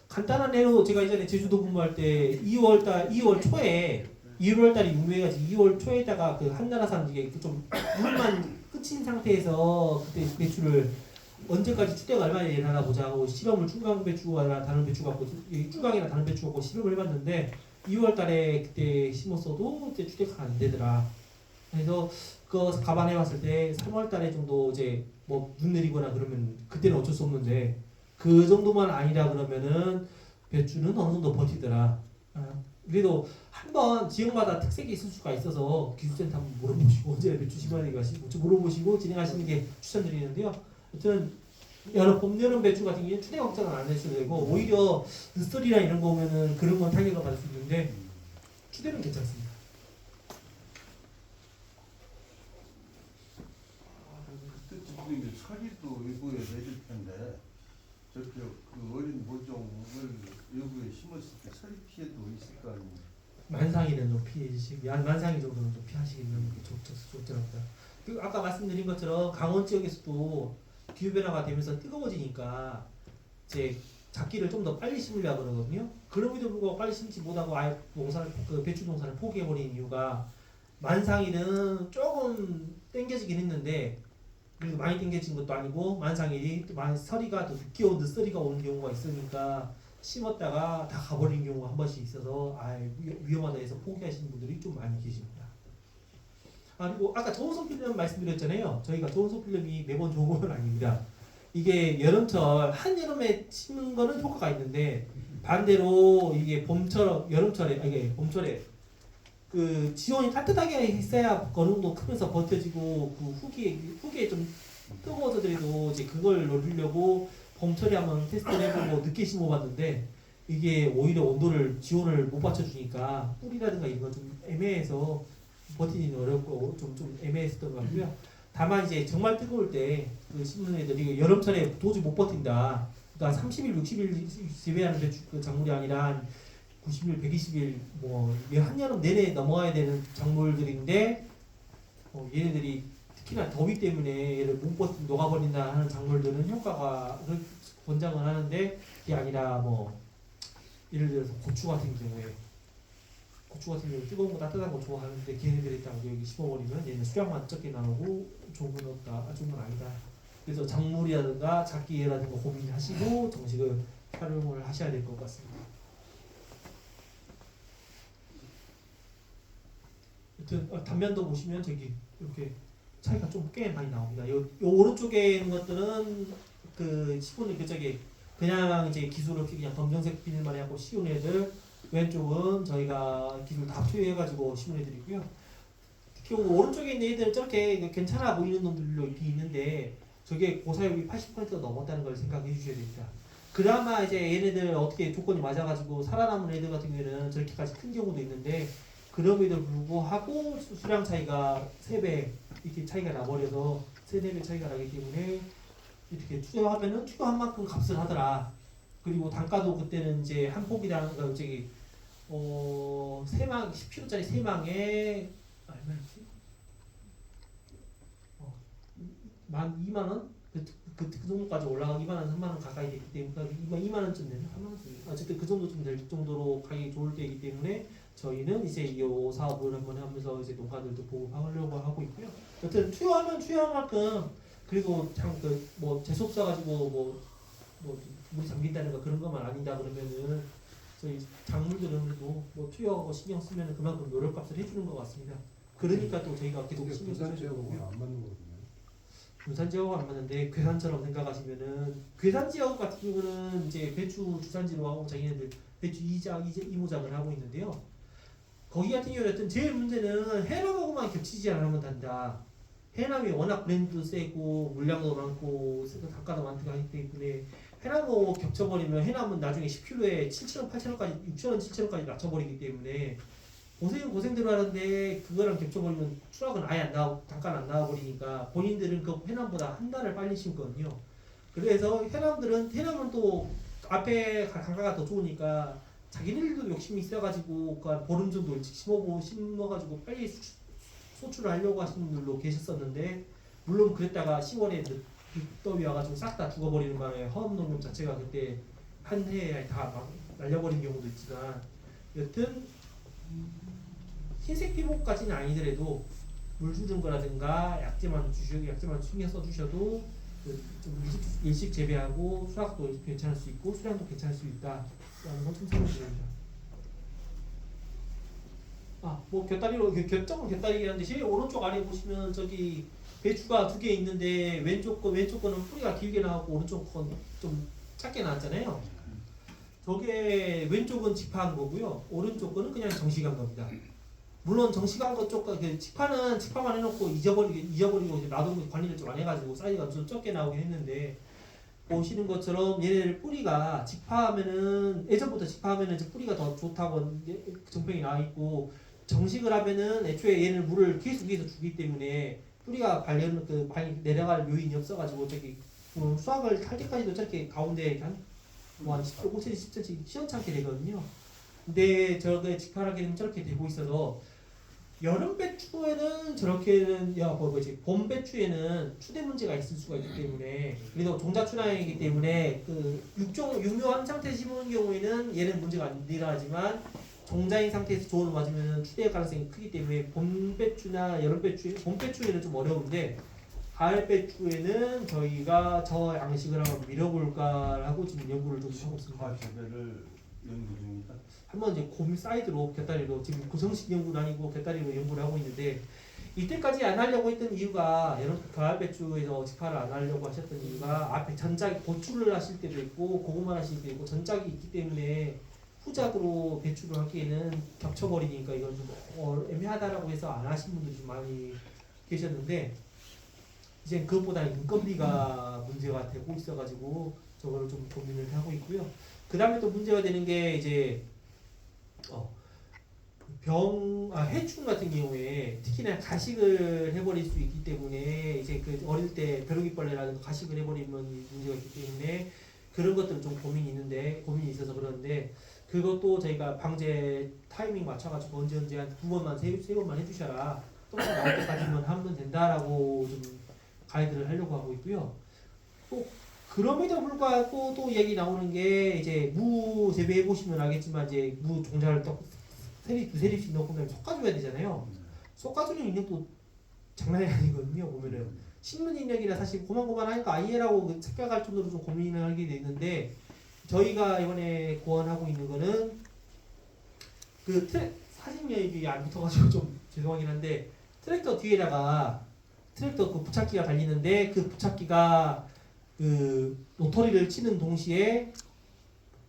간단한 예로 제가 이전에 제주도 근무할 때 2월 초에 2월달이 유명해가지고 2월 초에다가 그 한나라산 이게 좀 물만 끝인 상태에서 그때 배추를 언제까지 추대가 얼마나 일하나 보자 하고 실험을 충광 배추나 다른 배추 갖고 충광이나 다른 배추 갖고 실험을 해봤는데 2월달에 그때 심었어도 그때 추대가 안 되더라. 그래서 그거 감안해 봤을 때 3월 달에 정도 이제 뭐 눈 내리거나 그러면 그때는 어쩔 수 없는데 그 정도만 아니라 그러면은 배추는 어느 정도 버티더라. 그래도 한번 지역마다 특색이 있을 수가 있어서 기술센터 한번 물어보시고 언제 배추 심어야 되는가 물어보시고 진행하시는 게 추천드리는데요. 아무튼 봄, 여름 배추 같은 경우는 추대 걱정은 안 하셔도 되고 오히려 늦설이나 이런 거 오면은 그런 건 타격을 받을 수 있는데 추대는 괜찮습니다. 그때 지금 이제 서리도 일부에 내릴 텐데 저렇게 그 어린 모종을 일부에 심었을 때 서리 피해도 있을 거 아닙니까? 만상이는 좀 피해주시고 만상이 정도는 좀 피하시면 좋더랍니다. 그 아까 말씀드린 것처럼 강원 지역에서도 기후 변화가 되면서 뜨거워지니까 이제 작기를 좀 더 빨리 심으려고 그러거든요. 그럼에도 불구하고 빨리 심지 못하고 아예 농사를 그 배추 농사를 포기해버린 이유가 만상이는 조금 땡겨지긴 했는데 그래도 많이 땡겨진 것도 아니고 만상일이 또 많이 서리가 또 늦게 온 늦서리가 오는 경우가 있으니까 심었다가 다 가버린 경우가 한 번씩 있어서 위험하다 해서 포기하시는 분들이 좀 많이 계십니다. 그리고 아까 저온소 필름 말씀드렸잖아요. 저희가 저온소 필름이 매번 좋은 건 아닙니다. 이게 여름철 한여름에 심는 거는 효과가 있는데 반대로 이게 봄철에 그 지온이 따뜻하게 있어야 어느 정도 크면서 버텨지고 그 후기에 좀 뜨거워져더라도 이제 그걸 노리려고 봄철에 한번 테스트를 해보고 늦게 심어봤는데 이게 오히려 지온을 못 받쳐주니까 뿌리라든가 이런 건 좀 애매해서 버티기는 어렵고 좀 애매했었던 것 같고요. 다만 이제 정말 뜨거울 때 그 심는 애들이 여름철에 도저히 못 버틴다. 그러니까 30일, 60일 재배하는 그 작물이 아니라 한 90일, 120일 뭐 한여름 내내 넘어가야 되는 작물들인데 얘네들이 특히나 더위 때문에 얘를 못 버티고 녹아버린다 하는 작물들은 효과가 권장을 하는데 그게 아니라 뭐 예를 들어서 고추 같은 경우에 뜨거운 거 따뜻한 거 좋아하는데 걔네들이 딱 여기 심어버리면 얘는 수량만 적게 나오고 좋은 건 없다, 좋은 건 아니다. 그래서 작물이라든가 작기라든가 고민하시고 정식을 활용을 하셔야 될 것 같습니다. 여튼 단면도 보시면 저기 이렇게 차이가 좀 꽤 많이 나옵니다. 요 오른쪽에 있는 것들은 그 시골 저기 그냥 이제 기술을 그냥 검정색 비닐만 해갖고 씌운 애들, 왼쪽은 저희가 기술 다 투여해가지고 심은 애들이고요. 특히 오른쪽에 있는 애들은 저렇게 괜찮아 보이는 놈들로 이렇게 있는데 저게 고사율이 80%가 넘었다는 걸 생각해 주셔야 됩니다. 그나마 이제 얘네들 어떻게 조건이 맞아가지고 살아남은 애들 같은 경우에는 저렇게까지 큰 경우도 있는데 그럼에도 불구하고 수량 차이가 3배 이렇게 차이가 나버려서 3-4배 차이가 나기 때문에 이렇게 투여하면은 투여한 만큼 값을 하더라. 그리고 단가도 그때는 이제 한 폭이당 저기 10kg짜리 3망에 얼마였지? 2만원? 그 정도까지 올라가 2만원, 3만원 가까이 되기 때문에 2만원쯤 되나? 3만원? 어쨌든 그 정도 좀 될 정도로 가격이 좋을 때이기 때문에 저희는 이제 이 사업을 한번 하면서 이제 농가들도 보호하려고 하고 있고요. 여튼 투여하면 투여한 만큼 그리고 참 그 뭐 재수없어 가지고 뭐 물이 잠긴다는 거 그런 것만 아니다 그러면은 저희 작물들은 그래도 뭐 투여하고 신경 쓰면은 그만큼 노력값을 해주는 것 같습니다. 그러니까 또 저희가 계속 신경 써야 되고요. 안 맞는 거거든요. 군산 지역은 안 맞는데 괴산처럼 생각하시면은 괴산 지역 같은 경우는 이제 배추 주산지로 하고 자기네들 배추 이모작을 하고 있는데요. 거기 같은 경우는 제일 문제는 해남하고만 겹치지 않으면 된다. 해남이 워낙 브랜드도 세고 물량도 많고 단가도 많고 하기 때문에 해남하고 겹쳐버리면 해남은 나중에 10kg에 7,000원, 8,000원까지 6,000원, 7,000원까지 낮춰버리기 때문에 고생대로 하는데 그거랑 겹쳐버리면 추락은 아예 안 나오고 단가는 안 나와버리니까 본인들은 그 해남보다 한 달을 빨리 심거든요. 그래서 해남은 또 앞에 단가가 더 좋으니까 자기네들도 욕심이 있어가지고 그 보름 정도 일찍 심어가지고 빨리 소출을 하려고 하시는 분들도 계셨었는데 물론 그랬다가 10월에 더위 와가지고 싹 다 죽어버리는 바람에 허업농업 자체가 그때 한 해에 다 날려버린 경우도 있지만 여튼 흰색 피복까지는 아니더라도 물 주는 거라든가 약재만 신경 써주셔도 좀 일식 재배하고 수확도 괜찮을 수 있고 수량도 괜찮을 수 있다라는 건 좀 설명드립니다. 뭐 곁다리로 곁정은 곁다리긴 한데 제일 오른쪽 아래 보시면 저기 배추가 2개 있는데 왼쪽 거는 뿌리가 길게 나왔고 오른쪽 건 좀 작게 나왔잖아요. 저게 왼쪽은 직파한 거고요. 오른쪽 거는 그냥 정식한 겁니다. 물론 정식한 것 쪽과 직파만 해놓고 잊어버리고 이제 놔두고 관리를 좀 안 해가지고 사이즈가 좀 적게 나오긴 했는데 보시는 것처럼 얘네들 뿌리가 직파하면은 예전부터 직파하면은 이제 뿌리가 더 좋다고 정평이 나와 있고 정식을 하면은 애초에 얘는 물을 계속 위에서 주기 때문에 뿌리가 발이 내려갈 요인이 없어가지고 저기 수확을 할 때까지도 저렇게 가운데 한 5cm, 10cm 시원찮게 되거든요. 근데 저게 직파하게 되면 저렇게 되고 있어서 여름 배추에는 저렇게는 봄 배추에는 추대 문제가 있을 수가 있기 때문에 그래도 종자 출하이기 때문에 그 육묘한 상태 심은 경우에는 얘는 문제가 안 일어나지만 종자인 상태에서 조언을 맞으면 추대의 가능성이 크기 때문에 봄 배추나 여름 배추 봄 배추에는 좀 어려운데 가을 배추에는 저희가 저 양식을 한번 밀어볼까 하고 지금 연구를 좀 하고 있습니다. 과 재배를 연구 중이다. 한번 이제 곰 사이드로 곁다리로 지금 구성식 연구는 아니고 곁다리로 연구를 하고 있는데 이때까지 안 하려고 했던 이유가 여름 가을 배추에서 직파를 안 하려고 하셨던 이유가 앞에 전작 고추를 하실 때도 있고 고구마를 하실 때도 있고 전작이 있기 때문에 후작으로 배추를 하기에는 겹쳐버리니까 이건 좀 애매하다라고 해서 안 하신 분들이 좀 많이 계셨는데 이제 그것보다 인건비가 문제가 되고 있어가지고 저거를 좀 고민을 하고 있고요. 그 다음에 또 문제가 되는 게 이제 해충 같은 경우에 특히나 가식을 해버릴 수 있기 때문에 이제 그 어릴 때 벼룩이벌레라든가 가식을 해버리면 문제가 있기 때문에 그런 것들은 좀 고민이 있어서 그러는데 그것도 저희가 방제 타이밍 맞춰가지고 언제 한 2번만 3번만 해주셔라 똑같이 나올 때까지만 하면 된다라고 좀 가이드를 하려고 하고 있고요. 또 그럼에도 불구하고 또 얘기 나오는 게 이제 무 재배해 보시면 알겠지만 이제 무 종자를 또 세립씩 넣고 나면 솎아줘야 되잖아요. 솎아주는 인력도 장난이 아니거든요. 보면은 심는 인력이라 사실 고만고만하니까 아이라고 착각할 정도로 좀 고민을 하게 되는데 저희가 이번에 고안하고 있는 거는 그 사진 여입이 안 붙어가지고 좀 죄송하긴 한데 트랙터 뒤에다가 트랙터 그 부착기가 달리는데 그 부착기가 그 로터리를 치는 동시에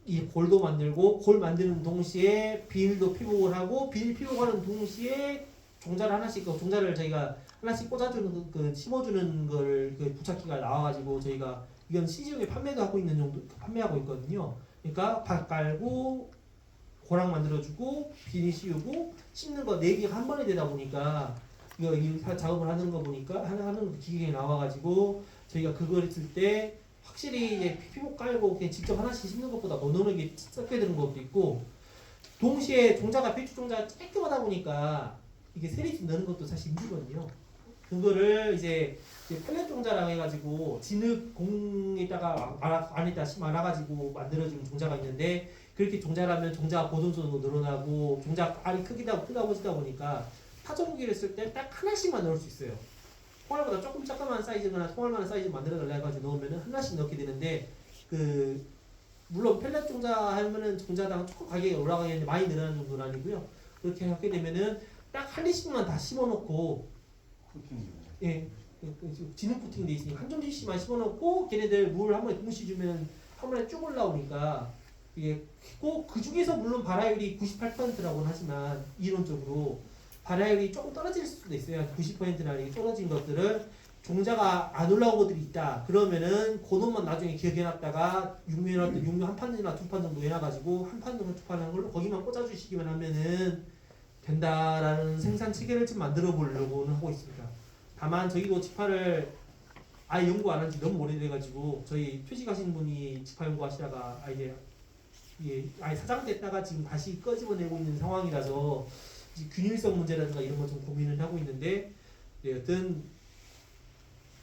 이 골도 만들고 골 만드는 동시에 비닐도 피복을 하고 비닐 피복하는 동시에 종자를 하나씩 종자를 저희가 하나씩 꽂아주는 그 심어주는 걸 그 부착기가 나와가지고 저희가 이건 시중에 판매도 하고 있는 정도 판매하고 있거든요. 그러니까 밭 깔고 고랑 만들어주고 비닐 씌우고 심는 거 4개가 한 번에 되다 보니까 이거 작업을 하는 거 보니까 하는 기계에 나와가지고 저희가 그걸 했을 때 확실히 이제 피복 깔고 그냥 직접 하나씩 심는 것보다 넣는 게 적게 드는 것도 있고 동시에 종자가 배추 종자가 깔끔하다 보니까 이게 세리씩 넣는 것도 사실 힘들거든요. 그거를 이제 펠렛 종자라고 해가지고 진흙 공에다가 안에다 말아가지고 만들어지는 종자가 있는데 그렇게 종자라면 종자 보존성도 늘어나고 종자 알이 크다 보니까 파종기를 쓸 때 딱 하나씩만 넣을 수 있어요. 통알보다 조금 조그만 사이즈거나 통알만한 사이즈 만들어 달라 해가지고 넣으면 하나씩 넣게 되는데 그 물론 펠렛 종자 하면은 종자당 조금 가격이 올라가겠는데 많이 늘어나는 정도는 아니고요. 그렇게 하게 되면은 딱 한 리씩만 다 심어놓고 예 진흙 코팅돼 있으니까 한 종지씩만 심어놓고 걔네들 물 한 번에 동시 주면 한 번에 쭉 올라오니까 이게 꼭 그 중에서 물론 발화율이 98%라고는 하지만 이론적으로 발화율이 조금 떨어질 수도 있어요. 90%나 이렇게 떨어진 것들을 종자가 안 올라온 것들이 있다. 그러면은 그놈만 나중에 기억해놨다가 육묘 한 판이나 2판 정도 해놔가지고 한 판 정도 2판 하는 걸로 거기만 꽂아주시기만 하면은 된다라는 생산 체계를 좀 만들어 보려고는 하고 있습니다. 다만 저희도 직파를 아예 연구 안 한 지 너무 오래돼가지고 저희 퇴직하신 분이 직파 연구하시다가 아예 사장됐다가 지금 다시 꺼집어내고 있는 상황이라서 균일성 문제라든가 이런 거 좀 고민을 하고 있는데 여튼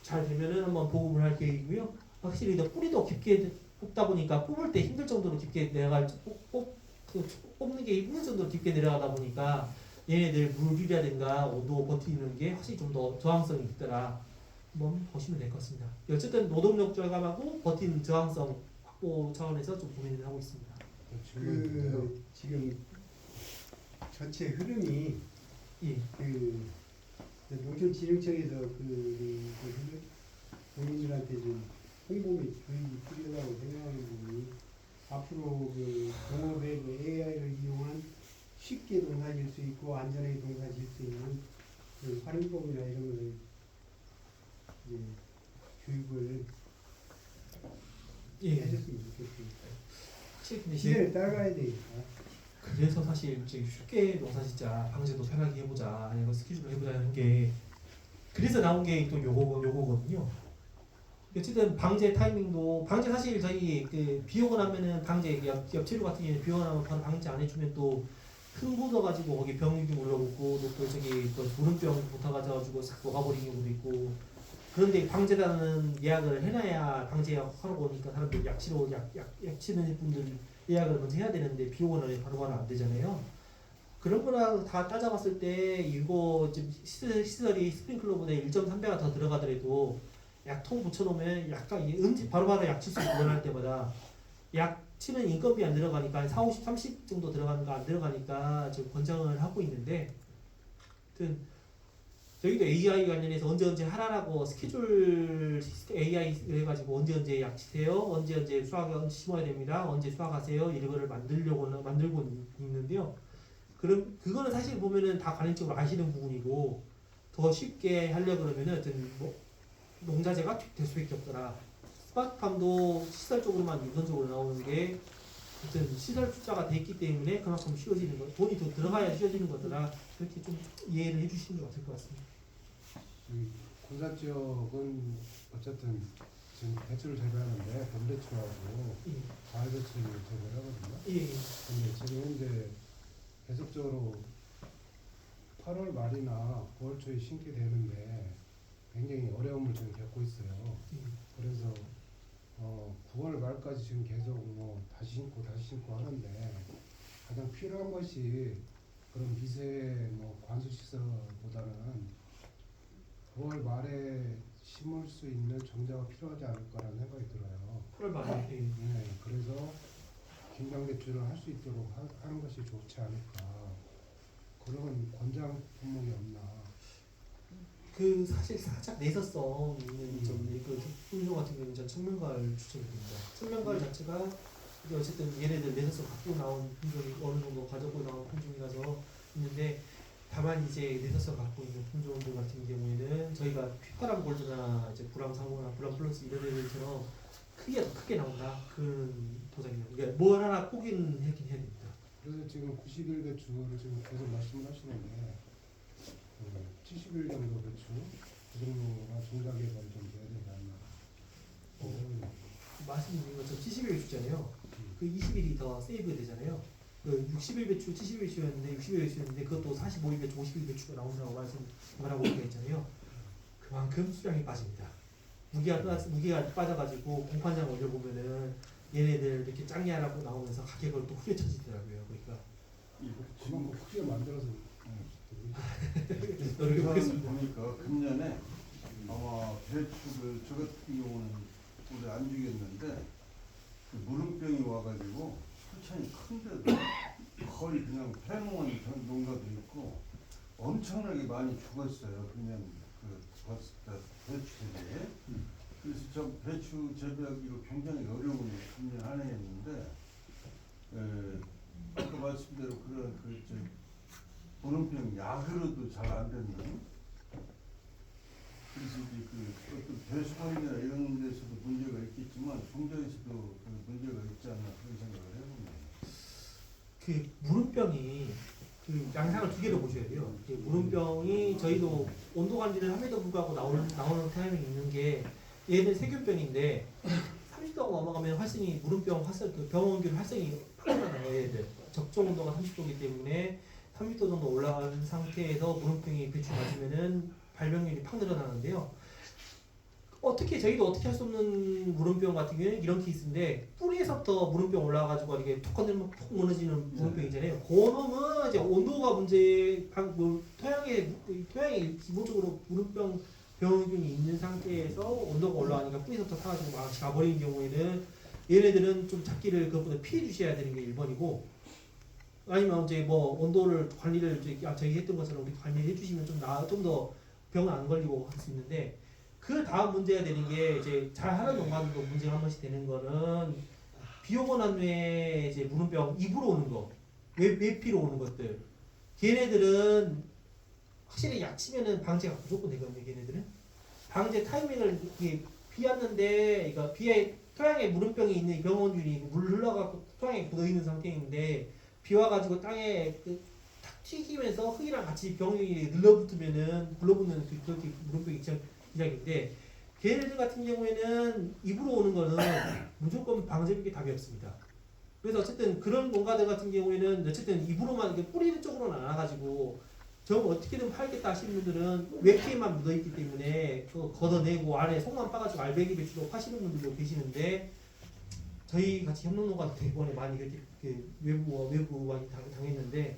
잘 되면은 한번 보급을 할 계획이고요. 확실히 뿌리도 깊게 뽑다 보니까 뽑을 때 힘들 정도로 깊게 내려갈 뽑는 게 힘들 정도로 깊게 내려가다 보니까 얘네들 물이라든가 온도 버티는 게 확실히 좀 더 저항성이 있더라. 한번 보시면 될 것 같습니다. 어쨌든 노동력 절감하고 버티는 저항성 확보 차원에서 좀 고민을 하고 있습니다. 그 지금 전체 흐름이 예. 그 농촌진흥청에서 국민들한테 좀 홍보 및 교육이 필요하다고 생각하는 부분이 앞으로 그 농업의 그 AI를 이용한 쉽게 농사질 수 있고 안전하게 농사질 수 있는 그 활용법이나 이런 것을 이제 교육을 예. 해줬으면 좋겠습니다. 확실히 근데 시대를 따라가야 되니까. 그래서 사실 이제 쉽게 농사짓자, 방제도 편하게 해보자, 아니면 스케줄을 해보자 하는 게 그래서 나온 게 또 요거거든요. 어쨌든 방제 타이밍도 방제 사실 저희 그 비 오고 나면은 방제 엽채류 같은 경우에 비 오고 나면 바로 방제 안 해주면 또 흙 묻어가지고 거기 병육이 물러붙고 또 저기 또 무름병 붙어가지고 싹 녹아버리는 경우도 있고. 그런데 방제단은 예약을 해놔야 방제 하러 오니까 사람들 약치로 약 치는 분들 예약을 먼저 해야 되는데 비 오고 나면 바로바로 안 되잖아요. 그런 거랑 다 따져봤을 때 이거 지금 시설이 스프링클러보다 1.3배가 더 들어가더라도 약통 붙여놓으면 약간 언제 바로바로 약 칠 수 있고 원할 때마다 약 치는 인건비 안 들어가니까 4, 50, 30 정도 들어가니까 안 들어가니까 지금 권장을 하고 있는데 하여튼 저희도 AI 관련해서 언제 하라라고 스케줄 AI를 해가지고 언제 약 치세요, 언제 수확 심어야 됩니다, 언제 수확하세요 이런 거를 만들고 있는데요. 그럼 그거는 사실 보면은 다 관행적으로 아시는 부분이고 더 쉽게 하려 그러면은 하여튼 뭐 농자재가 될 수밖에 없더라. 스마트팜도 시설적으로만 유선적으로 나오는 게 하여튼 시설 투자가 돼 있기 때문에 그만큼 쉬워지는 거, 돈이 더 들어가야 쉬워지는 거더라. 그렇게 좀 이해를 해주시는 게 맞을 것 같습니다. 군산 지역은 어쨌든 지금 배추를 재배하는데 봄배추하고 예. 가을 배추를 재배를 하거든요. 예. 근데 지금 현재 계속적으로 8월 말이나 9월 초에 심게 되는데 굉장히 어려움을 지금 겪고 있어요. 그래서 9월 말까지 지금 계속 뭐 다시 심고 하는데 가장 필요한 것이 그런 미세 뭐 관수 시설보다는 9월 말에 심을 수 있는 정자가 필요하지 않을까라는 생각이 들어요. 8월 말에. 예. 네, 그래서 김장대추를 할 수 있도록 하는 것이 좋지 않을까. 그런 권장 품목이 없나. 그 사실 살짝 내서성 있는 점그 품종 같은 경우는 전 청명가을 추천드립니다. 청명가을 자체가 이제 어쨌든 얘네들 내서성 갖고 나온 품종이 어느 정도 가지고 나온 품종이라서 있는데 다만 이제 내서성 갖고 있는 품종들 같은 경우에는 저희가 휘파람 골드나 이제 브람 상호나 브람 플러스 이런 애들처럼 크기가 더 크게 나온다 그런 도장이에요. 그러니까 뭘 하나 포기는 해야 됩니다. 그래서 지금 90일 배추를 지금 계속 말씀을 하시는데 70일 정도 배추 그 정도가 종자개발 좀 돼야 되지 않나. 말씀드린 것처럼 70일 배추잖아요. 그 20일이 더 세이브 되잖아요. 그 60일 배추, 70일 배추였는데 60일 배추였는데 그것도 45일 배추, 50일 배추가 나온다고 말하고 있잖아요. 그만큼 수량이 빠집니다. 무게가 빠져가지고 공판장 올려보면은 얘네들 이렇게 짱냐라고 나오면서 가격을 또 후려쳐지더라고요. 그러니까 그만큼 크게 만들어서 노력해 보겠습니다. 보니까 금년에 아마 배추를 저 같은 경우는 올해 안 주겠는데 그 무름병이 와가지고 술찬이 큰데도 거의 그냥 폐농원 농가도 있고 엄청나게 많이 죽었어요. 그냥 그 봤을 때 배추 재배. 그래서 저 배추 재배하기로 굉장히 어려운 금년 한 해였는데 아까 말씀대로 그런 무름병 약으로도 잘 안 되는 그래서 이제 그 어떤 배수관이나 이런 데서도 문제가 있겠지만 종자에서도 그 문제가 있지 않나 그런 생각을 해봅니다. 그 무름병이 그 양상을 두 개로 보셔야 돼요. 그 무름병이 저희도 온도 관리를 함에도 불구하고 나오는 타이밍이 있는 게 얘는 세균병인데 30도가 넘어가면 활성이 무름병 활성 그 병원균 활성이 확 나요. 얘들 적정 온도가 30도이기 때문에 30도 정도 올라간 상태에서 무름병이 배추 맞으면은 발병률이 팍 늘어나는데요. 저희도 어떻게 할 수 없는 무름병 같은 경우는 이런 케이스인데 뿌리에서부터 무름병 올라와가지고 이렇게 툭 건들면 푹 무너지는 무름병이잖아요. 그 놈은 이제 온도가 문제, 토양에 기본적으로 무름병 병균이 있는 상태에서 온도가 올라가니까 뿌리에서부터 타가지고 막 가버리는 경우에는 얘네들은 좀 잡기를 그것보다 피해 주셔야 되는 게 1번이고 아니면 이제 뭐 온도를 관리를 이제 저희 했던 것처럼 우리 관리를 해주시면 좀 더 병 안 걸리고 할 수 있는데 그 다음 문제가 되는 게 이제 잘하는 농가들도 문제가 한 번씩 되는 거는 비 오고 난 후에 이제 무름병 입으로 오는 거, 외피로 오는 것들. 걔네들은 확실히 약치면은 방제가 무조건 되거든요. 걔네들은 방제 타이밍을 이게 비 왔는데, 그러니까 비에 토양에 무름병이 있는 병원균이 물 흘러가고 토양에 묻어 있는 상태인데 비 와가지고 땅에 탁 튀기면서 흙이랑 같이 병이 눌러붙으면은 불러붙는 그렇게 무름병이 시작인데 걔네들 같은 경우에는 입으로 오는 거는 무조건 방제밖에 답이 없습니다. 그래서 어쨌든 그런 농가들 같은 경우에는 어쨌든 입으로만 이렇게 뿌리는 쪽으로는 안 와가지고 저 어떻게든 팔겠다 하시는 분들은 외피에만 묻어있기 때문에 그거 걷어내고 안에 속만 빠가지고 알배기 배추로 파시는 분들도 계시는데 저희 같이 협력농가도 대부분에 많이 그렇게 외부 많이 당했는데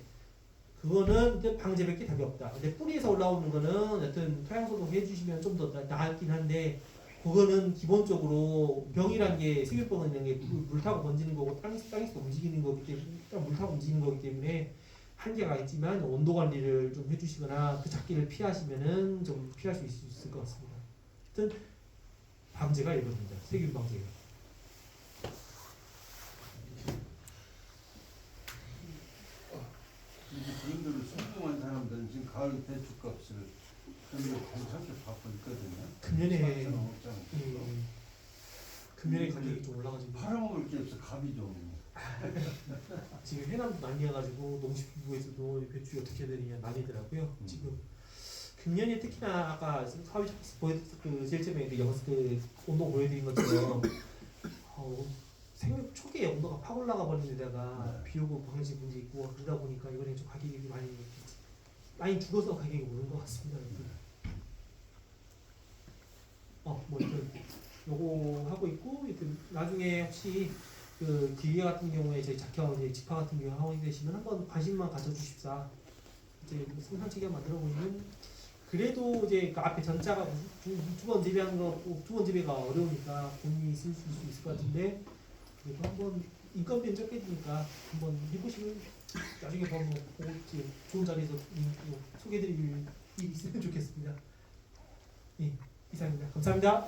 그거는 이제 방제밖에 답이 없다. 근데 뿌리에서 올라오는 거는 여튼 토양 소독 해주시면 좀 더 나았긴 한데 그거는 기본적으로 병이란 게 세균병은 있는 게 물 타고 번지는 거고 땅에서 움직이는 거기 때문에 물 타고 움직이는 거기 때문에 한계가 있지만 온도 관리를 좀 해주시거나 그 잡기를 피하시면은 좀 피할 수 있을 것 같습니다. 하여튼 방제가 이겁니다. 세균 방제가. 이제 그런 대로 성공한 사람들은 지금 가을 배추값을 그런 거 괜찮게 받고 있거든요. 금년에 먹잖아. 금년에 가격이 좀 올라가지고 팔아먹을 게 없어. 값이 좀. 지금 해남도 난리여가지고 농식부에서도 배추 어떻게 해야 되느냐 난리더라고요. 지금 금년에 특히나 아까 사회 보여드린 그 제일 처음에 그 온도 보여드린 것처럼 생육 초기에 온도가 팍 올라가 버린 데다가 비 오고 방지 문제 있고 그러다 보니까 이번에 좀 가격이 많이 죽어서 가격이 오른 것 같습니다. 뭐 요거 하고 있고 나중에 혹시 그 기계 같은 경우에 저희 작형 이제 직파 같은 경우 하고 계시면 한번 관심만 가져주십사. 이제 생산 체계를 만들어 보시면 그래도 이제 그 앞에 전자가 두 번 재배한 거 두 번 재배가 어려우니까 본인이 쓸 수 있을 것 같은데 그래도 한번 인건비는 적게 드니까 한번 해보시면 나중에 보고 좋은 자리에서 소개해드릴 일이 있으면 좋겠습니다. 예, 이상입니다. 감사합니다.